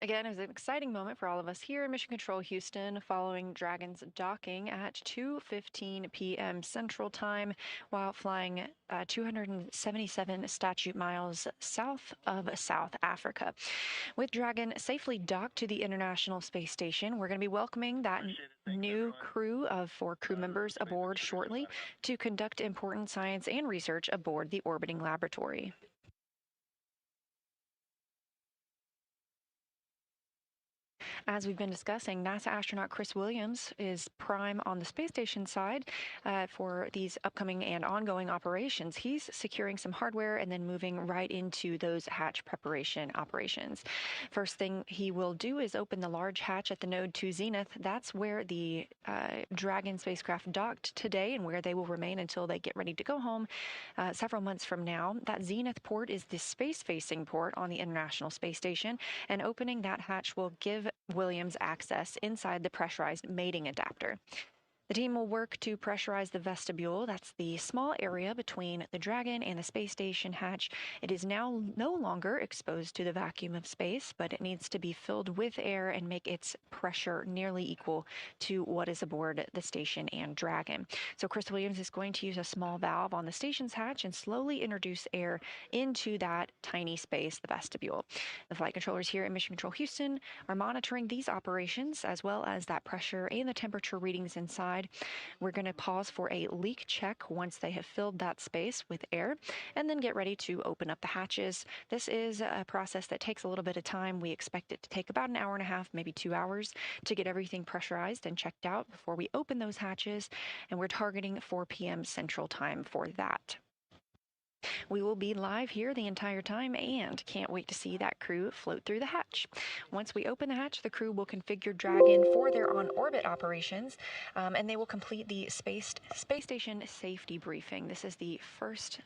Again, it was an exciting moment for all of us here in Mission Control Houston following Dragon's docking at 2:15 p.m. Central Time while flying 277 statute miles south of South Africa. With Dragon safely docked to the International Space Station, we're going to be welcoming that new crew of 4 crew members aboard shortly to conduct important science and research aboard the orbiting laboratory. As we've been discussing, NASA astronaut Chris Williams is prime on the space station side for these upcoming and ongoing operations. He's securing some hardware and then moving right into those hatch preparation operations. First thing he will do is open the large hatch at the Node 2 Zenith. That's where the Dragon spacecraft docked today and where they will remain until they get ready to go home several months from now. That Zenith port is the space-facing port on the International Space Station, and opening that hatch will give Williams access inside the pressurized mating adapter. The team will work to pressurize the vestibule. That's the small area between the Dragon and the space station hatch. It is now no longer exposed to the vacuum of space, but it needs to be filled with air and make its pressure nearly equal to what is aboard the station and Dragon. So Chris Williams is going to use a small valve on the station's hatch and slowly introduce air into that tiny space, the vestibule. The flight controllers here at Mission Control Houston are monitoring these operations as well as that pressure and the temperature readings inside. We're going to pause for a leak check once they have filled that space with air, and then get ready to open up the hatches. This is a process that takes a little bit of time. We expect it to take about an hour and a half, maybe 2 hours, to get everything pressurized and checked out before we open those hatches, and we're targeting 4 p.m. Central Time for that. We will be live here the entire time and can't wait to see that crew float through the hatch. Once we open the hatch, the crew will configure Dragon for their on-orbit operations, and they will complete the space station safety briefing. This is the first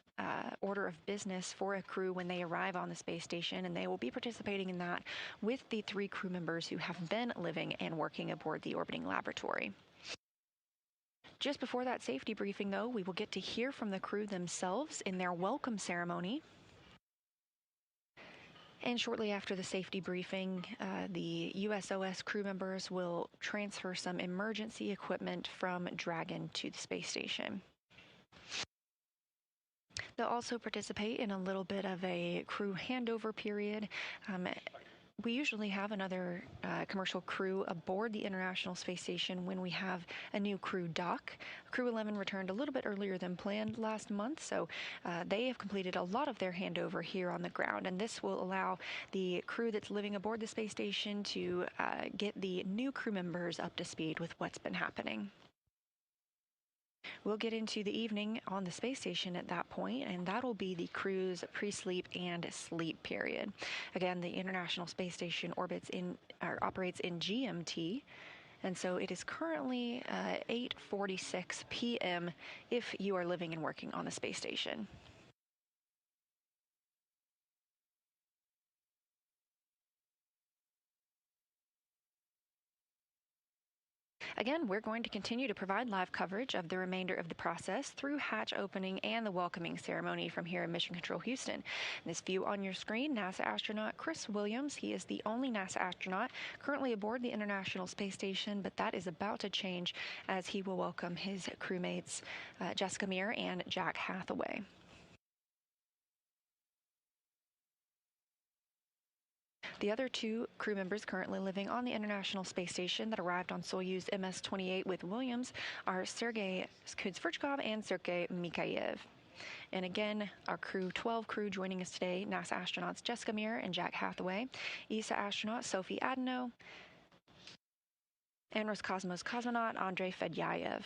order of business for a crew when they arrive on the space station, and they will be participating in that with the 3 crew members who have been living and working aboard the orbiting laboratory. Just before that safety briefing, though, we will get to hear from the crew themselves in their welcome ceremony. And shortly after the safety briefing, the USOS crew members will transfer some emergency equipment from Dragon to the space station. They'll also participate in a little bit of a crew handover period. We usually have another commercial crew aboard the International Space Station when we have a new crew dock. Crew 11 returned a little bit earlier than planned last month, so they have completed a lot of their handover here on the ground, and this will allow the crew that's living aboard the space station to get the new crew members up to speed with what's been happening. We'll get into the evening on the space station at that point, and that'll be the crew's pre-sleep and sleep period. Again, the International Space Station operates in GMT, and so it is currently 8:46 p.m. if you are living and working on the space station. Again, we're going to continue to provide live coverage of the remainder of the process through hatch opening and the welcoming ceremony from here in Mission Control Houston. This view on your screen, NASA astronaut Chris Williams. He is the only NASA astronaut currently aboard the International Space Station, but that is about to change as he will welcome his crewmates Jessica Meir and Jack Hathaway. The other 2 crew members currently living on the International Space Station that arrived on Soyuz MS-28 with Williams are Sergei Kudzverchkov and Sergei Mikhaev. And again, our Crew-12 crew joining us today, NASA astronauts Jessica Meir and Jack Hathaway, ESA astronaut Sophie Adano, and Roscosmos cosmonaut Andrei Fedyaev.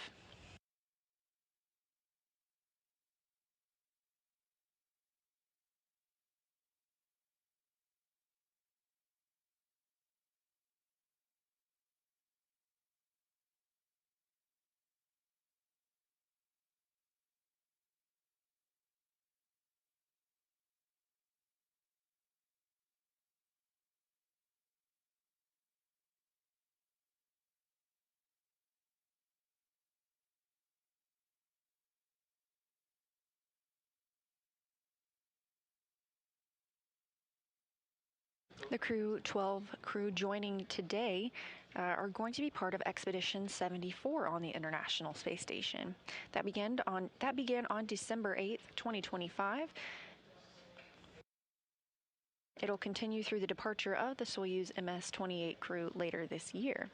The Crew-12 crew joining today are going to be part of Expedition 74 on the International Space Station. That began on December 8th, 2025. It'll continue through the departure of the Soyuz MS-28 crew later this year.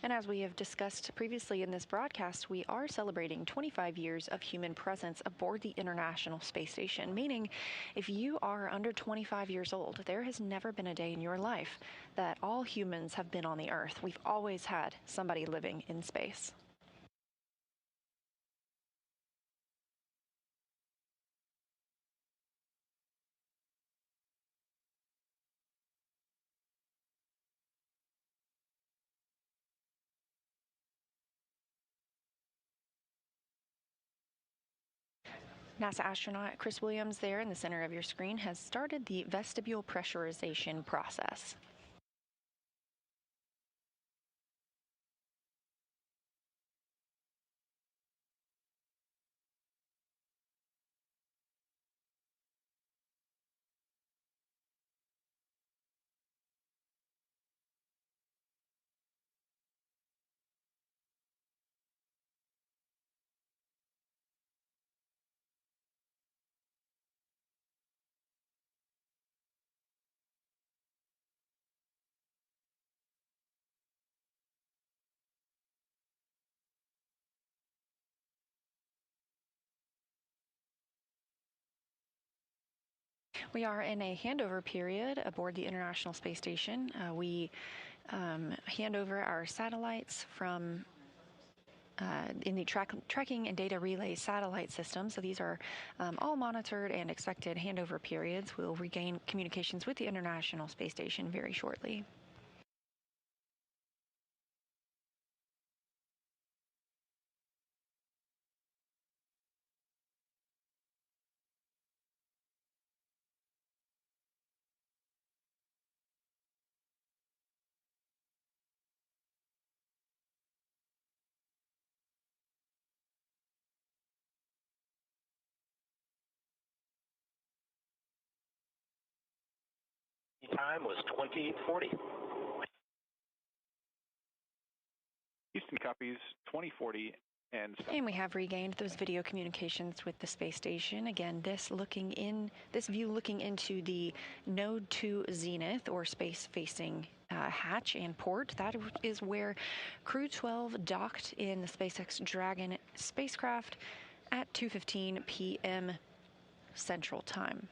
And as we have discussed previously in this broadcast, we are celebrating 25 years of human presence aboard the International Space Station, meaning if you are under 25 years old, there has never been a day in your life that all humans have been on the Earth. We've always had somebody living in space. NASA astronaut Chris Williams there in the center of your screen has started the vestibule pressurization process. We are in a handover period aboard the International Space Station. We hand over our satellites from in the tracking and data relay satellite system. So these are all monitored and expected handover periods. We'll regain communications with the International Space Station very shortly. Time was 2040. Houston copies 2040 and we have regained those video communications with the space station. Again, this view looking into the Node 2 Zenith or space-facing hatch and port. That is where Crew-12 docked in the SpaceX Dragon spacecraft at 2:15 p.m. Central Time.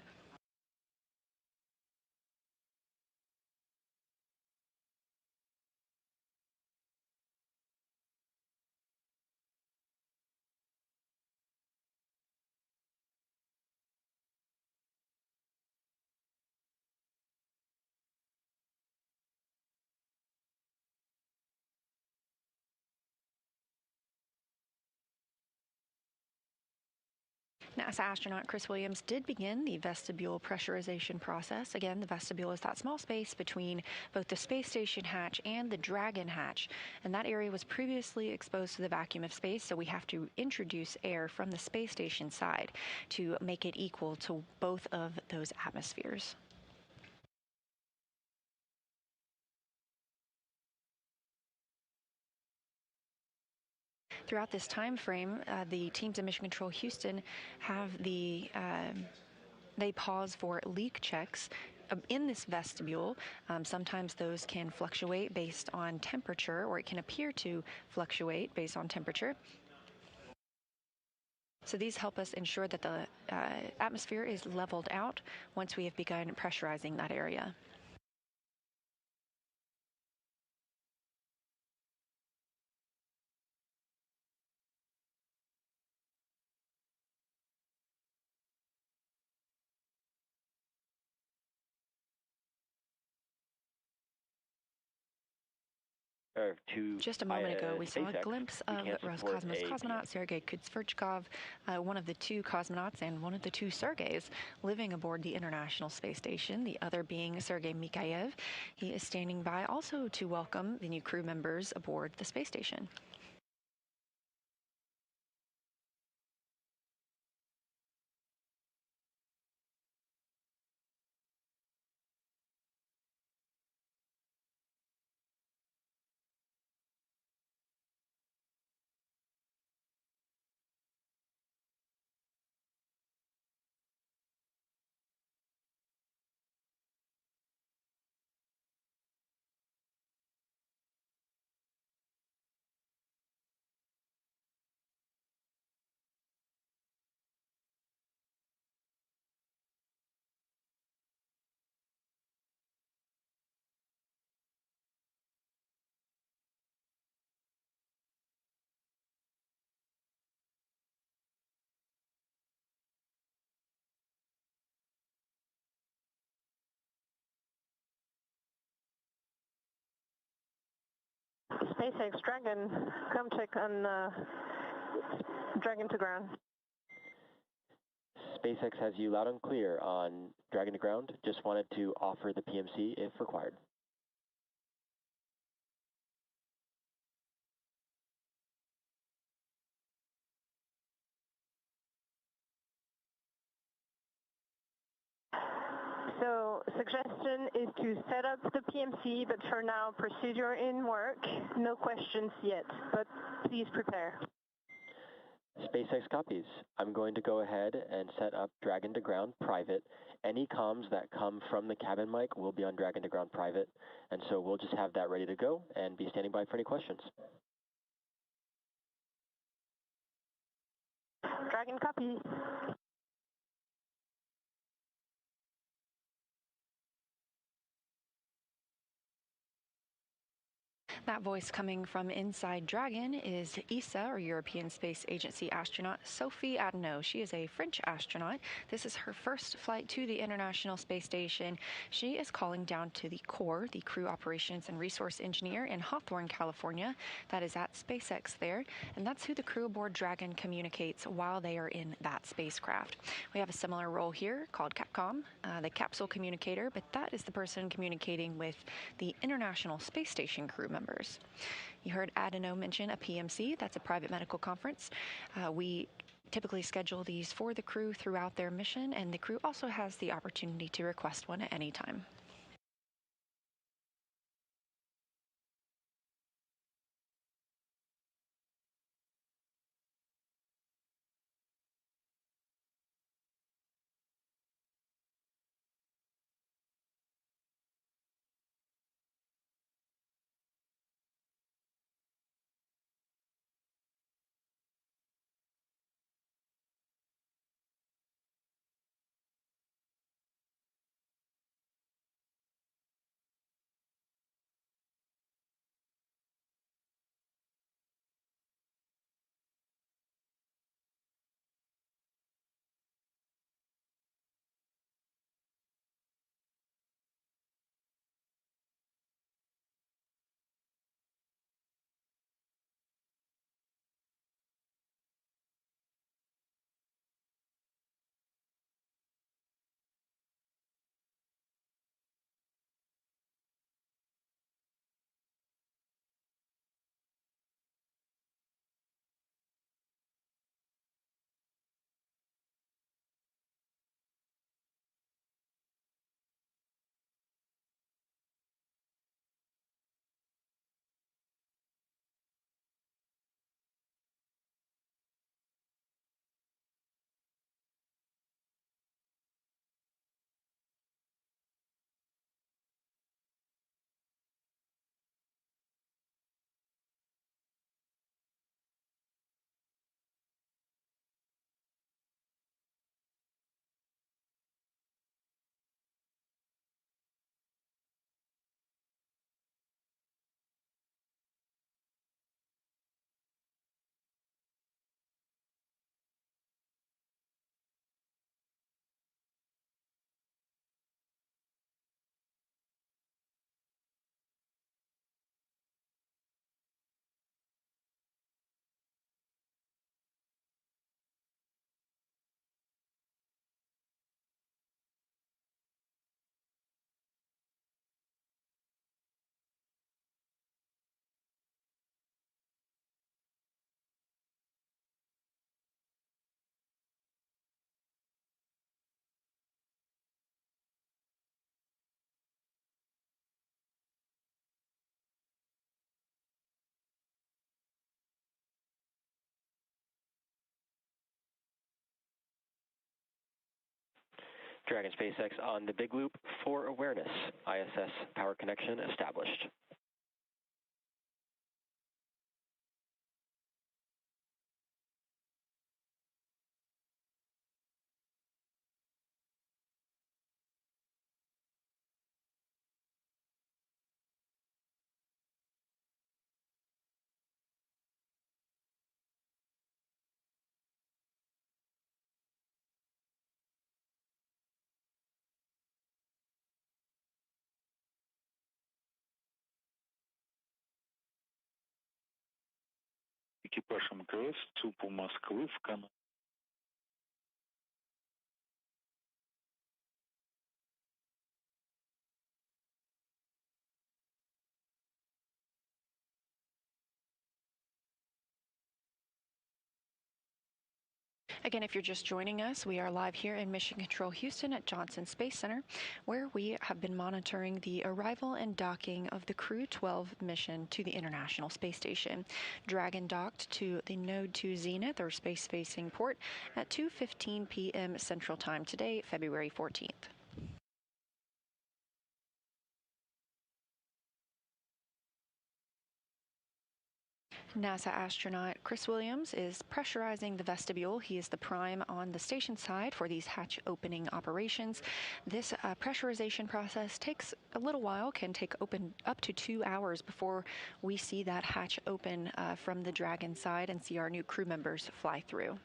NASA astronaut Chris Williams did begin the vestibule pressurization process. Again, the vestibule is that small space between both the space station hatch and the Dragon hatch. And that area was previously exposed to the vacuum of space, so we have to introduce air from the space station side to make it equal to both of those atmospheres. Throughout this time frame, the teams in Mission Control Houston have they pause for leak checks in this vestibule. Sometimes those can fluctuate based on temperature, or it can appear to fluctuate based on temperature. So these help us ensure that the atmosphere is leveled out once we have begun pressurizing that area. Just a moment ago, we saw a glimpse of Roscosmos cosmonaut Sergei Kutsverchkov, one of the two cosmonauts and one of the two Sergeys living aboard the International Space Station, the other being Sergei Mikhaev. He is standing by also to welcome the new crew members aboard the space station. SpaceX Dragon, come check on Dragon to ground. SpaceX has you loud and clear on Dragon to ground. Just wanted to offer the PMC if required. So suggestion is to set up the PMC, but for now, procedure in work. No questions yet, but please prepare. SpaceX copies. I'm going to go ahead and set up Dragon to ground private. Any comms that come from the cabin mic will be on Dragon to ground private, and so we'll just have that ready to go and be standing by for any questions. Dragon copy. That voice coming from inside Dragon is ESA, or European Space Agency astronaut, Sophie Adenau. She is a French astronaut. This is her first flight to the International Space Station. She is calling down to the core, the Crew Operations and Resource Engineer in Hawthorne, California. That is at SpaceX there, and that's who the crew aboard Dragon communicates while they are in that spacecraft. We have a similar role here called Capcom, the capsule communicator, but that is the person communicating with the International Space Station crew members. You heard Adenau mention a PMC, that's a private medical conference. We typically schedule these for the crew throughout their mission, and the crew also has the opportunity to request one at any time. Dragon SpaceX on the big loop for awareness. ISS power connection established. Экипаж МКС ЦУПу Москвы в Канаверал. Again, if you're just joining us, we are live here in Mission Control Houston at Johnson Space Center, where we have been monitoring the arrival and docking of the Crew-12 mission to the International Space Station. Dragon docked to the Node 2 Zenith, or space-facing port, at 2:15 p.m. Central Time today, February 14th. NASA astronaut Chris Williams is pressurizing the vestibule. He is the prime on the station side for these hatch opening operations. This pressurization process takes a little while, can take up to 2 hours before we see that hatch open from the Dragon side and see our new crew members fly through.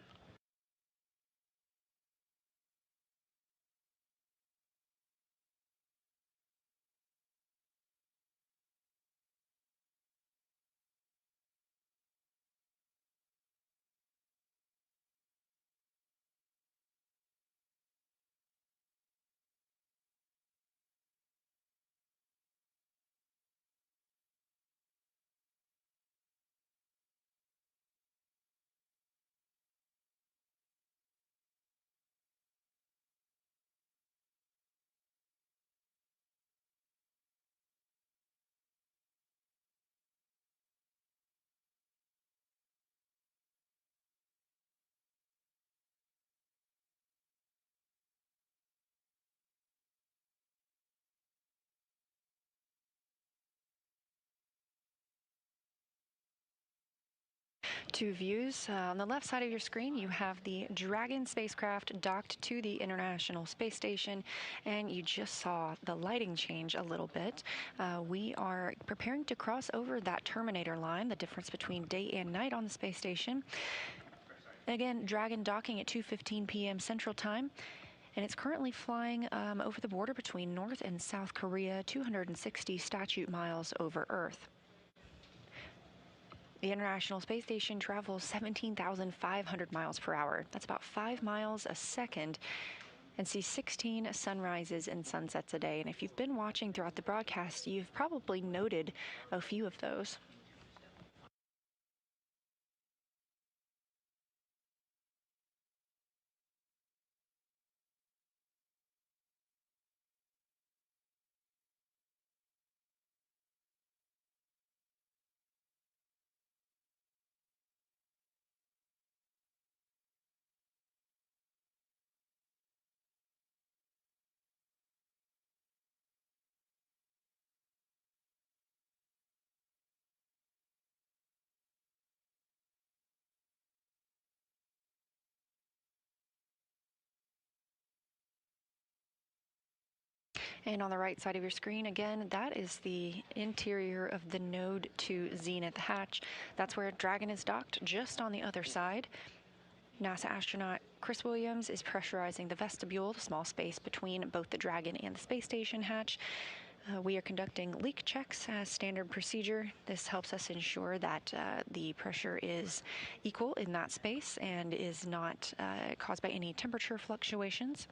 Two views. On the left side of your screen, you have the Dragon spacecraft docked to the International Space Station, and you just saw the lighting change a little bit. We are preparing to cross over that Terminator line, the difference between day and night on the space station. Again, Dragon docking at 2:15 p.m. Central Time. And it's currently flying over the border between North and South Korea, 260 statute miles over Earth. The International Space Station travels 17,500 miles per hour. That's about 5 miles a second, and sees 16 sunrises and sunsets a day. And if you've been watching throughout the broadcast, you've probably noted a few of those. And on the right side of your screen, again, that is the interior of the Node 2 Zenith hatch. That's where Dragon is docked, just on the other side. NASA astronaut Chris Williams is pressurizing the vestibule, the small space between both the Dragon and the space station hatch. We are conducting leak checks as standard procedure. This helps us ensure that the pressure is equal in that space and is not caused by any temperature fluctuations.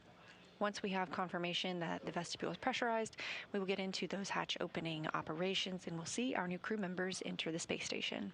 Once we have confirmation that the vestibule is pressurized, we will get into those hatch opening operations, and we'll see our new crew members enter the space station.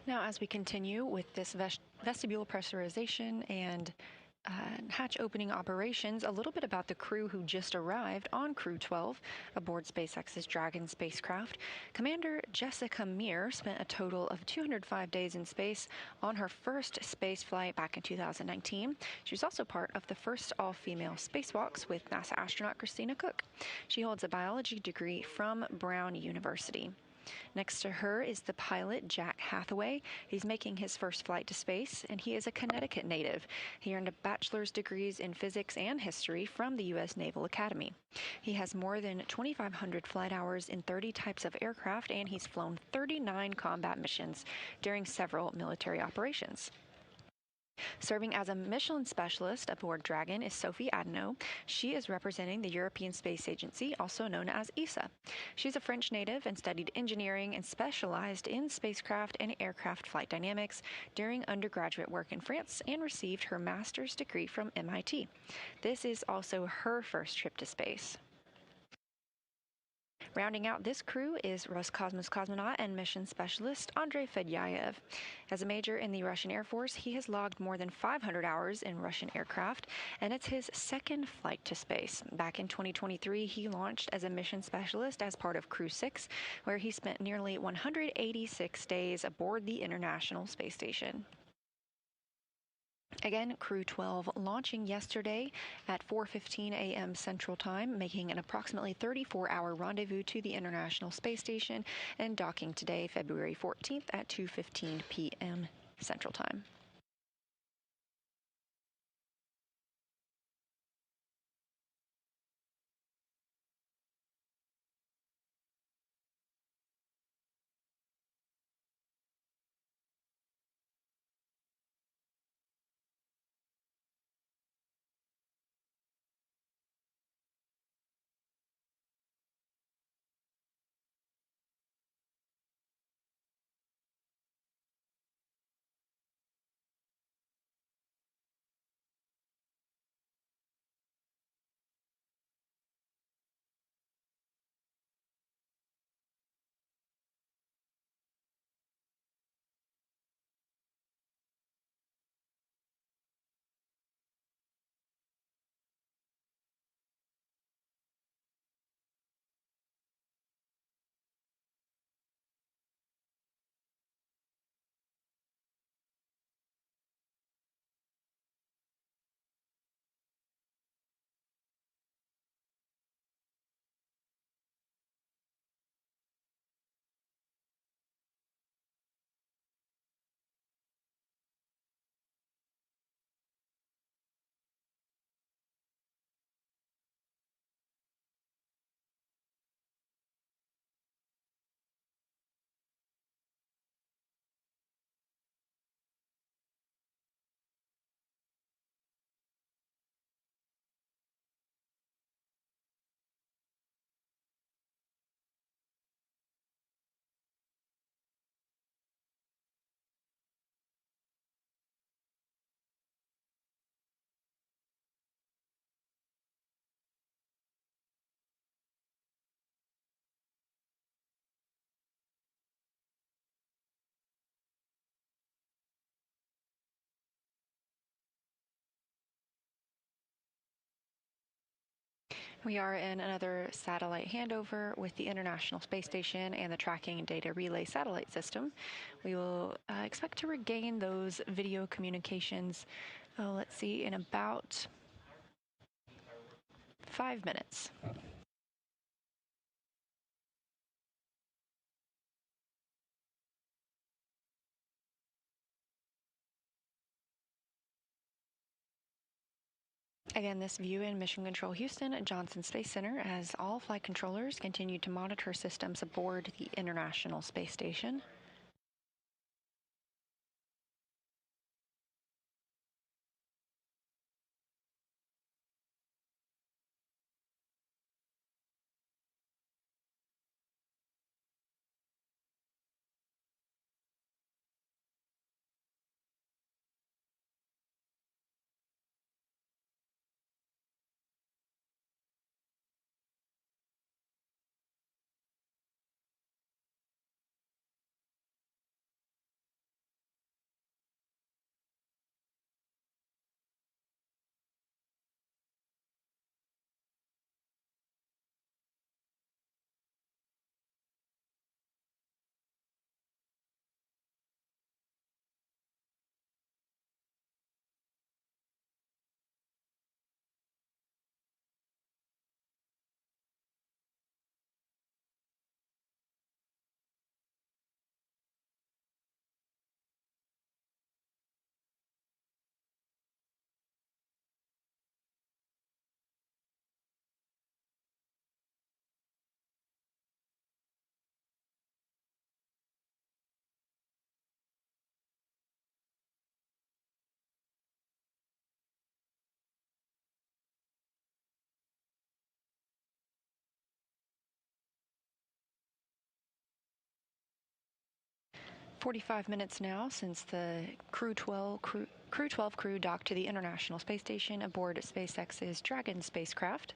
Now, as we continue with this vestibule pressurization and hatch opening operations, a little bit about the crew who just arrived on Crew-12 aboard SpaceX's Dragon spacecraft. Commander Jessica Meir spent a total of 205 days in space on her first space flight back in 2019. She was also part of the first all-female spacewalks with NASA astronaut Christina Cook. She holds a biology degree from Brown University. Next to her is the pilot, Jack Hathaway. He's making his first flight to space, and he is a Connecticut native. He earned a bachelor's degrees in physics and history from the U.S. Naval Academy. He has more than 2,500 flight hours in 30 types of aircraft, and he's flown 39 combat missions during several military operations. Serving as a Michelin specialist aboard Dragon is Sophie Adeno. She is representing the European Space Agency, also known as ESA. She's a French native and studied engineering and specialized in spacecraft and aircraft flight dynamics during undergraduate work in France and received her master's degree from MIT. This is also her first trip to space. Rounding out this crew is Roscosmos cosmonaut and mission specialist Andrei Fedyaev. As a major in the Russian Air Force, he has logged more than 500 hours in Russian aircraft, and it's his second flight to space. Back in 2023, he launched as a mission specialist as part of Crew-6, where he spent nearly 186 days aboard the International Space Station. Again, Crew-12 launching yesterday at 4:15 a.m. Central Time, making an approximately 34-hour rendezvous to the International Space Station and docking today, February 14th at 2:15 p.m. Central Time. We are in another satellite handover with the International Space Station and the Tracking and Data Relay Satellite System. We will expect to regain those video communications, let's see, in about 5 minutes. Again, this view in Mission Control Houston at Johnson Space Center as all flight controllers continue to monitor systems aboard the International Space Station. 45 minutes now since the Crew-12 crew docked to the International Space Station aboard SpaceX's Dragon spacecraft.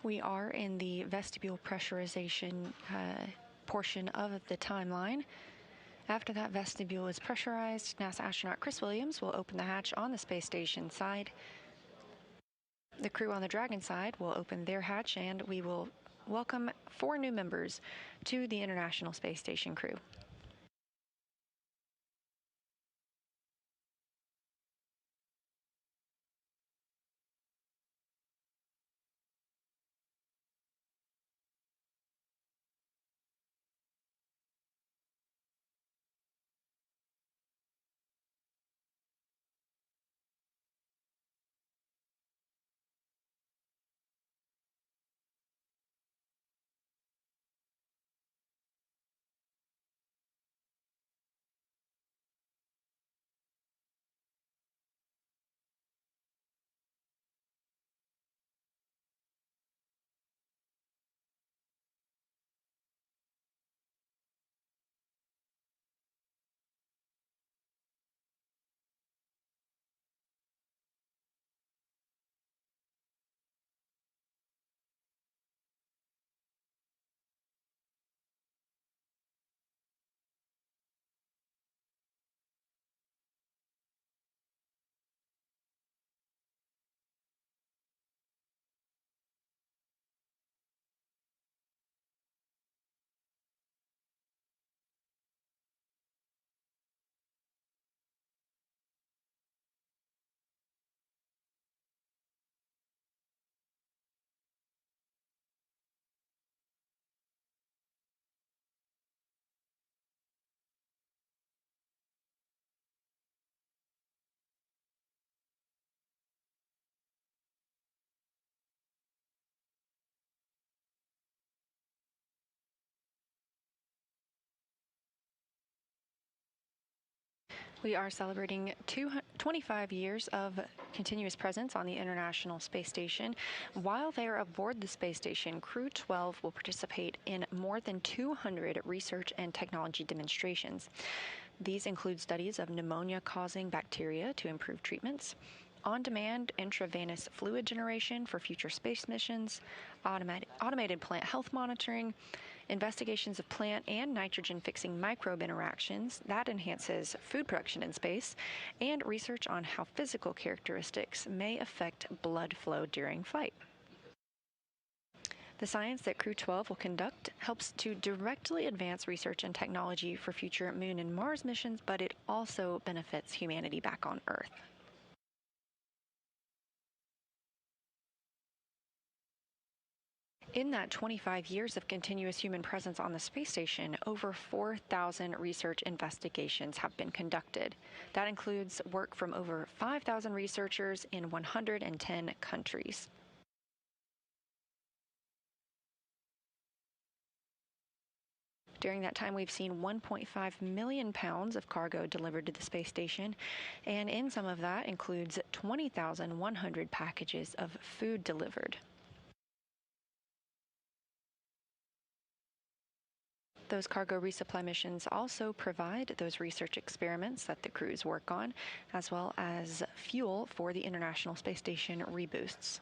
We are in the vestibule pressurization portion of the timeline. After that vestibule is pressurized, NASA astronaut Chris Williams will open the hatch on the space station side. The crew on the Dragon side will open their hatch, and we will welcome 4 new members to the International Space Station crew. We are celebrating 25 years of continuous presence on the International Space Station. While they are aboard the space station, Crew-12 will participate in more than 200 research and technology demonstrations. These include studies of pneumonia-causing bacteria to improve treatments, on-demand intravenous fluid generation for future space missions, automated plant health monitoring, investigations of plant and nitrogen-fixing microbe interactions that enhances food production in space, and research on how physical characteristics may affect blood flow during flight. The science that Crew-12 will conduct helps to directly advance research and technology for future Moon and Mars missions, but it also benefits humanity back on Earth. In that 25 years of continuous human presence on the space station, over 4,000 research investigations have been conducted. That includes work from over 5,000 researchers in 110 countries. During that time, we've seen 1.5 million pounds of cargo delivered to the space station, and in some of that includes 20,100 packages of food delivered. Those cargo resupply missions also provide those research experiments that the crews work on, as well as fuel for the International Space Station reboosts.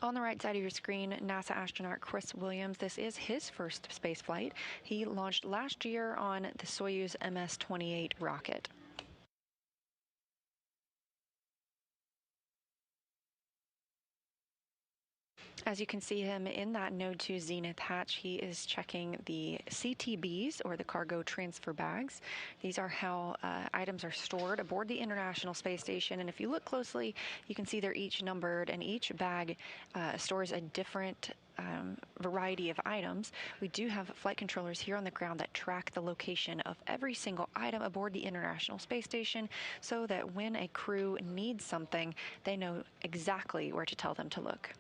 On the right side of your screen, NASA astronaut Chris Williams. This is his first space flight. He launched last year on the Soyuz MS-28 rocket. As you can see him in that Node 2 Zenith hatch, he is checking the CTBs, or the cargo transfer bags. These are how items are stored aboard the International Space Station. And if you look closely, you can see they're each numbered, and each bag stores a different variety of items. We do have flight controllers here on the ground that track the location of every single item aboard the International Space Station, so that when a crew needs something, they know exactly where to tell them to look.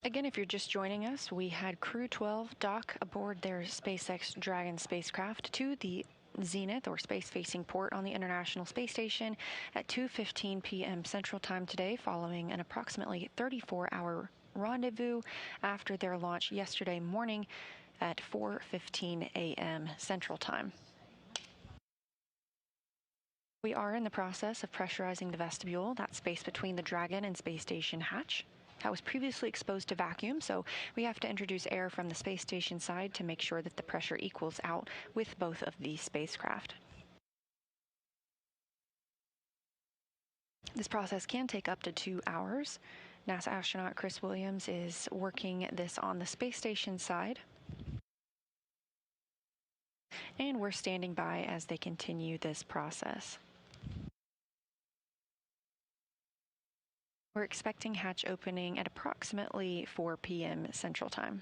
Again, if you're just joining us, we had Crew-12 dock aboard their SpaceX Dragon spacecraft to the zenith or space-facing port on the International Space Station at 2:15 p.m. Central Time today, following an approximately 34-hour rendezvous after their launch yesterday morning at 4:15 a.m. Central Time. We are in the process of pressurizing the vestibule, that space between the Dragon and space station hatch. That was previously exposed to vacuum, so we have to introduce air from the space station side to make sure that the pressure equals out with both of these spacecraft. This process can take up to 2 hours. NASA astronaut Chris Williams is working this on the space station side. And we're standing by as they continue this process. We're expecting hatch opening at approximately 4 p.m. Central Time.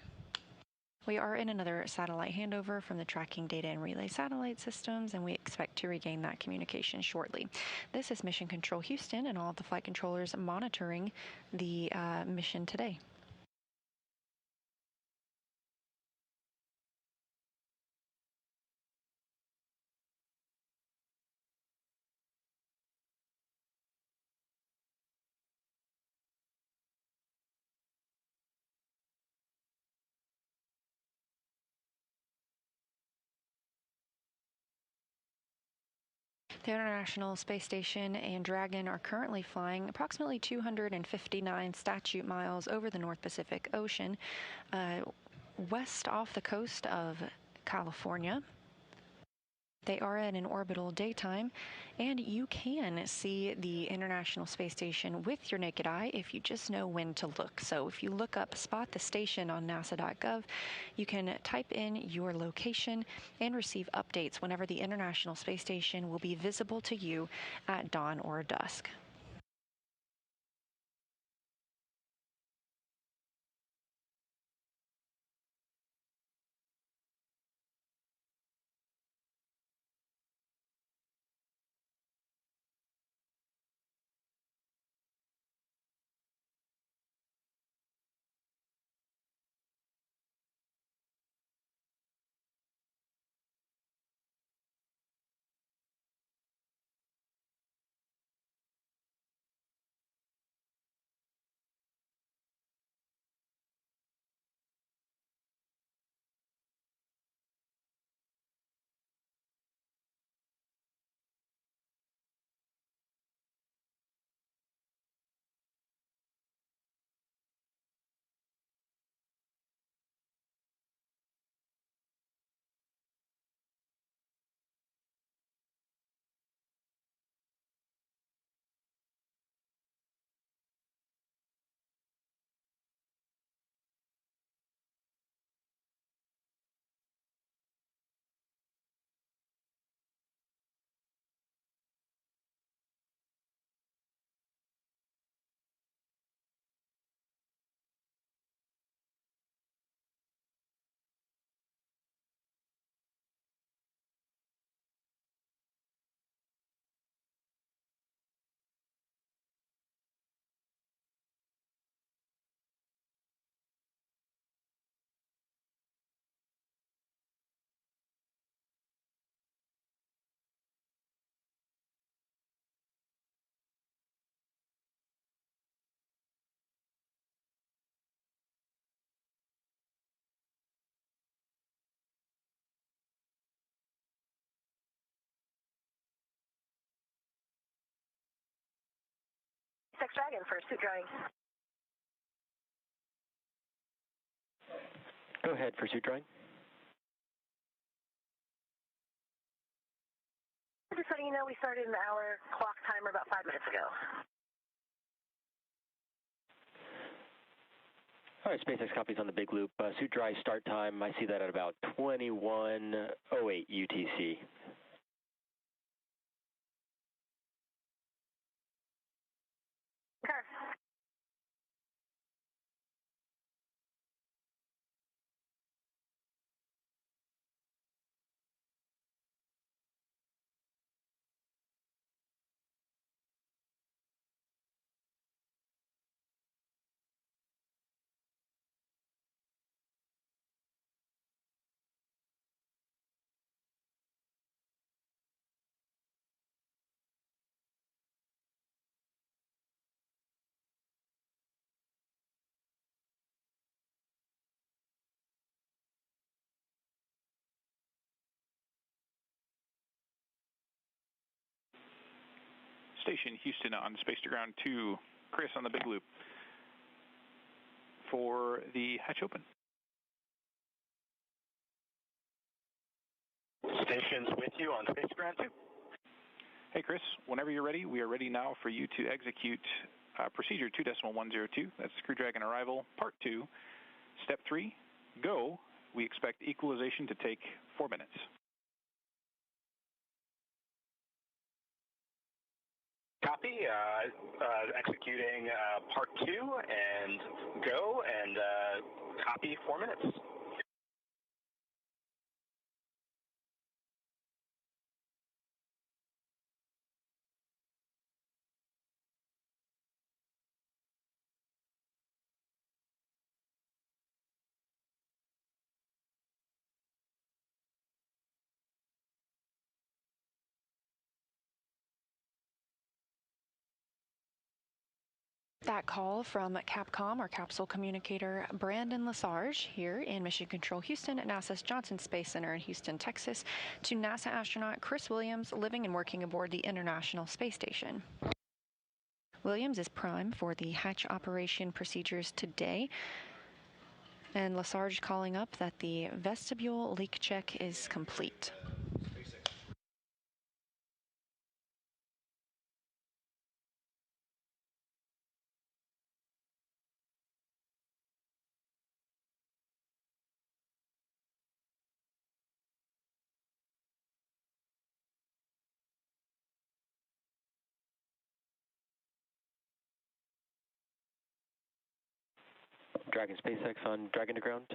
We are in another satellite handover from the tracking data and relay satellite systems, and we expect to regain that communication shortly. This is Mission Control Houston and all of the flight controllers monitoring the mission today. The International Space Station and Dragon are currently flying approximately 259 statute miles over the North Pacific Ocean, west off the coast of California. They are at an orbital daytime, and you can see the International Space Station with your naked eye if you just know when to look. So if you look up Spot the Station on nasa.gov, you can type in your location and receive updates whenever the International Space Station will be visible to you at dawn or dusk. SpaceX Dragon for suit drawing. Go ahead for suit drawing. Just letting you know we started an hour clock timer about 5 minutes ago. All right, SpaceX copies on the big loop. Suit dry start time, I see that at about 21:08 UTC. Station, Houston on Space to Ground 2. Chris on the big loop for the hatch open. Station's with you on Space to Ground 2. Hey, Chris, whenever you're ready, we are ready now for you to execute procedure 2.102. That's Crew Dragon arrival, part 2, step 3, go. We expect equalization to take 4 minutes. Copy, executing part 2 and go, and copy 4 minutes. That call from Capcom, our capsule communicator Brandon Lesarge here in Mission Control Houston at NASA's Johnson Space Center in Houston, Texas, to NASA astronaut Chris Williams, living and working aboard the International Space Station. Williams is prime for the hatch operation procedures today, and Lesarge calling up that the vestibule leak check is complete. Dragon SpaceX on Dragon to Ground.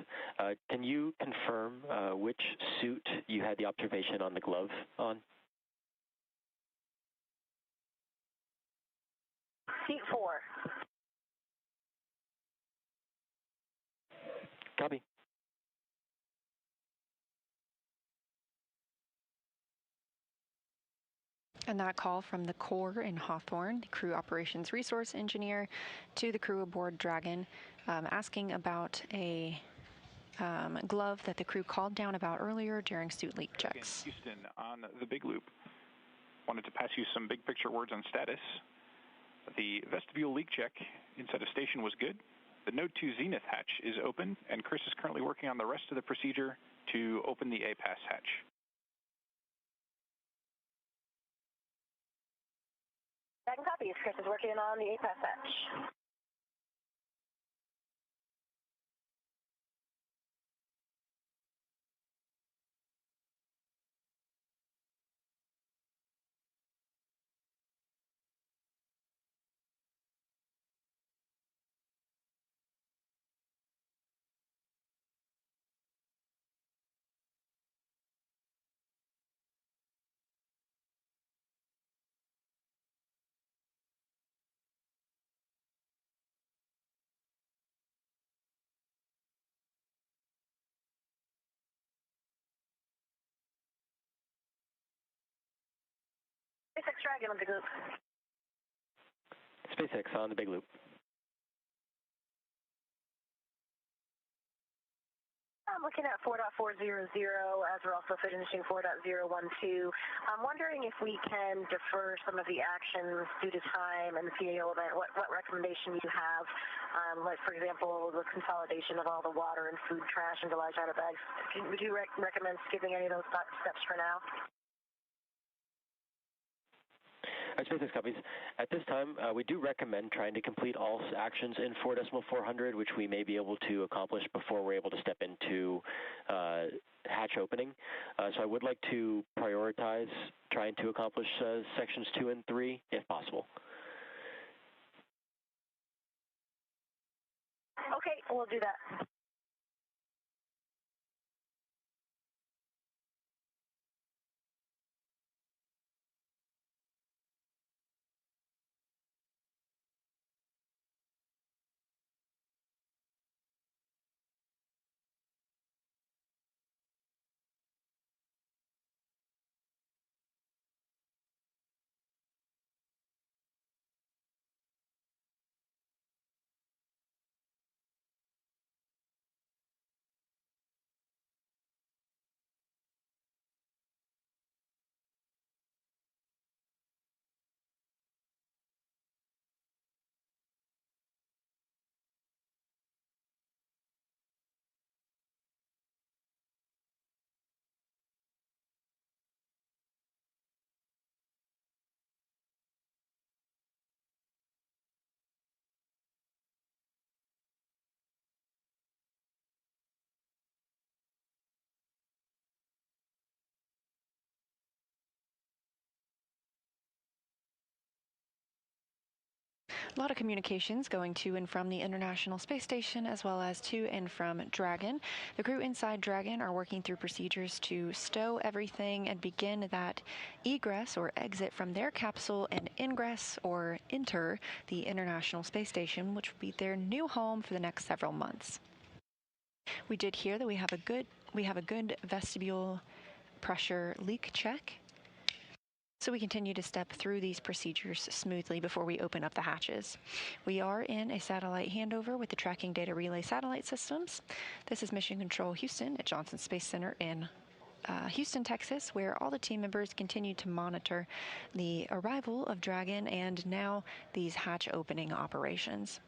Can you confirm which suit you had the observation on the glove on? Seat 4. Copy. And that call from the Corps in Hawthorne, the crew operations resource engineer, to the crew aboard Dragon, asking about a glove that the crew called down about earlier during suit leak checks. Houston on the big loop. Wanted to pass you some big picture words on status. The vestibule leak check inside of station was good. The Node 2 Zenith hatch is open, and Chris is currently working on the rest of the procedure to open the APAS hatch. Dragon copies. Chris is working on the APAS hatch. SpaceX Dragon on the big loop. SpaceX on the big loop. I'm looking at 4.400 as we're also finishing 4.012. I'm wondering if we can defer some of the actions due to time and the CAO event. What recommendation you have? Like, for example, the consolidation of all the water and food trash into large outer bags. Would you recommend skipping any of those steps for now? SpaceX copies. At this time, we do recommend trying to complete all actions in 4.400, which we may be able to accomplish before we're able to step into hatch opening. So I would like to prioritize trying to accomplish sections 2 and 3, if possible. Okay, we'll do that. A lot of communications going to and from the International Space Station as well as to and from Dragon. The crew inside Dragon are working through procedures to stow everything and begin that egress or exit from their capsule and ingress or enter the International Space Station, which will be their new home for the next several months. We did hear that we have a good vestibule pressure leak check. So we continue to step through these procedures smoothly before we open up the hatches. We are in a satellite handover with the Tracking Data Relay Satellite Systems. This is Mission Control Houston at Johnson Space Center in Houston, Texas, where all the team members continue to monitor the arrival of Dragon and now these hatch opening operations.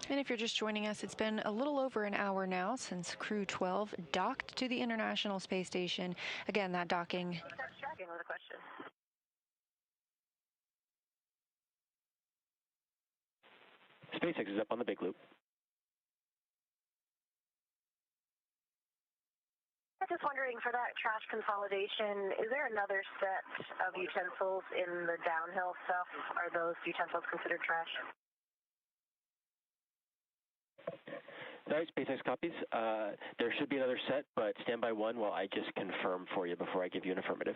And if you're just joining us, it's been a little over an hour now since Crew-12 docked to the International Space Station. Again, that docking. Dragon with a question. SpaceX is up on the big loop. I'm just wondering, for that trash consolidation, is there another set of utensils in the downhill stuff? Are those utensils considered trash? All right, SpaceX copies. There should be another set, but stand by one while I just confirm for you before I give you an affirmative.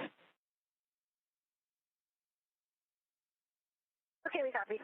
Okay, we copy.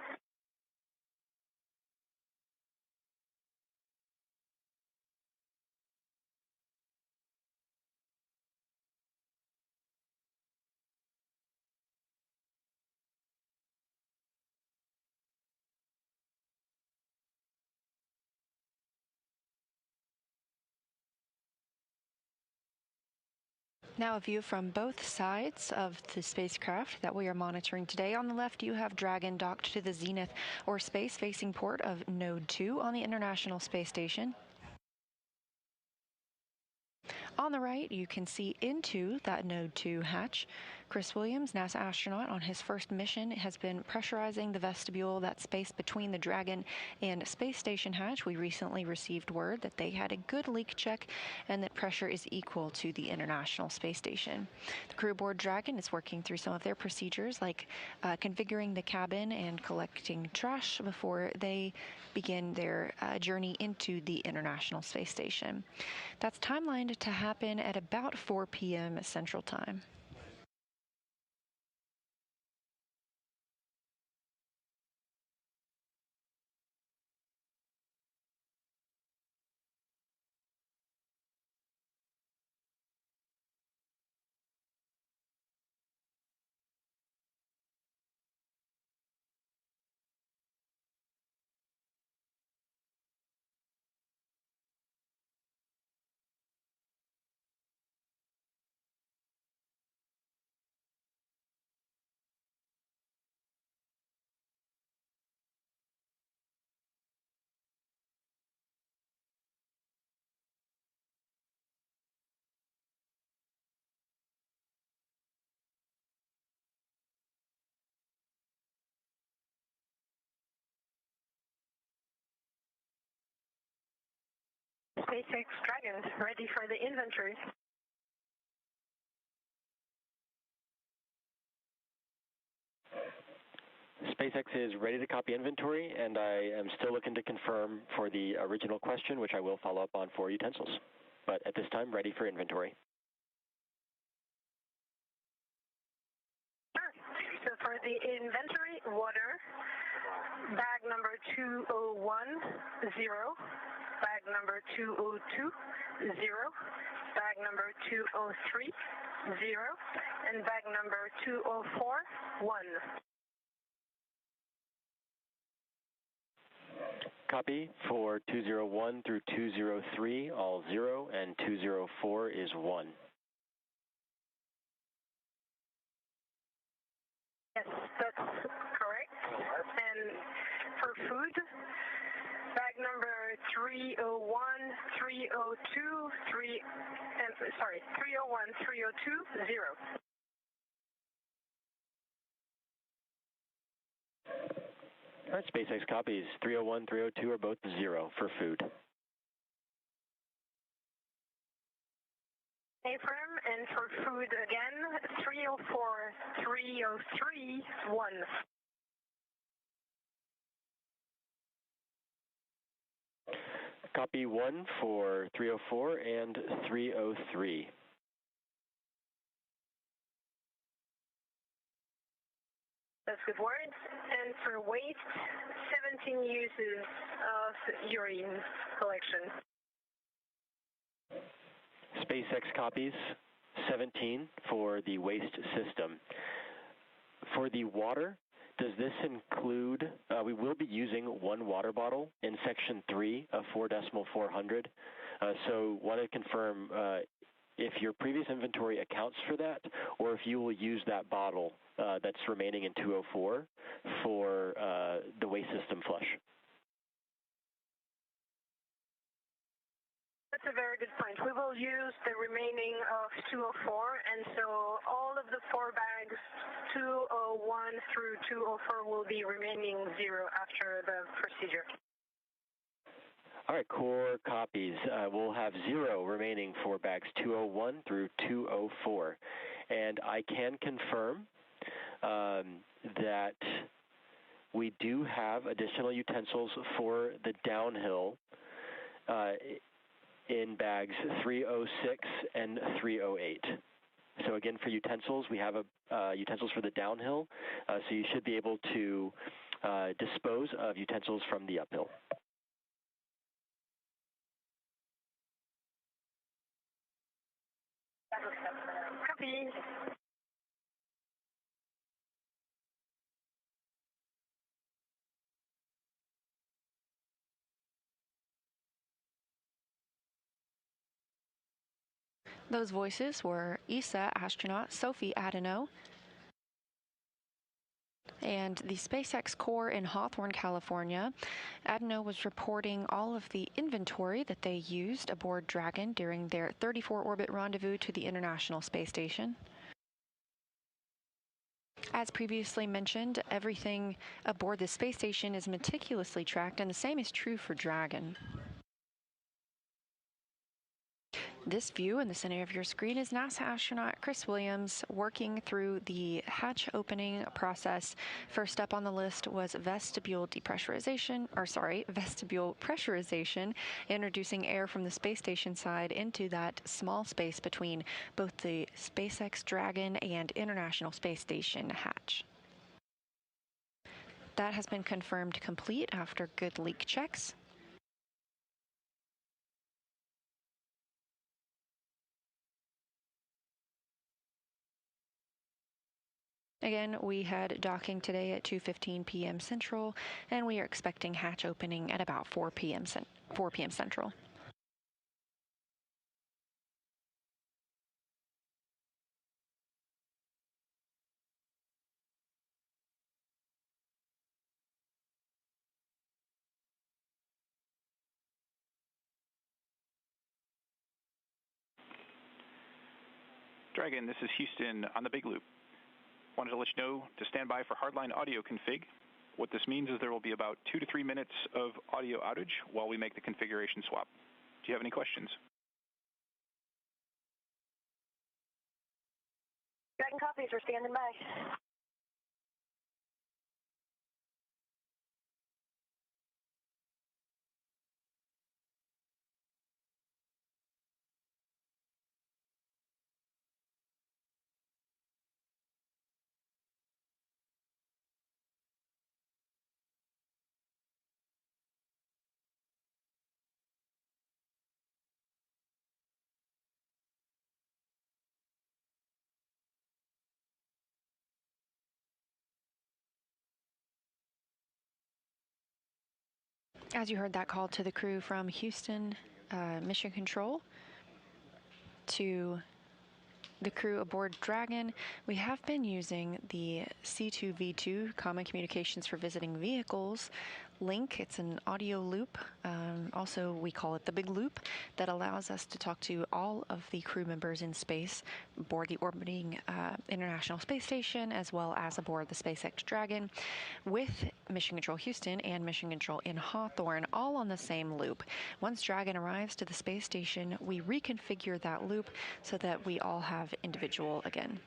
Now a view from both sides of the spacecraft that we are monitoring today. On the left, you have Dragon docked to the zenith or space-facing port of Node 2 on the International Space Station. On the right, you can see into that Node 2 hatch. Chris Williams, NASA astronaut on his first mission, has been pressurizing the vestibule, that space between the Dragon and Space Station hatch. We recently received word that they had a good leak check and that pressure is equal to the International Space Station. The crew aboard Dragon is working through some of their procedures, like configuring the cabin and collecting trash before they begin their journey into the International Space Station. That's timelined to happen at about 4 p.m. Central Time. SpaceX Dragon, ready for the inventory. SpaceX is ready to copy inventory, and I am still looking to confirm for the original question, which I will follow up on for utensils. But at this time, ready for inventory. Sure. So for the inventory, water, bag number 2010, bag number 202, 0, bag number 203, 0, and bag number 204, 1. copy for 201 through 203, all 0, and 204 is 1. Yes, that's correct. And for food, bag number 301, 302, 301, 302, 0. All right, SpaceX copies. 301, 302 are both 0 for food. Affirm, and for food again, 304, 303, 1. Copy 1 for 304 and 303. That's good words. And for waste, 17 uses of urine collection. SpaceX copies 17 for the waste system. For the water, does this include, we will be using 1 water bottle in section 3 of 4.400. So want to confirm if your previous inventory accounts for that, or if you will use that bottle that's remaining in 204 for the waste system flush. That's a very good point. We will use the remaining of 204, and so all of the 4 bags, 201 through 204, will be remaining 0 after the procedure. All right, core copies. We'll have 0 remaining for bags 201 through 204. And I can confirm that we do have additional utensils for the downhill in bags 306 and 308. So again, for utensils, we have utensils for the downhill, so you should be able to dispose of utensils from the uphill. Copy. Those voices were ESA astronaut Sophie Adeno and the SpaceX core in Hawthorne, California. Adeno was reporting all of the inventory that they used aboard Dragon during their 34-orbit rendezvous to the International Space Station. As previously mentioned, everything aboard the space station is meticulously tracked, and the same is true for Dragon. This view in the center of your screen is NASA astronaut Chris Williams working through the hatch opening process. First up on the list was vestibule pressurization, introducing air from the space station side into that small space between both the SpaceX Dragon and International Space Station hatch. That has been confirmed complete after good leak checks. Again, we had docking today at 2:15 p.m. Central, and we are expecting hatch opening at about 4 p.m. Central. Dragon, this is Houston on the Big Loop. Wanted to let you know to stand by for hardline audio config. What this means is there will be about 2 to 3 minutes of audio outage while we make the configuration swap. Do you have any questions? Dragon copies, we're standing by. As you heard that call to the crew from Houston Mission Control to the crew aboard Dragon, we have been using the C2V2 Common Communications for Visiting Vehicles link. It's an audio loop. Also, we call it the Big Loop, that allows us to talk to all of the crew members in space aboard the orbiting International Space Station, as well as aboard the SpaceX Dragon, with Mission Control Houston and Mission Control in Hawthorne, all on the same loop. Once Dragon arrives to the space station, we reconfigure that loop so that we all have individual again.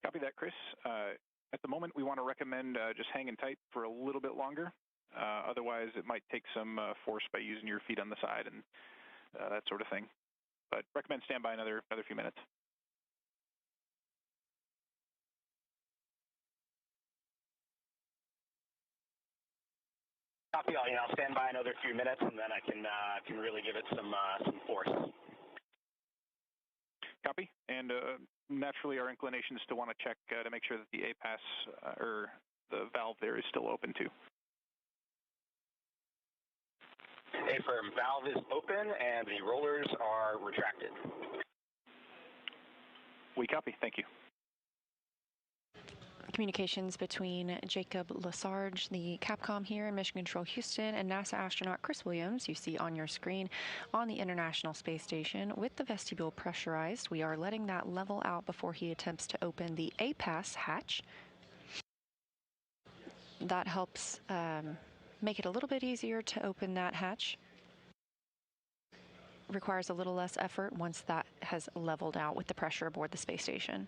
Copy that, Chris. At the moment, we want to recommend just hanging tight for a little bit longer. Otherwise, it might take some force by using your feet on the side and that sort of thing. But recommend stand by another few minutes. Copy all. I'll stand by another few minutes, and then I can really give it some force. Copy. And naturally, our inclination is to want to check to make sure that the APAS or the valve there is still open too. Affirm. Valve is open and the rollers are retracted. We copy. Thank you. Communications between Jacob Lesarge, the Capcom here in Mission Control Houston, and NASA astronaut Chris Williams, you see on your screen, on the International Space Station. With the vestibule pressurized, we are letting that level out before he attempts to open the APAS hatch. That helps make it a little bit easier to open that hatch. Requires a little less effort once that has leveled out with the pressure aboard the space station.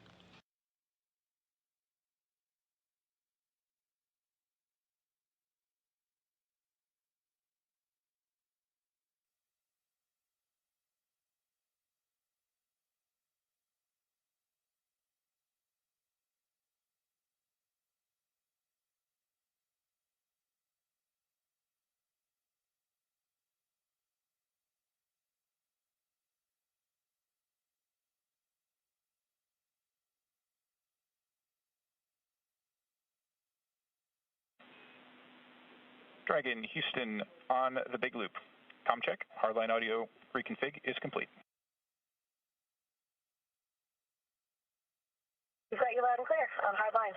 Dragon Houston on the Big Loop. Com check. Hardline audio reconfig is complete. We've got you loud and clear on hardline.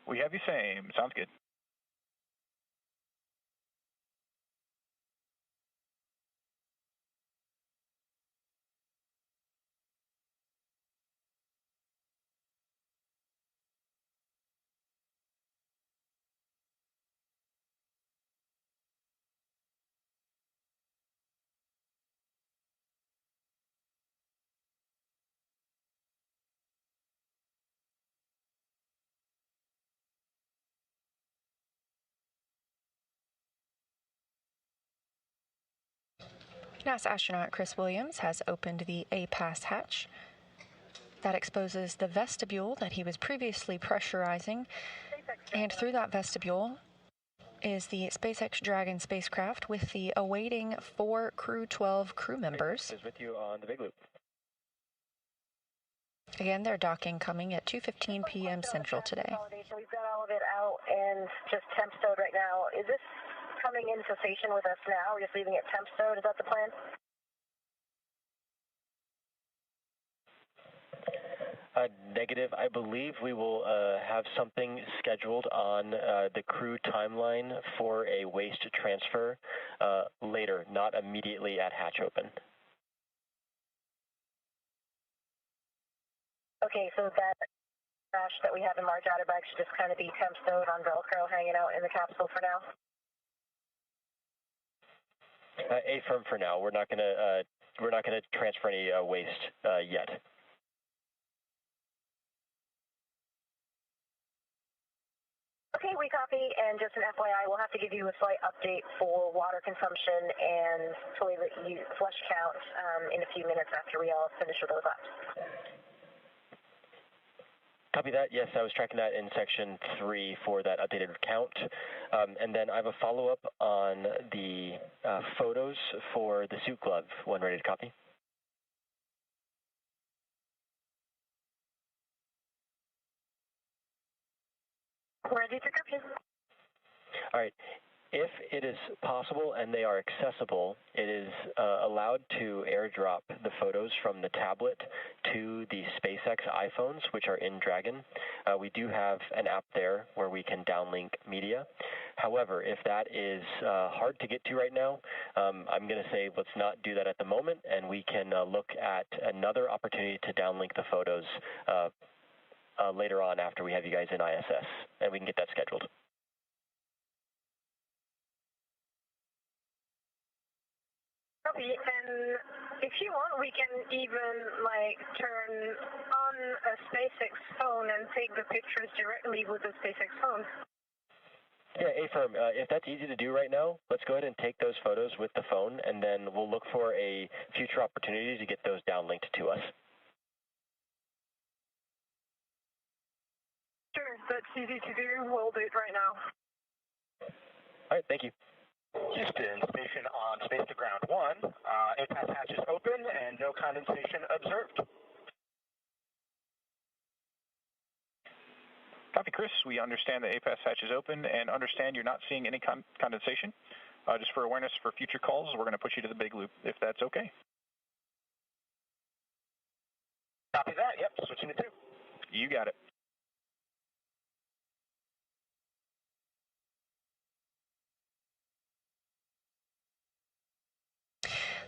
We have you same. Sounds good. NASA astronaut Chris Williams has opened the APAS hatch. That exposes the vestibule that he was previously pressurizing, and through that vestibule is the SpaceX Dragon spacecraft with the awaiting 4 Crew-12 crew members. Is with you on the big loop. Again, they're docking coming at 2:15 p.m. Central today. We've got all of it out and just temp stowed right now. Is this coming into station with us now? We're just leaving it temp stowed. Is that the plan? Negative. I believe we will have something scheduled on the crew timeline for a waste transfer later, not immediately at hatch open. Okay, so that trash that we have in large outer bags should just kind of be temp stowed on Velcro, hanging out in the capsule for now. Affirm for now. We're not gonna transfer any waste yet. Okay, we copy, and just an FYI, we'll have to give you a slight update for water consumption and toilet flush count in a few minutes after we all finish with those laps. Copy that. Yes, I was tracking that in section 3 for that updated count. And then I have a follow-up on the photos for the suit glove. One ready to copy. Ready to copy. All right. If it is possible and they are accessible, it is allowed to airdrop the photos from the tablet to the SpaceX iPhones, which are in Dragon. We do have an app there where we can downlink media. However, if that is hard to get to right now, I'm going to say let's not do that at the moment, and we can look at another opportunity to downlink the photos later on after we have you guys in ISS, and we can get that scheduled. Copy, and if you want, we can even turn on a SpaceX phone and take the pictures directly with the SpaceX phone. Yeah, Affirm, if that's easy to do right now, let's go ahead and take those photos with the phone, and then we'll look for a future opportunity to get those downlinked to us. Sure, that's easy to do. We'll do it right now. All right, thank you. Houston, station on Space to Ground 1. APAS hatches open and no condensation observed. Copy, Chris. We understand the APAS hatch is open and understand you're not seeing any condensation. Just for awareness for future calls, we're going to push you to the big loop, if that's okay. Copy that. Yep, switching to 2. You got it.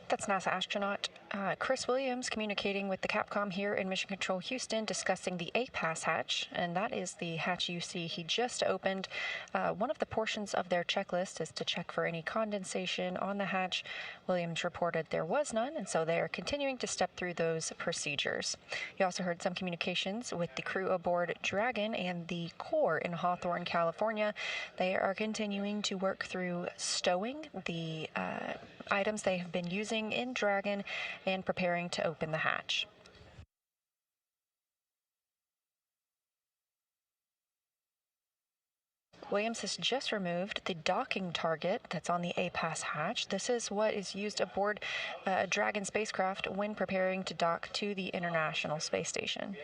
That's NASA astronaut Chris Williams communicating with the Capcom here in Mission Control Houston, discussing the APAS hatch, and that is the hatch you see he just opened. One of the portions of their checklist is to check for any condensation on the hatch. Williams reported there was none, and so they are continuing to step through those procedures. You also heard some communications with the crew aboard Dragon and the core in Hawthorne, California. They are continuing to work through stowing the items they have been using in Dragon and preparing to open the hatch. Williams has just removed the docking target that's on the APAS hatch. This is what is used aboard a Dragon spacecraft when preparing to dock to the International Space Station.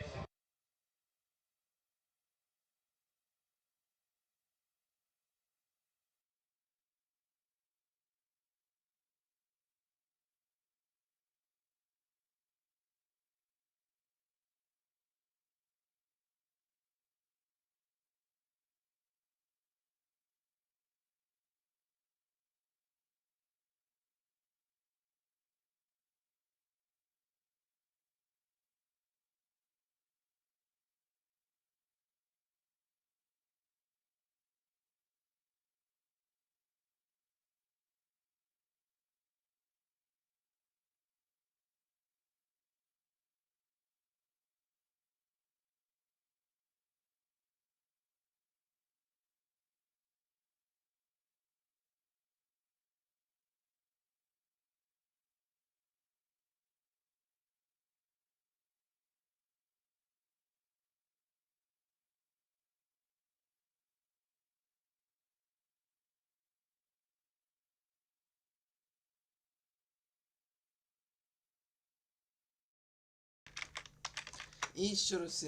И еще раз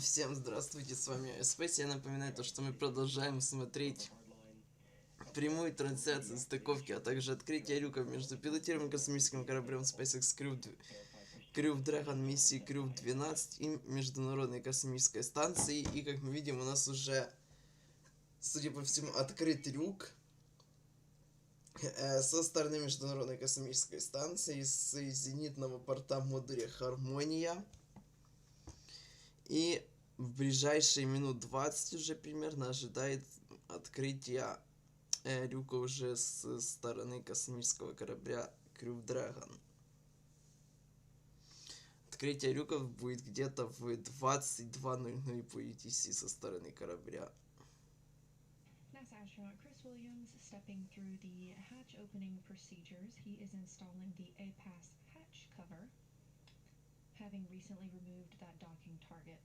всем здравствуйте, с вами Space. Я напоминаю то, что мы продолжаем смотреть прямую трансляцию стыковки, а также открытие люков между пилотируемым космическим кораблем SpaceX Crew Dragon миссии Crew-12 и Международной Космической Станции. И как мы видим, у нас уже, судя по всему, открыт люк со стороны Международной Космической Станции, с зенитного порта модуля Хармония. И в ближайшие минут 20 уже примерно ожидает открытия люка уже с стороны космического корабля Crew Dragon. Открытие люков будет где-то в 22:00 по UTC со стороны корабля. NASA astronaut Chris Williams stepping through the hatch opening procedures. He is installing the APAS hatch cover, having recently removed that docking target.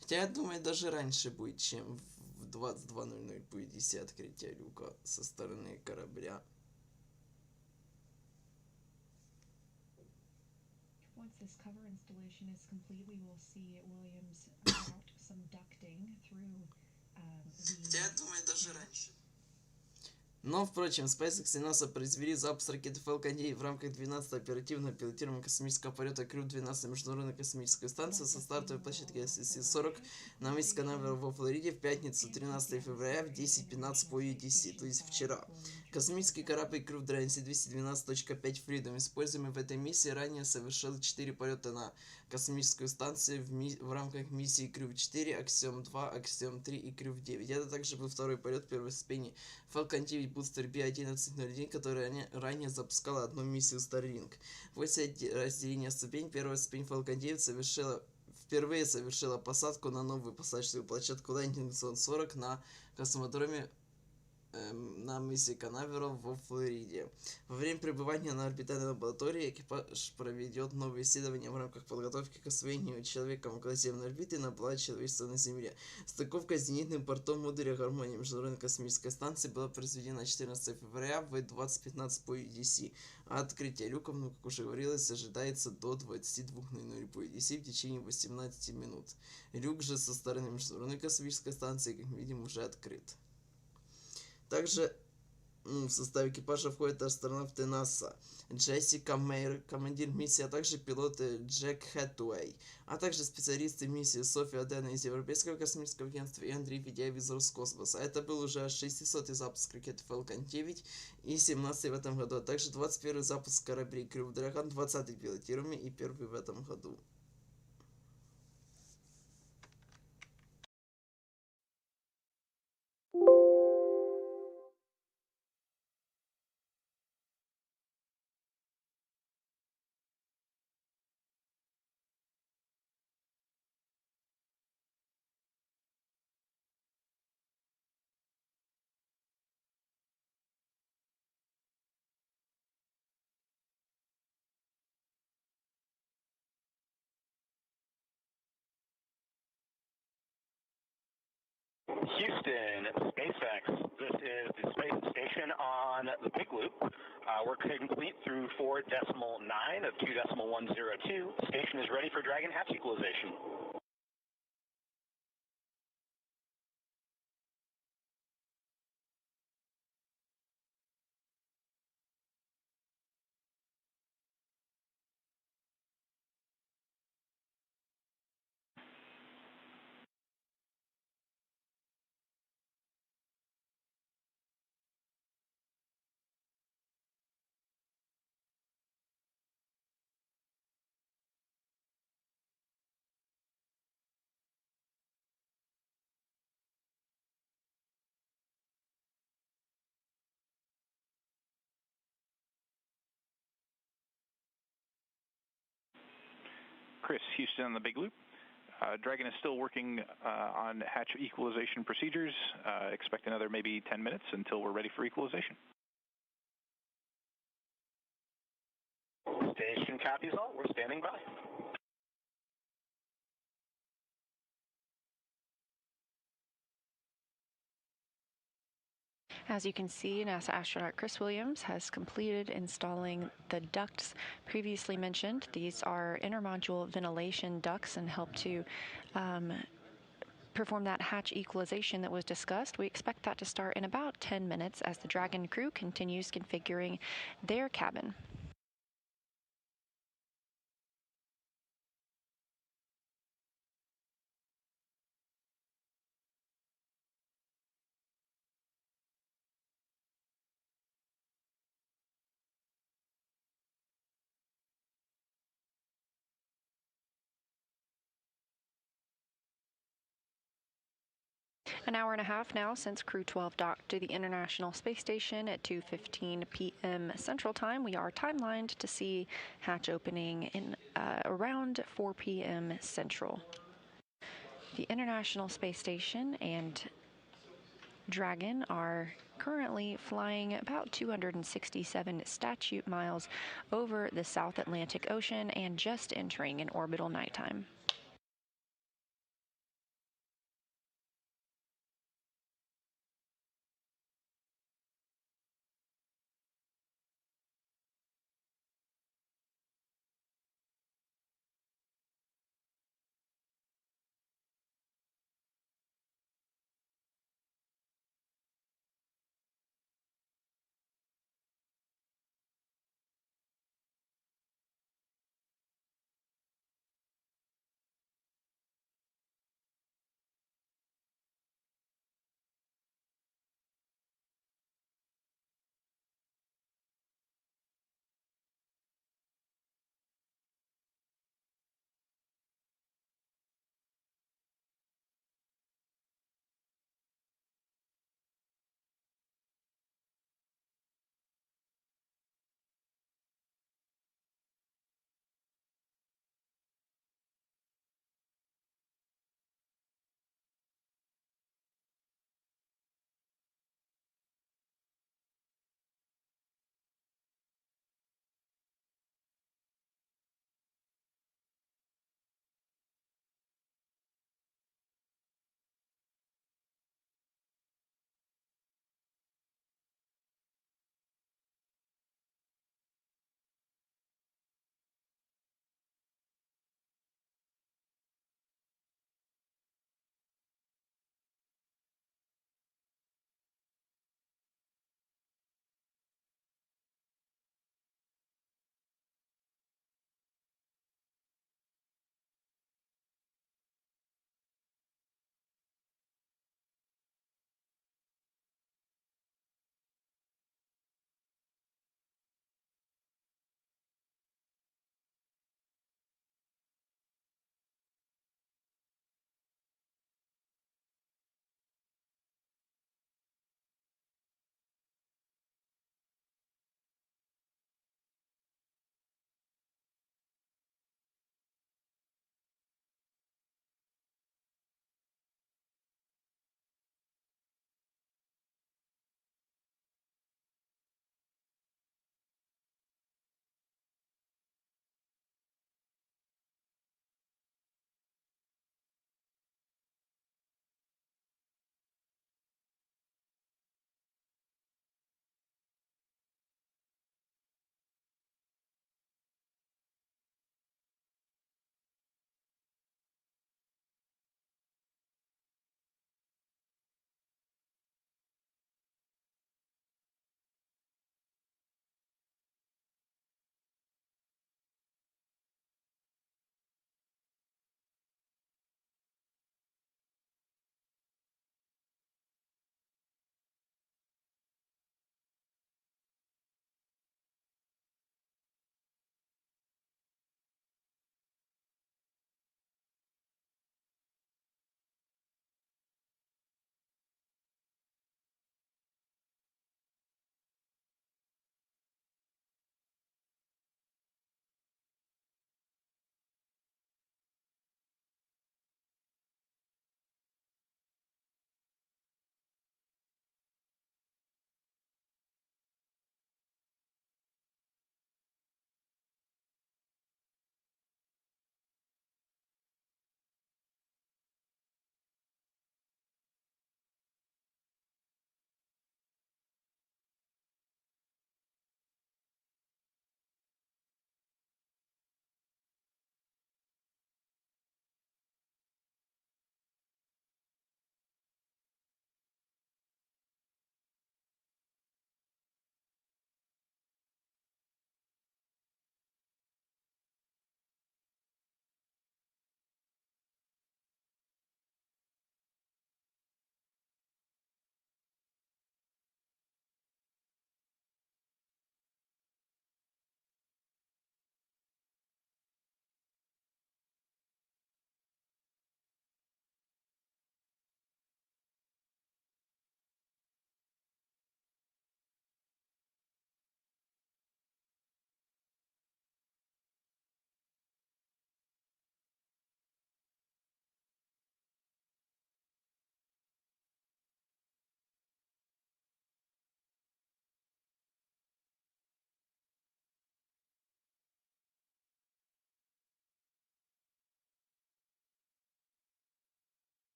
Хотя я думаю, даже раньше будет, чем в 22:00 по UTC открытие люка со стороны корабля. Once this cover installation is complete, we will see Williams mount some ducting through Хотя я думаю, даже раньше. Но, впрочем, SpaceX и НАСА произвели запуск ракеты Falcon 9 в рамках 12-го оперативного пилотируемого космического полета Crew-12 на Международную Космическую Станцию со стартовой площадки SC-40 на мысе Канаверал во Флориде в пятницу 13 февраля в 10:15 по UTC, то есть вчера. Космический корабль Crew Dragon C212.5 Freedom, используемый в этой миссии, ранее совершил 4 полета на Космическую станцию в рамках миссии Crew-4, Аксиом 2, Аксиом 3 и Crew-9. Это также был второй полет первой ступени Falcon 9 Booster B1101, которая ранее запускала одну миссию Starlink. После разделения ступень, первая ступень Falcon 9 впервые совершила посадку на новую посадочную площадку Landing Zone 40 на космодроме на мысе Канаверал во Флориде. Во время пребывания на орбитальной лаборатории экипаж проведет новые исследования в рамках подготовки к освоению человеком околоземной орбиты на плане человечества на Земле. Стыковка с зенитным портом модуля Гармонии Международной Космической Станции была произведена 14 февраля в 20:15 по UTC, а открытие люков, как уже говорилось, ожидается до 22:00 по UTC в течение 18 минут. Люк же со стороны Международной Космической Станции, как мы видим, уже открыт. Также в состав экипажа входят астронавты НАСА Джессика Мейер, командир миссии, а также пилоты Джек Хэтуэй, а также специалисты миссии София Дэна из Европейского космического агентства и Андрей Федяев из Роскосмоса. Это был уже 600-й запуск ракеты Falcon 9 и 17-й в этом году, а также 21-й запуск кораблей Crew Dragon, 20-й пилотируемый и 1-й в этом году. Houston, SpaceX. This is the space station on the big loop. We're complete through 4.9 of 2.102. Station is ready for Dragon hatch equalization. Chris, Houston on the big loop. Dragon is still working on hatch equalization procedures. Expect another maybe 10 minutes until we're ready for equalization. Station copies all. We're standing by. As you can see, NASA astronaut Chris Williams has completed installing the ducts previously mentioned. These are intermodule ventilation ducts and help to perform that hatch equalization that was discussed. We expect that to start in about 10 minutes as the Dragon crew continues configuring their cabin. An hour and a half now since Crew-12 docked to the International Space Station at 2:15 p.m. Central Time. We are timelined to see hatch opening in around 4 p.m. Central. The International Space Station and Dragon are currently flying about 267 statute miles over the South Atlantic Ocean and just entering an orbital nighttime.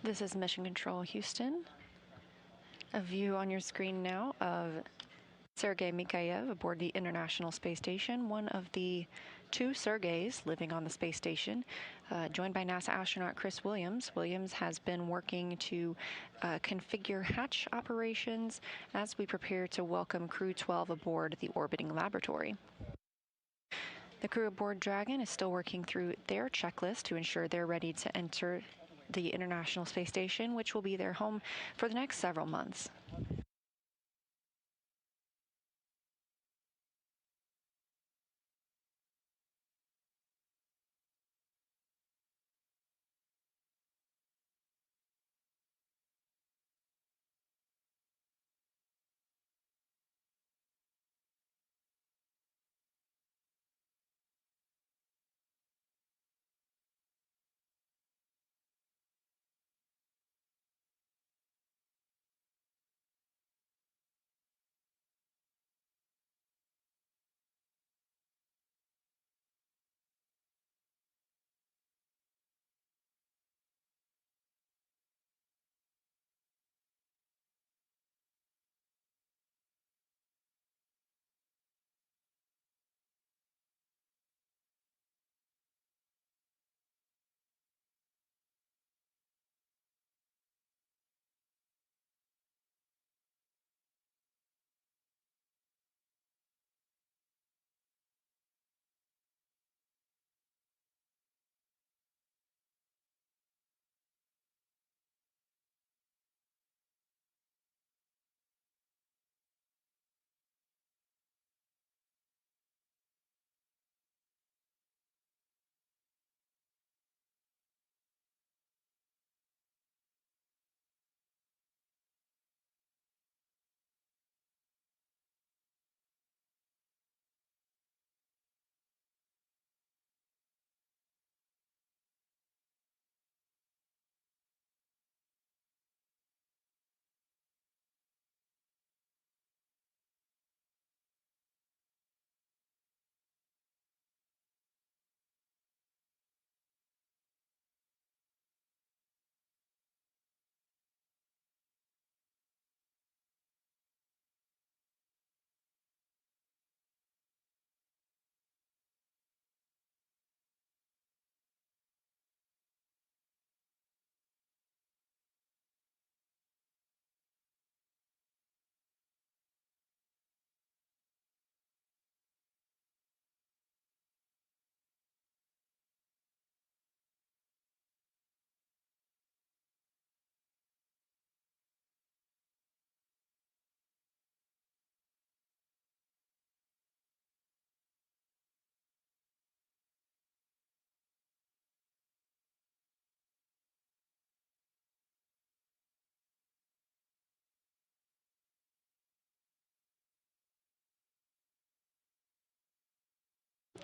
This is Mission Control Houston. A view on your screen now of Sergei Mikhaev aboard the International Space Station, one of the two Sergeys living on the space station, joined by NASA astronaut Chris Williams. Williams has been working to configure hatch operations as we prepare to welcome Crew-12 aboard the orbiting laboratory. The crew aboard Dragon is still working through their checklist to ensure they're ready to enter the International Space Station, which will be their home for the next several months.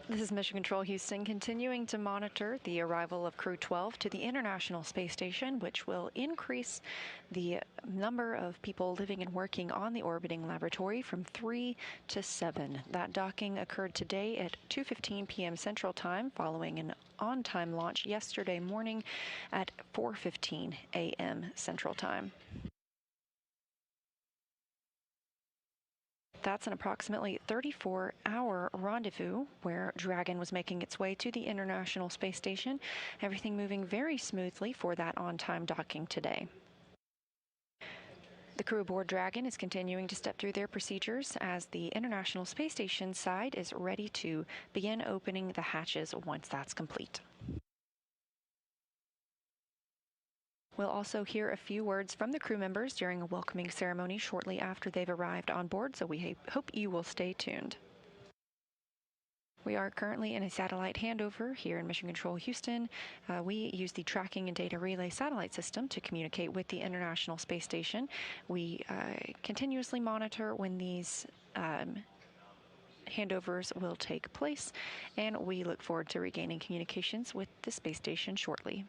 This is Mission Control Houston, continuing to monitor the arrival of Crew-12 to the International Space Station, which will increase the number of people living and working on the orbiting laboratory from 3 to 7. That docking occurred today at 2:15 p.m. Central Time, following an on-time launch yesterday morning at 4:15 a.m. Central Time. That's an approximately 34-hour rendezvous where Dragon was making its way to the International Space Station. Everything moving very smoothly for that on-time docking today. The crew aboard Dragon is continuing to step through their procedures as the International Space Station side is ready to begin opening the hatches once that's complete. We'll also hear a few words from the crew members during a welcoming ceremony shortly after they've arrived on board, so we hope you will stay tuned. We are currently in a satellite handover here in Mission Control Houston. We use the tracking and data relay satellite system to communicate with the International Space Station. We continuously monitor when these handovers will take place, and we look forward to regaining communications with the space station shortly.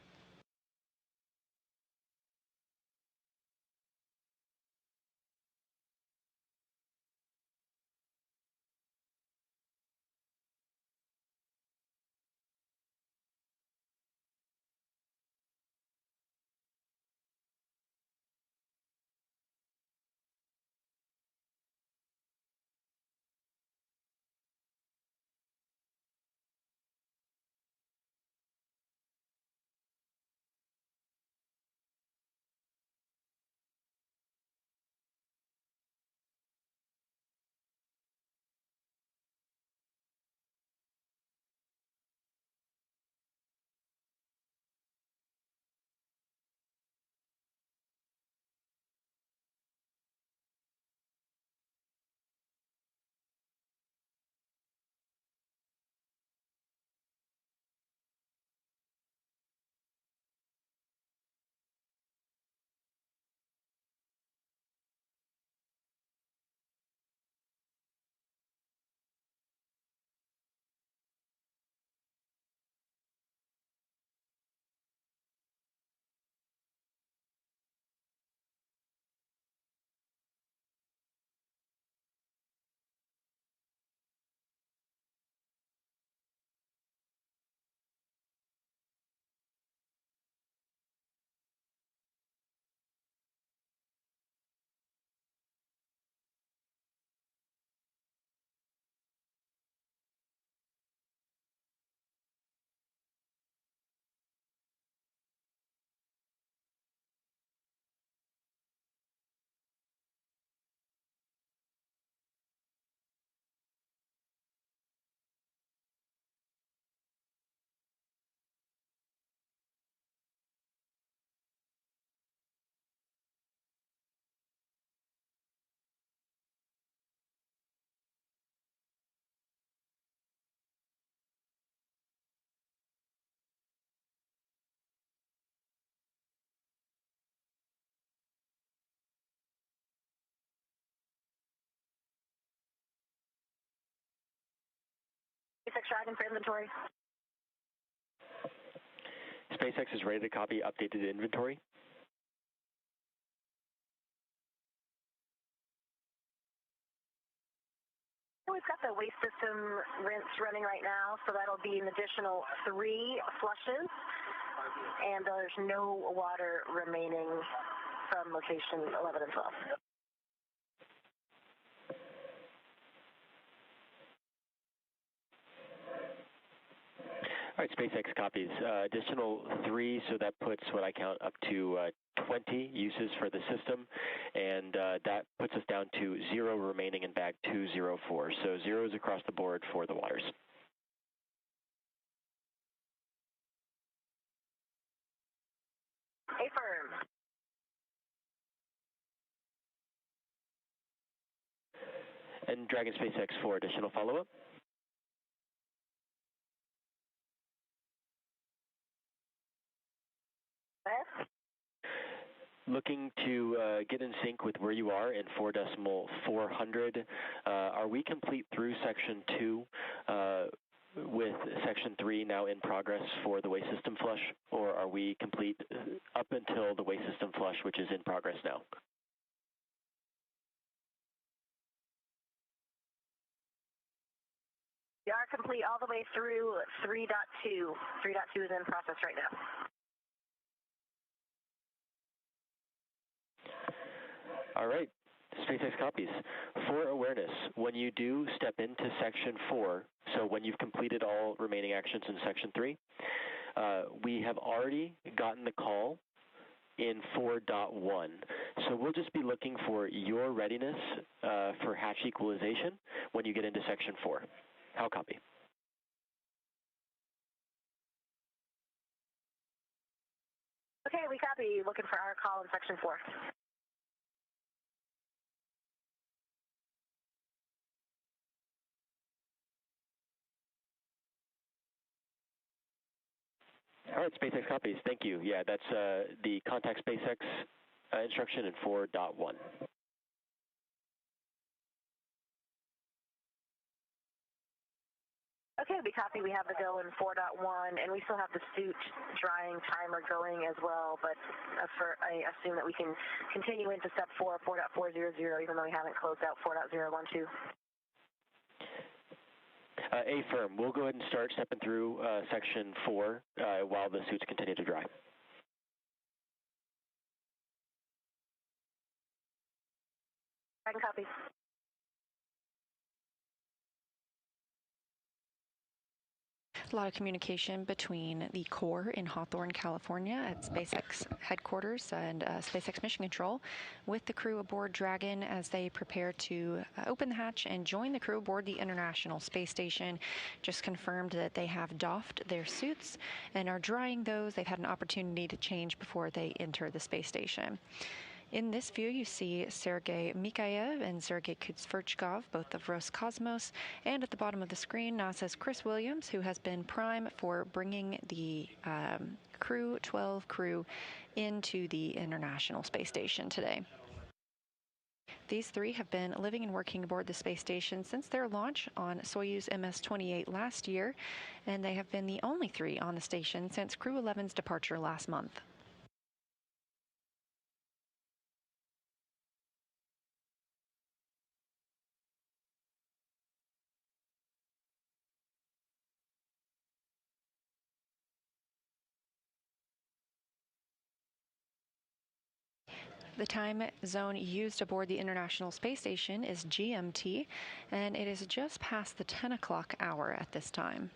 Dragon for inventory. SpaceX is ready to copy updated inventory. We've got the waste system rinse running right now, so that'll be an additional 3 flushes, and there's no water remaining from location 11 and 12. All right, SpaceX copies. Additional 3, so that puts what I count up to 20 uses for the system, and that puts us down to 0 remaining in bag 204. So zeros across the board for the waters. Affirm. And Dragon SpaceX for additional follow-up. Looking to get in sync with where you are in 4.400. Are we complete through section 2 with section 3 now in progress for the waste system flush, or are we complete up until the waste system flush, which is in progress now? We are complete all the way through 3.2. 3.2 is in process right now. All right, SpaceX copies. For awareness, when you do step into section 4, so when you've completed all remaining actions in section 3, we have already gotten the call in 4.1. So we'll just be looking for your readiness for hatch equalization when you get into section 4. How copy? Okay, we copy. Looking for our call in section 4. All right, SpaceX copies. Thank you. Yeah, that's the contact SpaceX instruction in 4.1. Okay, we copy. We have the go in 4.1, and we still have the suit drying timer going as well, but I assume that we can continue into step 4, 4.400, even though we haven't closed out 4.012. Affirm. We'll go ahead and start stepping through section 4 while the suits continue to dry. I can copy. A lot of communication between the core in Hawthorne, California at SpaceX headquarters and SpaceX Mission Control with the crew aboard Dragon as they prepare to open the hatch and join the crew aboard the International Space Station. Just confirmed that they have doffed their suits and are drying those. They've had an opportunity to change before they enter the space station. In this view, you see Sergei Mikhaev and Sergei Kutsverchkov, both of Roscosmos, and at the bottom of the screen, NASA's Chris Williams, who has been prime for bringing the Crew-12 crew into the International Space Station today. These 3 have been living and working aboard the space station since their launch on Soyuz MS-28 last year, and they have been the only 3 on the station since Crew-11's departure last month. The time zone used aboard the International Space Station is GMT, and it is just past the 10 o'clock hour at this time.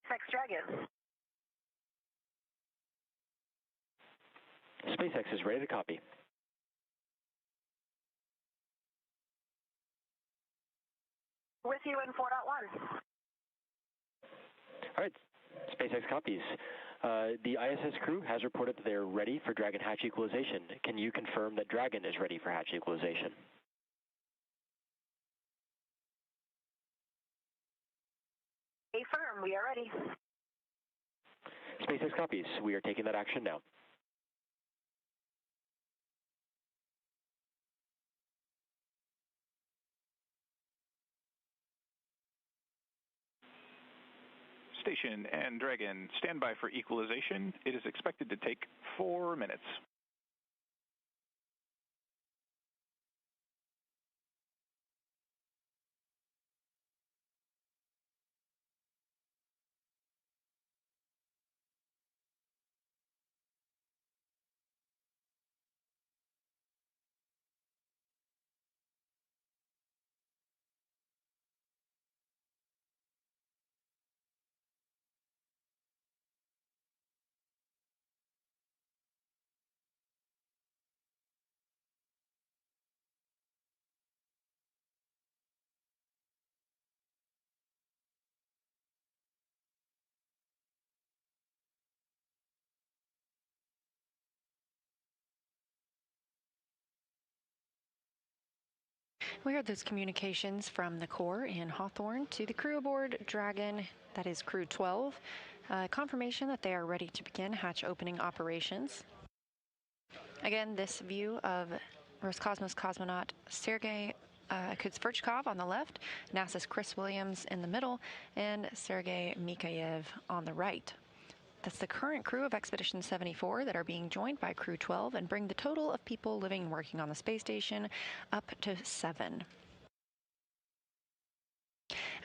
SpaceX Dragon. SpaceX is ready to copy. With you in 4.1. All right, SpaceX copies. The ISS crew has reported that they are ready for Dragon hatch equalization. Can you confirm that Dragon is ready for hatch equalization? Affirm, we are ready. SpaceX copies. We are taking that action now. Station and Dragon, stand by for equalization. It is expected to take 4 minutes. We heard those communications from the Corps in Hawthorne to the crew aboard Dragon, that is Crew-12. Confirmation that they are ready to begin hatch opening operations. Again, this view of Roscosmos cosmonaut Sergei Kudzverchkov on the left, NASA's Chris Williams in the middle, and Sergei Mikhaev on the right. That's the current crew of Expedition 74 that are being joined by Crew-12 and bring the total of people living and working on the space station up to 7.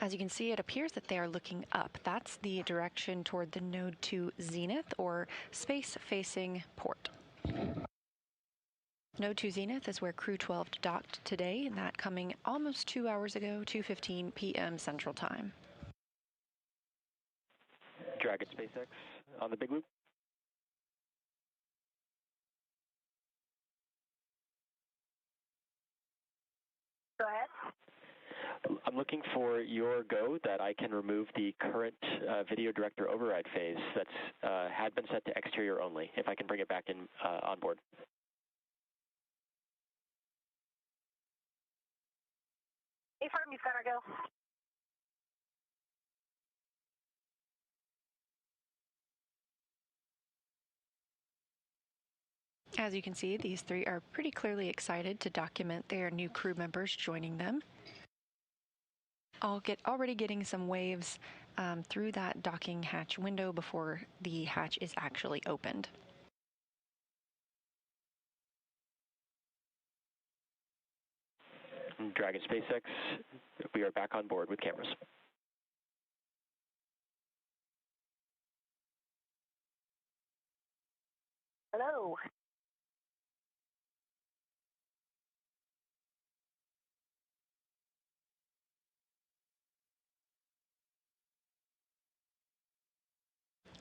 As you can see, it appears that they are looking up. That's the direction toward the Node 2 Zenith, or space-facing port. Node 2 Zenith is where Crew-12 docked today, and that coming almost 2 hours ago, 2:15 p.m. Central Time. Dragon SpaceX on the big loop. Go ahead. I'm looking for your go that I can remove the current video director override phase that's had been set to exterior only, if I can bring it back in on board. Affirm, you've got our go. As you can see, these three are pretty clearly excited to document their new crew members joining them. Already getting some waves through that docking hatch window before the hatch is actually opened. Dragon SpaceX, we are back on board with cameras. Hello.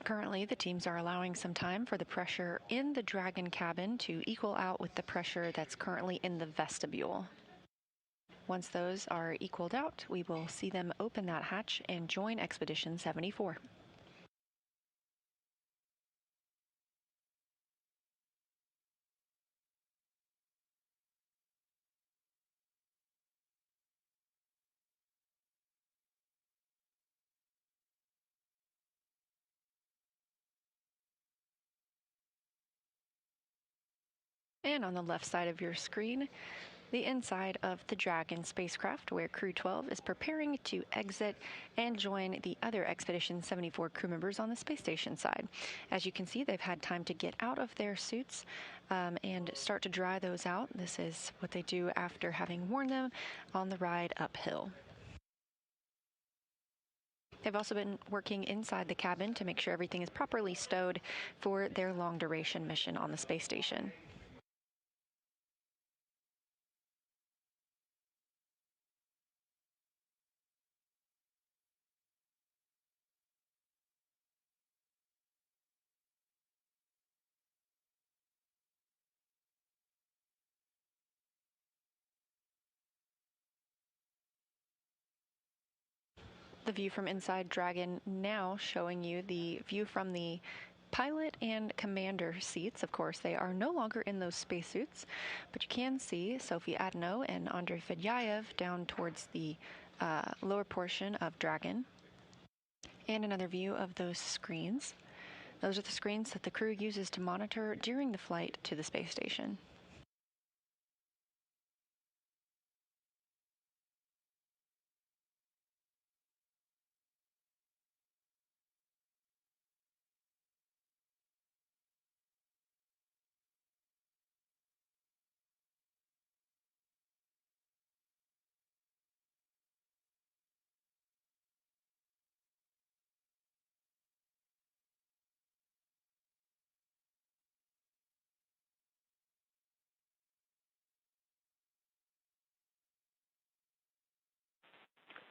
Currently, the teams are allowing some time for the pressure in the Dragon cabin to equal out with the pressure that's currently in the vestibule. Once those are equaled out, we will see them open that hatch and join Expedition 74. And on the left side of your screen, the inside of the Dragon spacecraft, where Crew-12 is preparing to exit and join the other Expedition 74 crew members on the space station side. As you can see, they've had time to get out of their suits and start to dry those out. This is what they do after having worn them on the ride uphill. They've also been working inside the cabin to make sure everything is properly stowed for their long-duration mission on the space station. the view from inside Dragon, now showing you the view from the pilot and commander seats. Of course, they are no longer in those spacesuits, but you can see Sophie Adano and Andrei Fedyaev down towards the lower portion of Dragon. And another view of those screens. Those are the screens that the crew uses to monitor during the flight to the space station.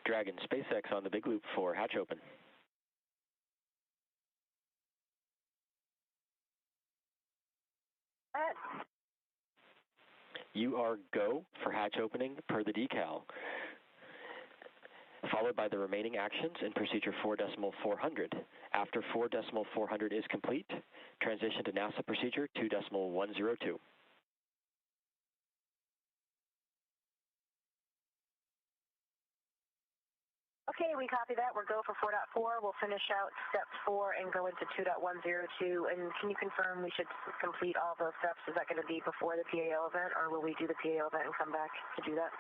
Dragon, SpaceX on the big loop for hatch open. You are go for hatch opening per the decal, followed by the remaining actions in procedure 4.400. After 4.400 is complete, transition to NASA procedure 2.102. Okay, we copy that. We're go for 4.4. We'll finish out step 4 and go into 2.102. And can you confirm we should complete all those steps? Is that going to be before the PAO event, or will we do the PAO event and come back to do that?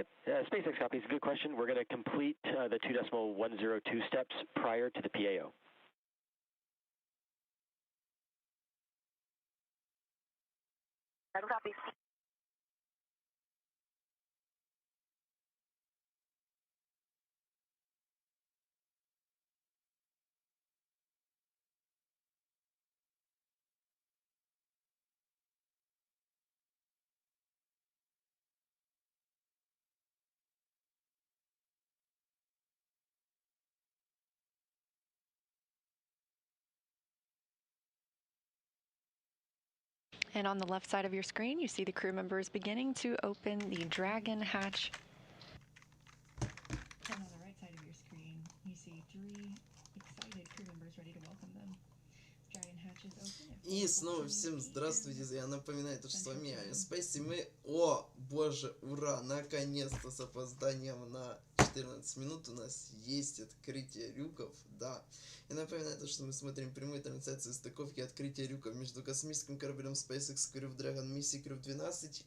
Yep. SpaceX copies. Good question. We're going to complete the 2.102 steps prior to the PAO. Copy. And on the left side of your screen, you see the crew members beginning to open the Dragon hatch. And on the right side of your screen, you see 3 excited crew members ready to welcome them. Dragon hatch is open. И снова всем здравствуйте, я напоминаю, что с вами Space, и мы, о боже, ура, наконец-то с опозданием на 14 минут у нас есть открытие люков, да. И напоминаю, что мы смотрим прямую трансляцию стыковки открытия люков между космическим кораблем SpaceX Crew Dragon миссии Crew-12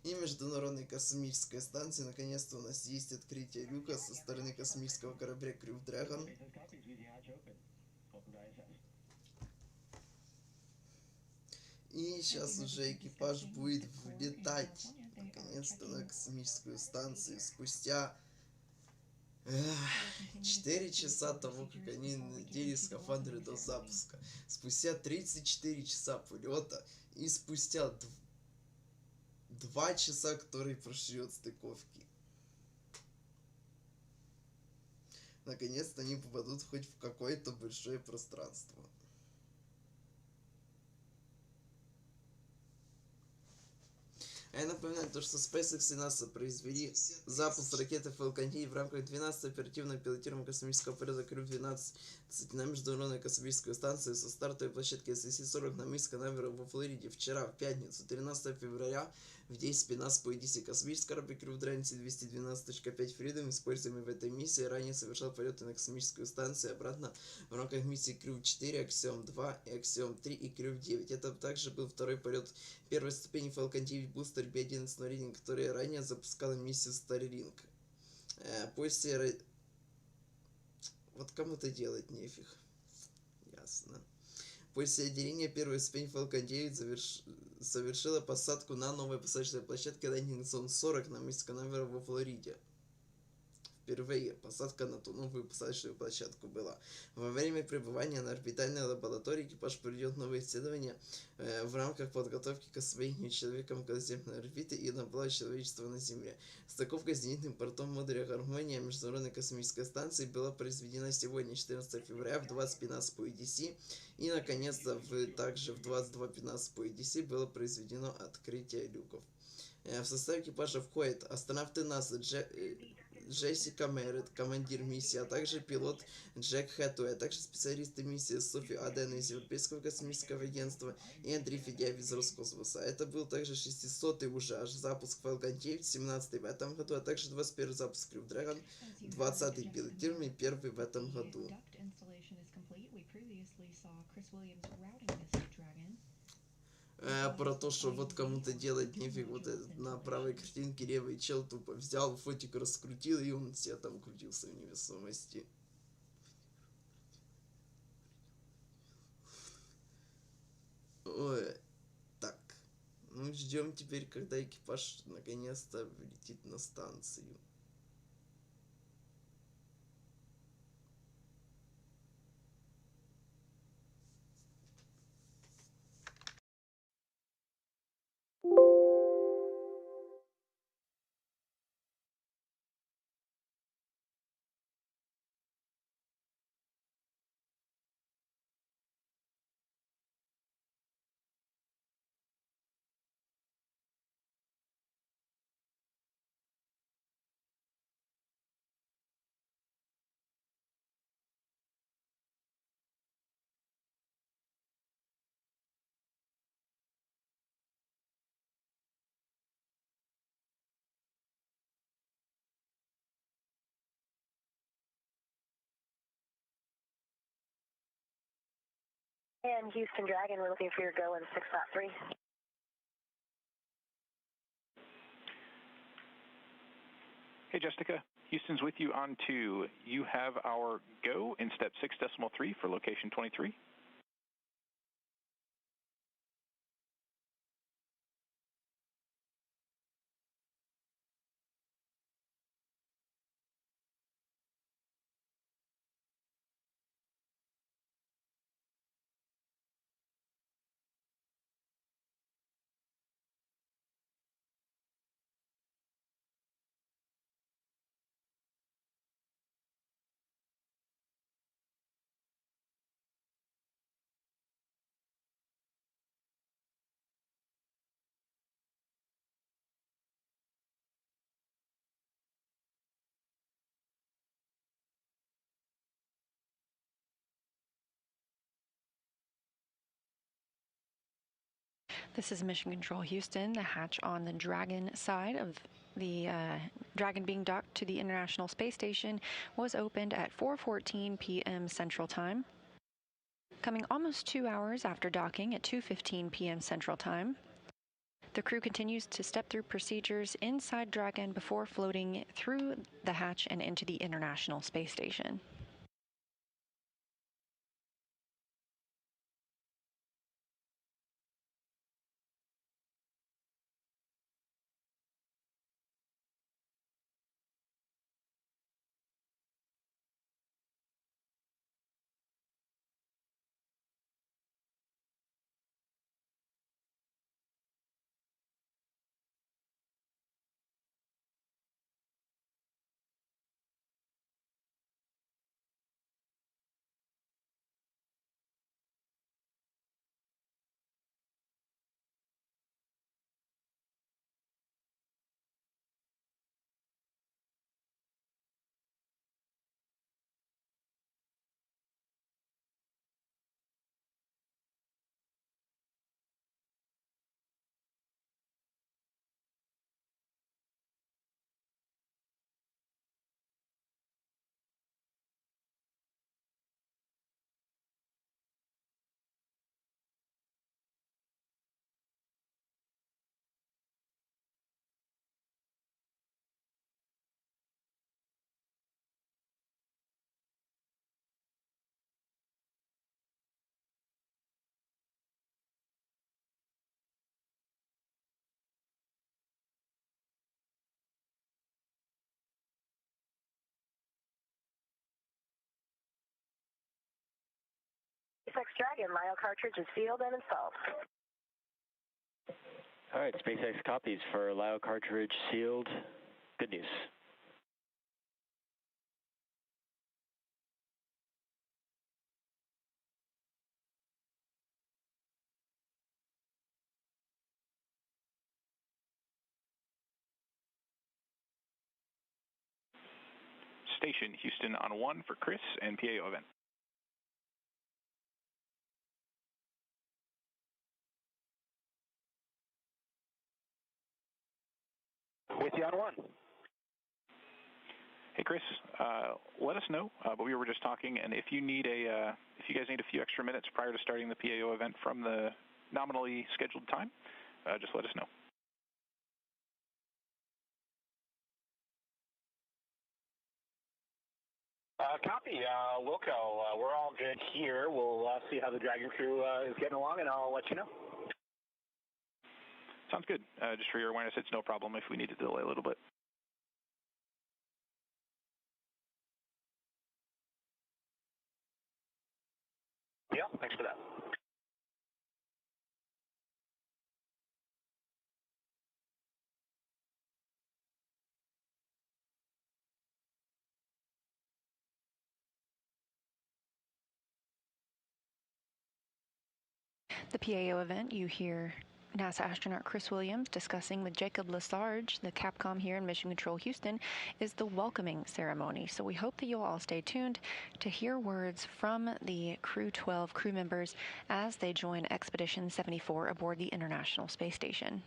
и Международной Космической Станции. Наконец-то у нас есть открытие люка со стороны космического корабля Crew Dragon. И сейчас уже экипаж будет влетать наконец-то на космическую станцию спустя 4 часа того, как они надели скафандры до запуска, спустя 34 часа полета и спустя 2 часа, которые прошли от стыковки. Наконец-то они попадут хоть в какое-то большое пространство. А я напоминаю, что SpaceX и НАСА произвели запуск ракеты Falcon в рамках 12-го оперативного пилотируемого космического полета Crew-12 на Международную Космическую Станцию со стартовой площадки SC-40 на мысе Канаверал во Флориде вчера, в пятницу, 13 февраля, в 10:15 по UTC. Космический корабль Crew Dragon C212.5 Freedom, используемый в этой миссии, ранее совершал полеты на космическую станцию и обратно в рамках миссии Crew-4, Axiom-2, Axiom-3 и Crew-9. Это также был второй полет первой ступени Falcon 9 бустер B11 рейтинг, который ранее запускала миссию Starlink. После... Вот кому-то делать нефиг. Ясно. После отделения первой ступени Falcon 9 совершила посадку на новой посадочной площадке Landing Zone 40 на мысе Канаверал во Флориде. В Впервые посадка на ту новую посадочную площадку была. Во время пребывания на орбитальной лаборатории экипаж проведет новые исследования в рамках подготовки к освоению человеком околоземной орбиты и наплава человечества на Земле. Стыковка с зенитным портом модуля «Гармония» Международной Космической Станции была произведена сегодня, 14 февраля, в 20:15 по UTC. И, наконец-то, также в 22:15 по UTC было произведено открытие люков. В состав экипажа входят астронавты НАСА Джессика Меррит, командир миссии, а также пилот Джек Хэттуэй, а также специалисты миссии Софи Аден из Европейского космического агентства и Андрей Федяев из Роскосмоса. Это был также 600-й уже аж запуск Falcon 9, 17-й в этом году, а также 21-й запуск Crew Dragon, 20-й пилотируемый, 1-й в этом году. Про то, что вот кому-то делать нефиг, вот этот на правой картинке левый чел тупо взял, фотик раскрутил, и он себе там крутился в невесомости. Ой, так. Ну, ждем теперь, когда экипаж наконец-то влетит на станцию. And Houston Dragon, we're looking for your go in 6.3. Hey, Jessica. Houston's with you on 2. You have our go in step 6.3 for location 23. This is Mission Control Houston. The hatch on the Dragon side of the Dragon being docked to the International Space Station was opened at 4:14 p.m. Central Time. Coming almost 2 hours after docking at 2:15 p.m. Central Time, the crew continues to step through procedures inside Dragon before floating through the hatch and into the International Space Station. SpaceX Dragon. LiO cartridge is sealed and installed. All right, SpaceX copies for LiO cartridge sealed. Good news. Station Houston on 1 for Chris and PAO event. With you on 1. Hey Chris, let us know. But we were just talking, and if you need if you guys need a few extra minutes prior to starting the PAO event from the nominally scheduled time, just let us know. Copy, Wilco. We're all good here. We'll see how the Dragon crew is getting along, and I'll let you know. Sounds good. Just for your awareness, it's no problem if we need to delay a little bit. Yeah, thanks for that. The PAO event, you hear NASA astronaut Chris Williams discussing with Jacob Lesarge, the Capcom here in Mission Control Houston, is the welcoming ceremony. So we hope that you'll all stay tuned to hear words from the Crew-12 crew members as they join Expedition 74 aboard the International Space Station.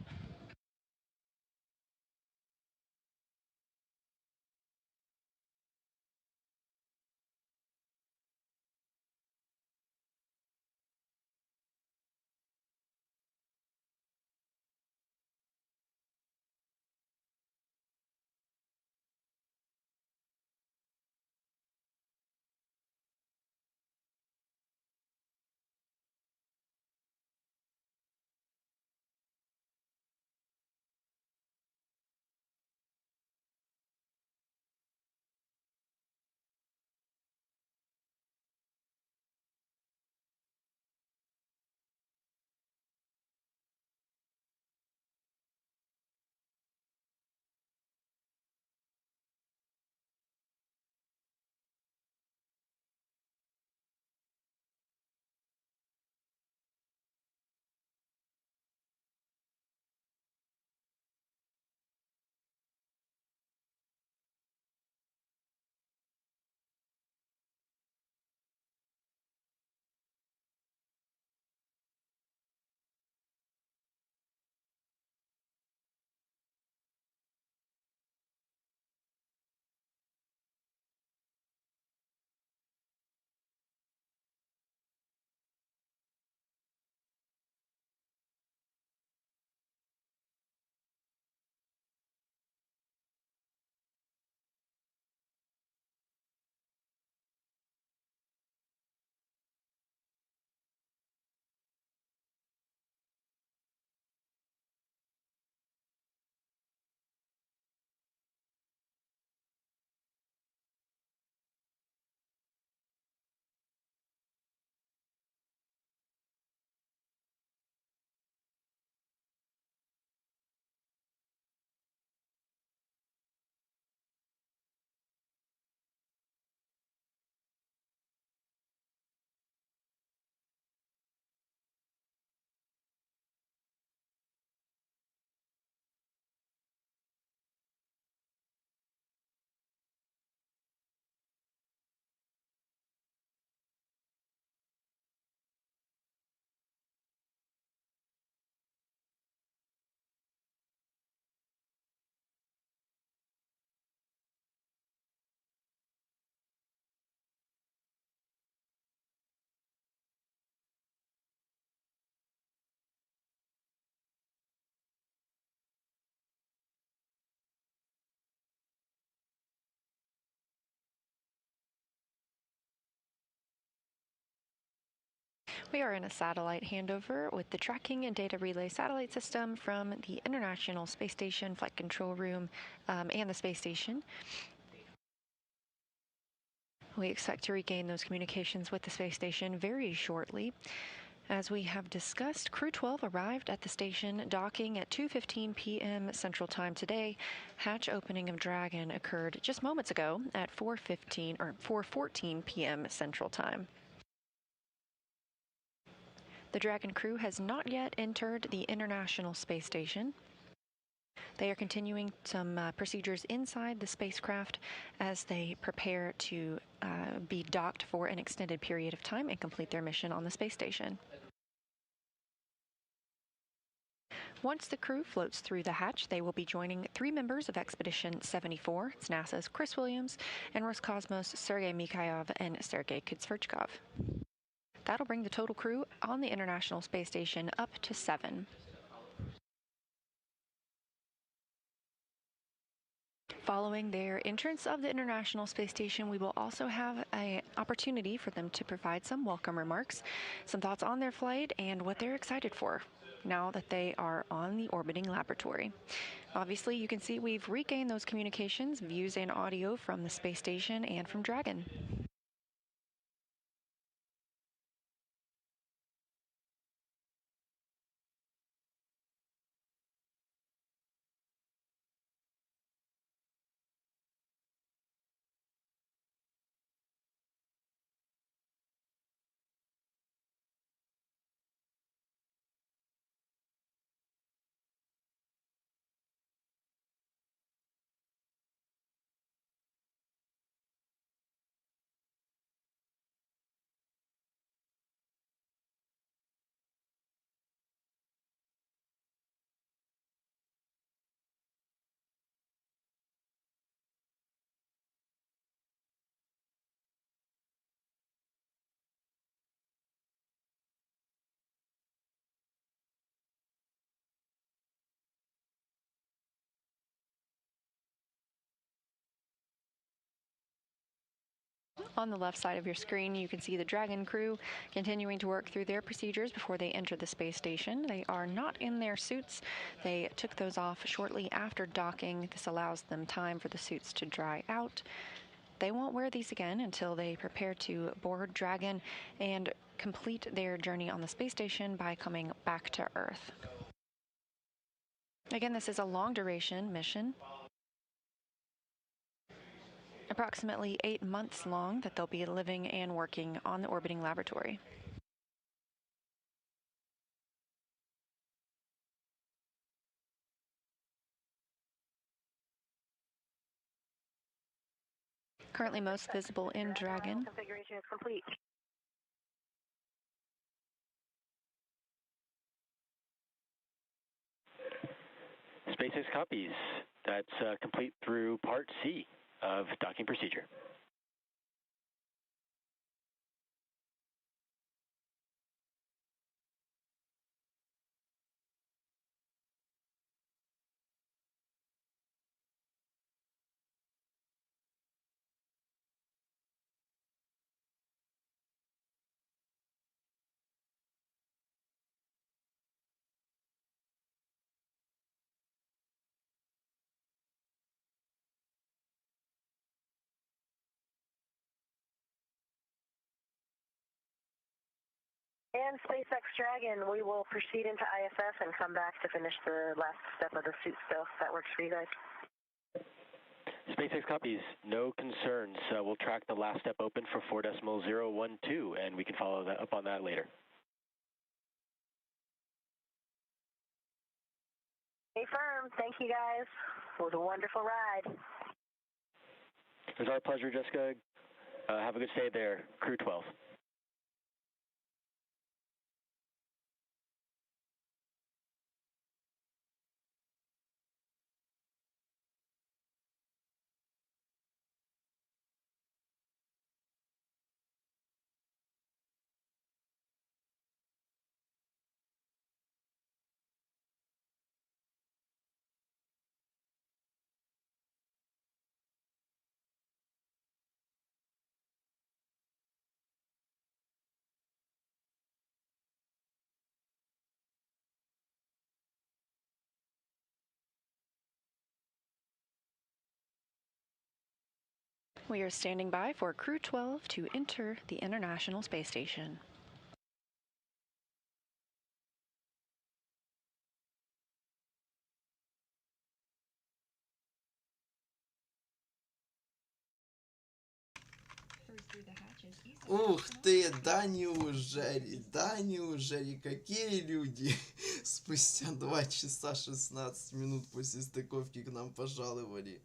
We are in a satellite handover with the tracking and data relay satellite system from the International Space Station Flight Control Room and the space station. We expect to regain those communications with the space station very shortly. As we have discussed, Crew-12 arrived at the station docking at 2:15 p.m. Central Time today. Hatch opening of Dragon occurred just moments ago at 4:14 p.m. Central Time. The Dragon crew has not yet entered the International Space Station. They are continuing some procedures inside the spacecraft as they prepare to be docked for an extended period of time and complete their mission on the space station. Once the crew floats through the hatch, they will be joining 3 members of Expedition 74. It's NASA's Chris Williams and Roscosmos' Sergei Mikhailov and Sergei Kudzverchkov. That'll bring the total crew on the International Space Station up to 7. Following their entrance of the International Space Station, we will also have an opportunity for them to provide some welcome remarks, some thoughts on their flight, and what they're excited for now that they are on the orbiting laboratory. Obviously, you can see we've regained those communications, views, and audio from the space station and from Dragon. On the left side of your screen, you can see the Dragon crew continuing to work through their procedures before they enter the space station. They are not in their suits. They took those off shortly after docking. This allows them time for the suits to dry out. They won't wear these again until they prepare to board Dragon and complete their journey on the space station by coming back to Earth. Again, this is a long-duration mission, approximately 8 months long, that they'll be living and working on the orbiting laboratory. Currently most visible in Dragon. Configuration is complete. SpaceX copies. That's complete through Part C of docking procedure. And SpaceX Dragon, we will proceed into ISS and come back to finish the last step of the suit stuff. That works for you guys? SpaceX copies. No concerns. We'll track the last step open for 4.012, and we can follow that up on that later. Stay firm. Thank you, guys. It was a wonderful ride. It was our pleasure, Jessica. Have a good stay there, Crew-12. We are standing by for Crew-12 to enter the International Space Station. Ух ты, да неужели, какие люди спустя 2 часа 16 минут после стыковки к нам пожаловали.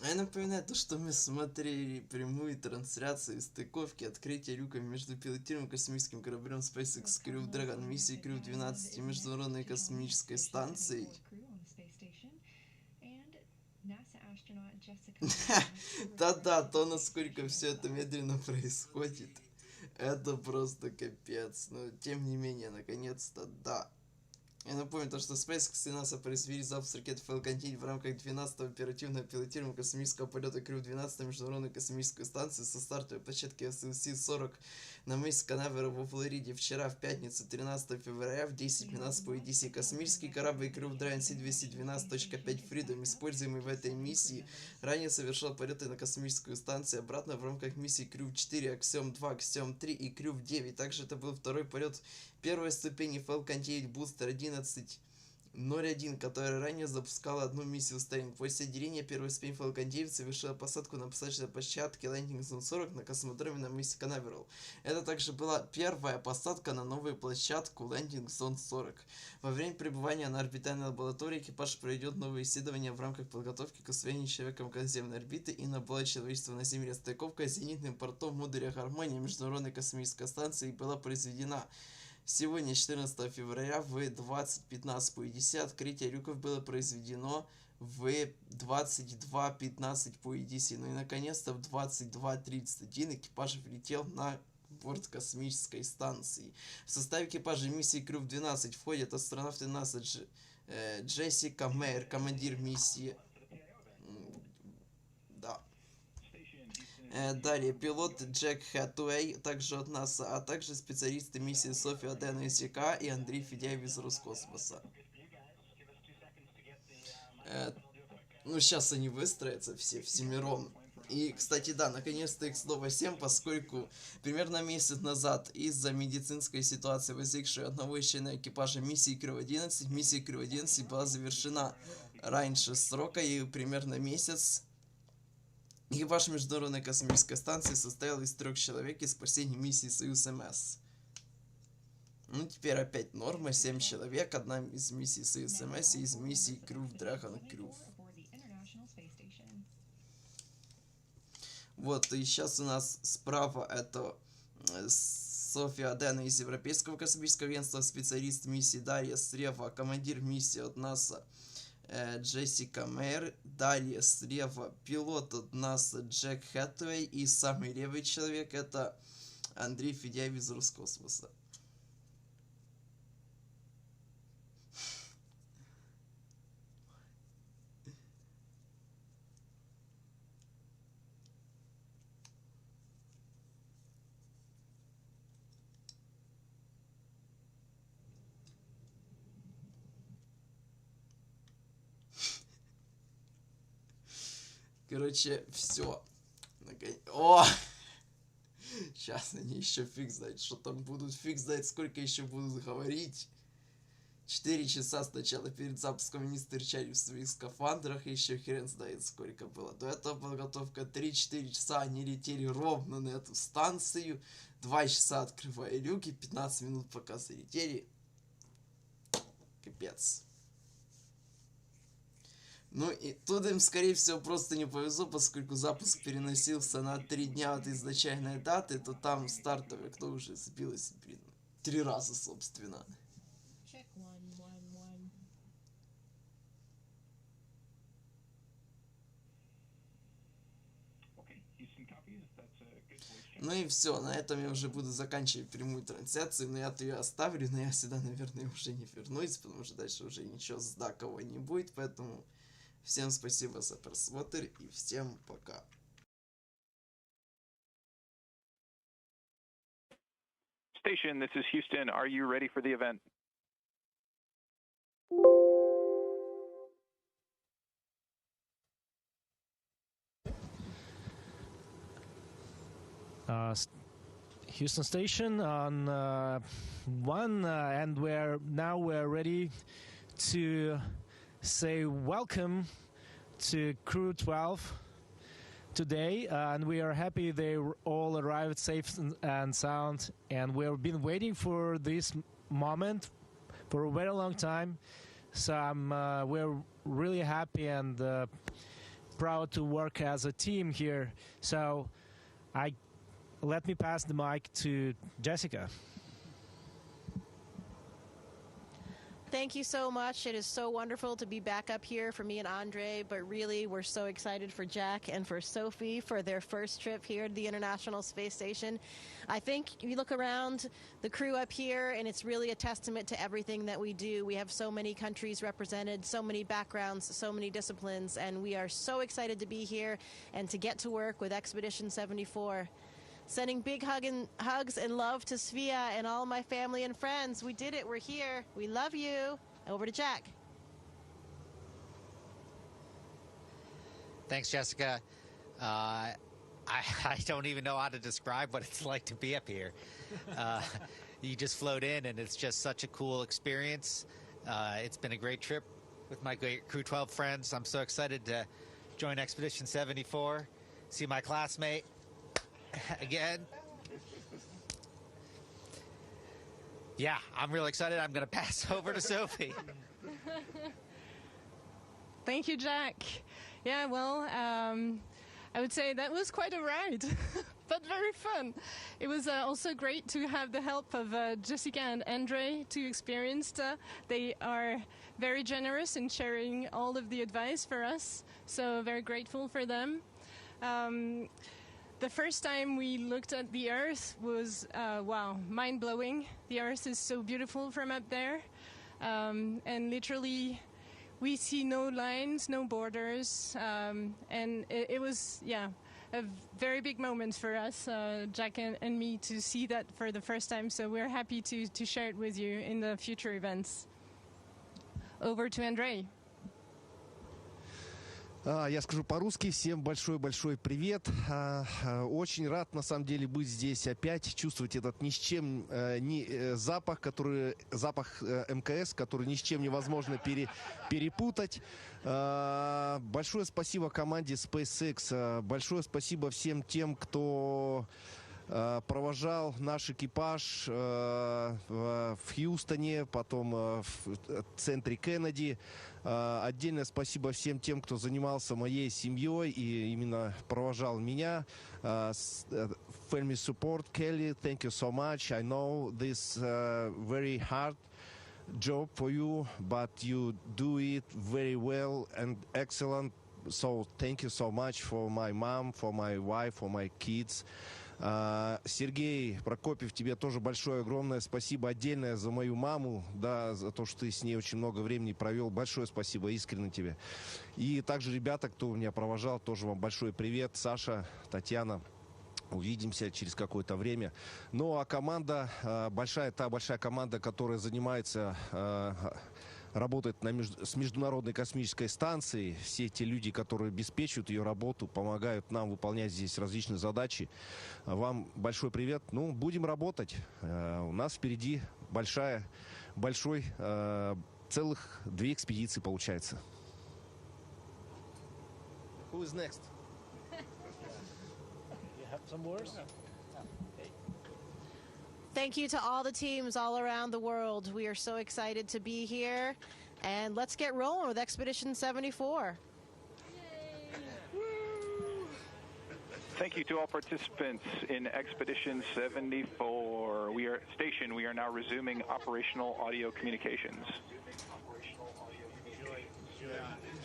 Я напоминаю то, что мы смотрели прямую трансляцию стыковки открытия люков между пилотируемым космическим кораблем SpaceX Crew Dragon миссии Crew-12 и Международной Космической Станцией. Да-да, то, насколько все это медленно происходит, это просто капец. Но, тем не менее, наконец-то, да. Я напомню то, что SpaceX и НАСА произвели запуск ракеты Falcon в рамках 12-го оперативного пилотируемого космического полета Crew-12 на Международную Космическую Станцию со стартовой площадки SpaceX на мысе Канаверал во Флориде вчера, в пятницу, 13 февраля, в 10:15 по UTC. Космический корабль Crew Dragon C212.5 Freedom, используемый в этой миссии, ранее совершал полеты на Космическую станцию и обратно в рамках миссий Crew-4, Axiom 2, Axiom 3 и Crew-9. Также это был второй полет первой ступени Falcon 9 Booster 1101, которая ранее запускала одну миссию Starlink. После деления первой ступени Falcon 9 совершила посадку на посадочной площадке Landing Zone 40 на космодроме на мысе Канаверал. Это также была первая посадка на новую площадку Landing Zone 40. Во время пребывания на орбитальной лаборатории экипаж проведет новые исследования в рамках подготовки к освоению человеком околоземной орбиты и наблюдения человечества на Земле. Стыковка с зенитным портом модуля Гармония Международной Космической Станции была произведена. Сегодня, 14 февраля, в 20:15 по UTC, открытие люков было произведено в 22:15 по UTC. Ну и, наконец-то, в 22:31 экипаж влетел на борт космической станции. В состав экипажа миссии Crew-12 входят астронавты НАСА Джессика Мэйр, командир миссии. Да. Далее пилот Джек Хэтуэй, также от НАСА, а также специалисты миссии София Дэна из ЯК и Андрей Федяев из Роскосмоса. Ну, сейчас они выстроятся все всемиром. И, кстати, да, наконец-то их снова 7, поскольку примерно месяц назад из-за медицинской ситуации, возникшей у одного из членов экипажа миссии Crew-11, миссия Crew-11 была завершена раньше срока, и примерно месяц. Экипаж Международной Космической Станции состоял из 3 человек из спасения миссии Союз МС. Ну, теперь опять норма, 7 человек, одна из миссий Союз МС и из миссии Crew Dragon Crew. Вот, и сейчас у нас справа это София Дэна из Европейского космического агентства, специалист миссии Дарья Срева, командир миссии от НАСА Джессика Мэйр. Далее слева пилот от НАСА Джек Хэтуэй, и самый левый человек это Андрей Федяев из Роскосмоса. Короче, все. О! Сейчас они еще фиг знает, что там будут. Фиг знает, сколько еще будут говорить. 4 часа сначала перед запуском они стырчали в своих скафандрах, и еще хрен знает, сколько было. До этого подготовка 3-4 часа, они летели ровно на эту станцию. 2 часа открывая люки, 15 минут пока залетели. Капец. Ну и тут им, скорее всего, просто не повезло, поскольку запуск переносился на 3 дня от изначальной даты, то там стартовый, кто уже сбилось, 3 раза, собственно. Ну и все, на этом я уже буду заканчивать прямую трансляцию, но я-то ее оставлю, но я сюда, наверное, уже не вернусь, потому что дальше уже ничего знакового не будет, поэтому всем спасибо за просмотр и всем пока. Station, this is Houston. Are you ready for the event? Houston Station on one, and we're ready to say welcome to Crew-12 today, and we are happy they all arrived safe and sound, and we've been waiting for this moment for a very long time. So we're really happy and proud to work as a team here. So let me pass the mic to Jessica. Thank you so much. It is so wonderful to be back up here for me and Andre, but really we're so excited for Jack and for Sophie for their first trip here to the International Space Station. I think you look around the crew up here and it's really a testament to everything that we do. We have so many countries represented, so many backgrounds, so many disciplines, and we are so excited to be here and to get to work with Expedition 74. Sending big hugs and love to Svea and all my family and friends. We did it. We're here. We love you. Over to Jack. Thanks, Jessica. I don't even know how to describe what it's like to be up here. You just float in, and it's just such a cool experience. It's been a great trip with my great Crew-12 friends. I'm so excited to join Expedition 74, see my classmate again. Yeah, I'm really excited. I'm going to pass over to Sophie. Thank you, Jack. Yeah, well, I would say that was quite a ride, but very fun. It was also great to have the help of Jessica and Andre, two experienced. They are very generous in sharing all of the advice for us, so very grateful for them. The first time we looked at the Earth was, wow, mind-blowing. The Earth is so beautiful from up there. And literally, we see no lines, no borders. And it was, yeah, a very big moment for us, Jack and me, to see that for the first time. So we're happy to share it with you in the future events. Over to Andre. Я скажу по-русски. Всем большой-большой привет. Очень рад, на самом деле, быть здесь опять, чувствовать этот ни с чем запах, запах МКС, который ни с чем невозможно перепутать. Большое спасибо команде SpaceX. Большое спасибо всем тем, кто провожал наш экипаж в Хьюстоне, потом в центре Кеннеди. Отдельное спасибо всем тем, кто занимался моей семьей и именно провожал меня. Family support, Kelly, thank you so much. I know this very hard job for you, but you do it very well and excellent. So thank you so much for my mom, for my wife, for my kids. Сергей Прокопьев, тебе тоже большое огромное спасибо отдельное за мою маму, да, за то, что ты с ней очень много времени провел. Большое спасибо, искренне тебе. И также ребята, кто меня провожал, тоже вам большой привет. Саша, Татьяна, увидимся через какое-то время. Ну а команда, та большая команда, которая занимается работает с Международной Космической Станцией. Все те люди, которые обеспечивают ее работу, помогают нам выполнять здесь различные задачи. Вам большой привет. Ну, будем работать. У нас впереди целых 2 экспедиции получается. Who is next? You have some words? Thank you to all the teams all around the world. We are so excited to be here. And let's get rolling with Expedition 74. Thank you to all participants in Expedition 74. We are now resuming operational audio communications.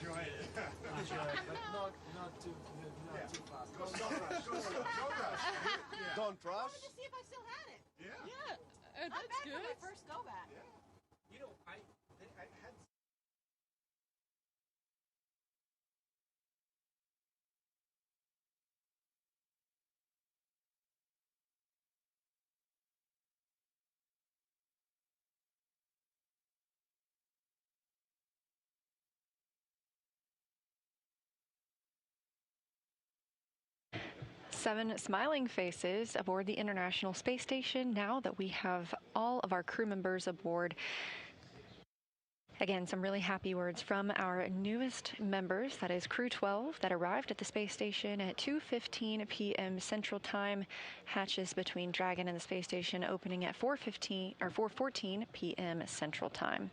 Enjoy it. But not too fast. Don't rush. I wanted to see if I still had it. Yeah. I'm That's back good. for my first go back. You know, I had 7 smiling faces aboard the International Space Station now that we have all of our crew members aboard. Again, some really happy words from our newest members, that is Crew-12, that arrived at the space station at 2:15 p.m. Central Time. Hatches between Dragon and the space station opening at 4:14 p.m. Central Time.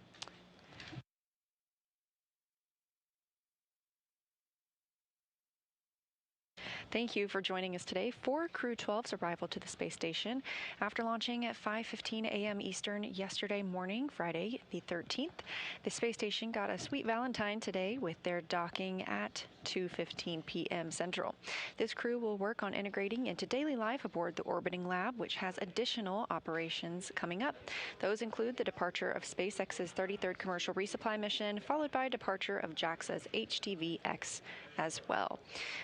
Thank you for joining us today for Crew-12's arrival to the space station. After launching at 5:15 a.m. Eastern yesterday morning, Friday the 13th, the space station got a sweet Valentine today with their docking at 2:15 p.m. Central. This crew will work on integrating into daily life aboard the orbiting lab, which has additional operations coming up. Those include the departure of SpaceX's 33rd commercial resupply mission, followed by departure of JAXA's HTV-X as well.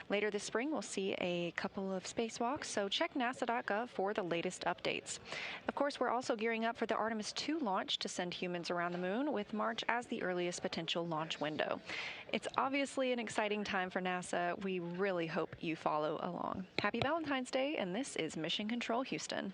Later this spring, we'll see a couple of spacewalks, so check nasa.gov for the latest updates. Of course, we're also gearing up for the Artemis II launch to send humans around the moon, with March as the earliest potential launch window. It's obviously an exciting time for NASA. We really hope you follow along. Happy Valentine's Day, and this is Mission Control Houston.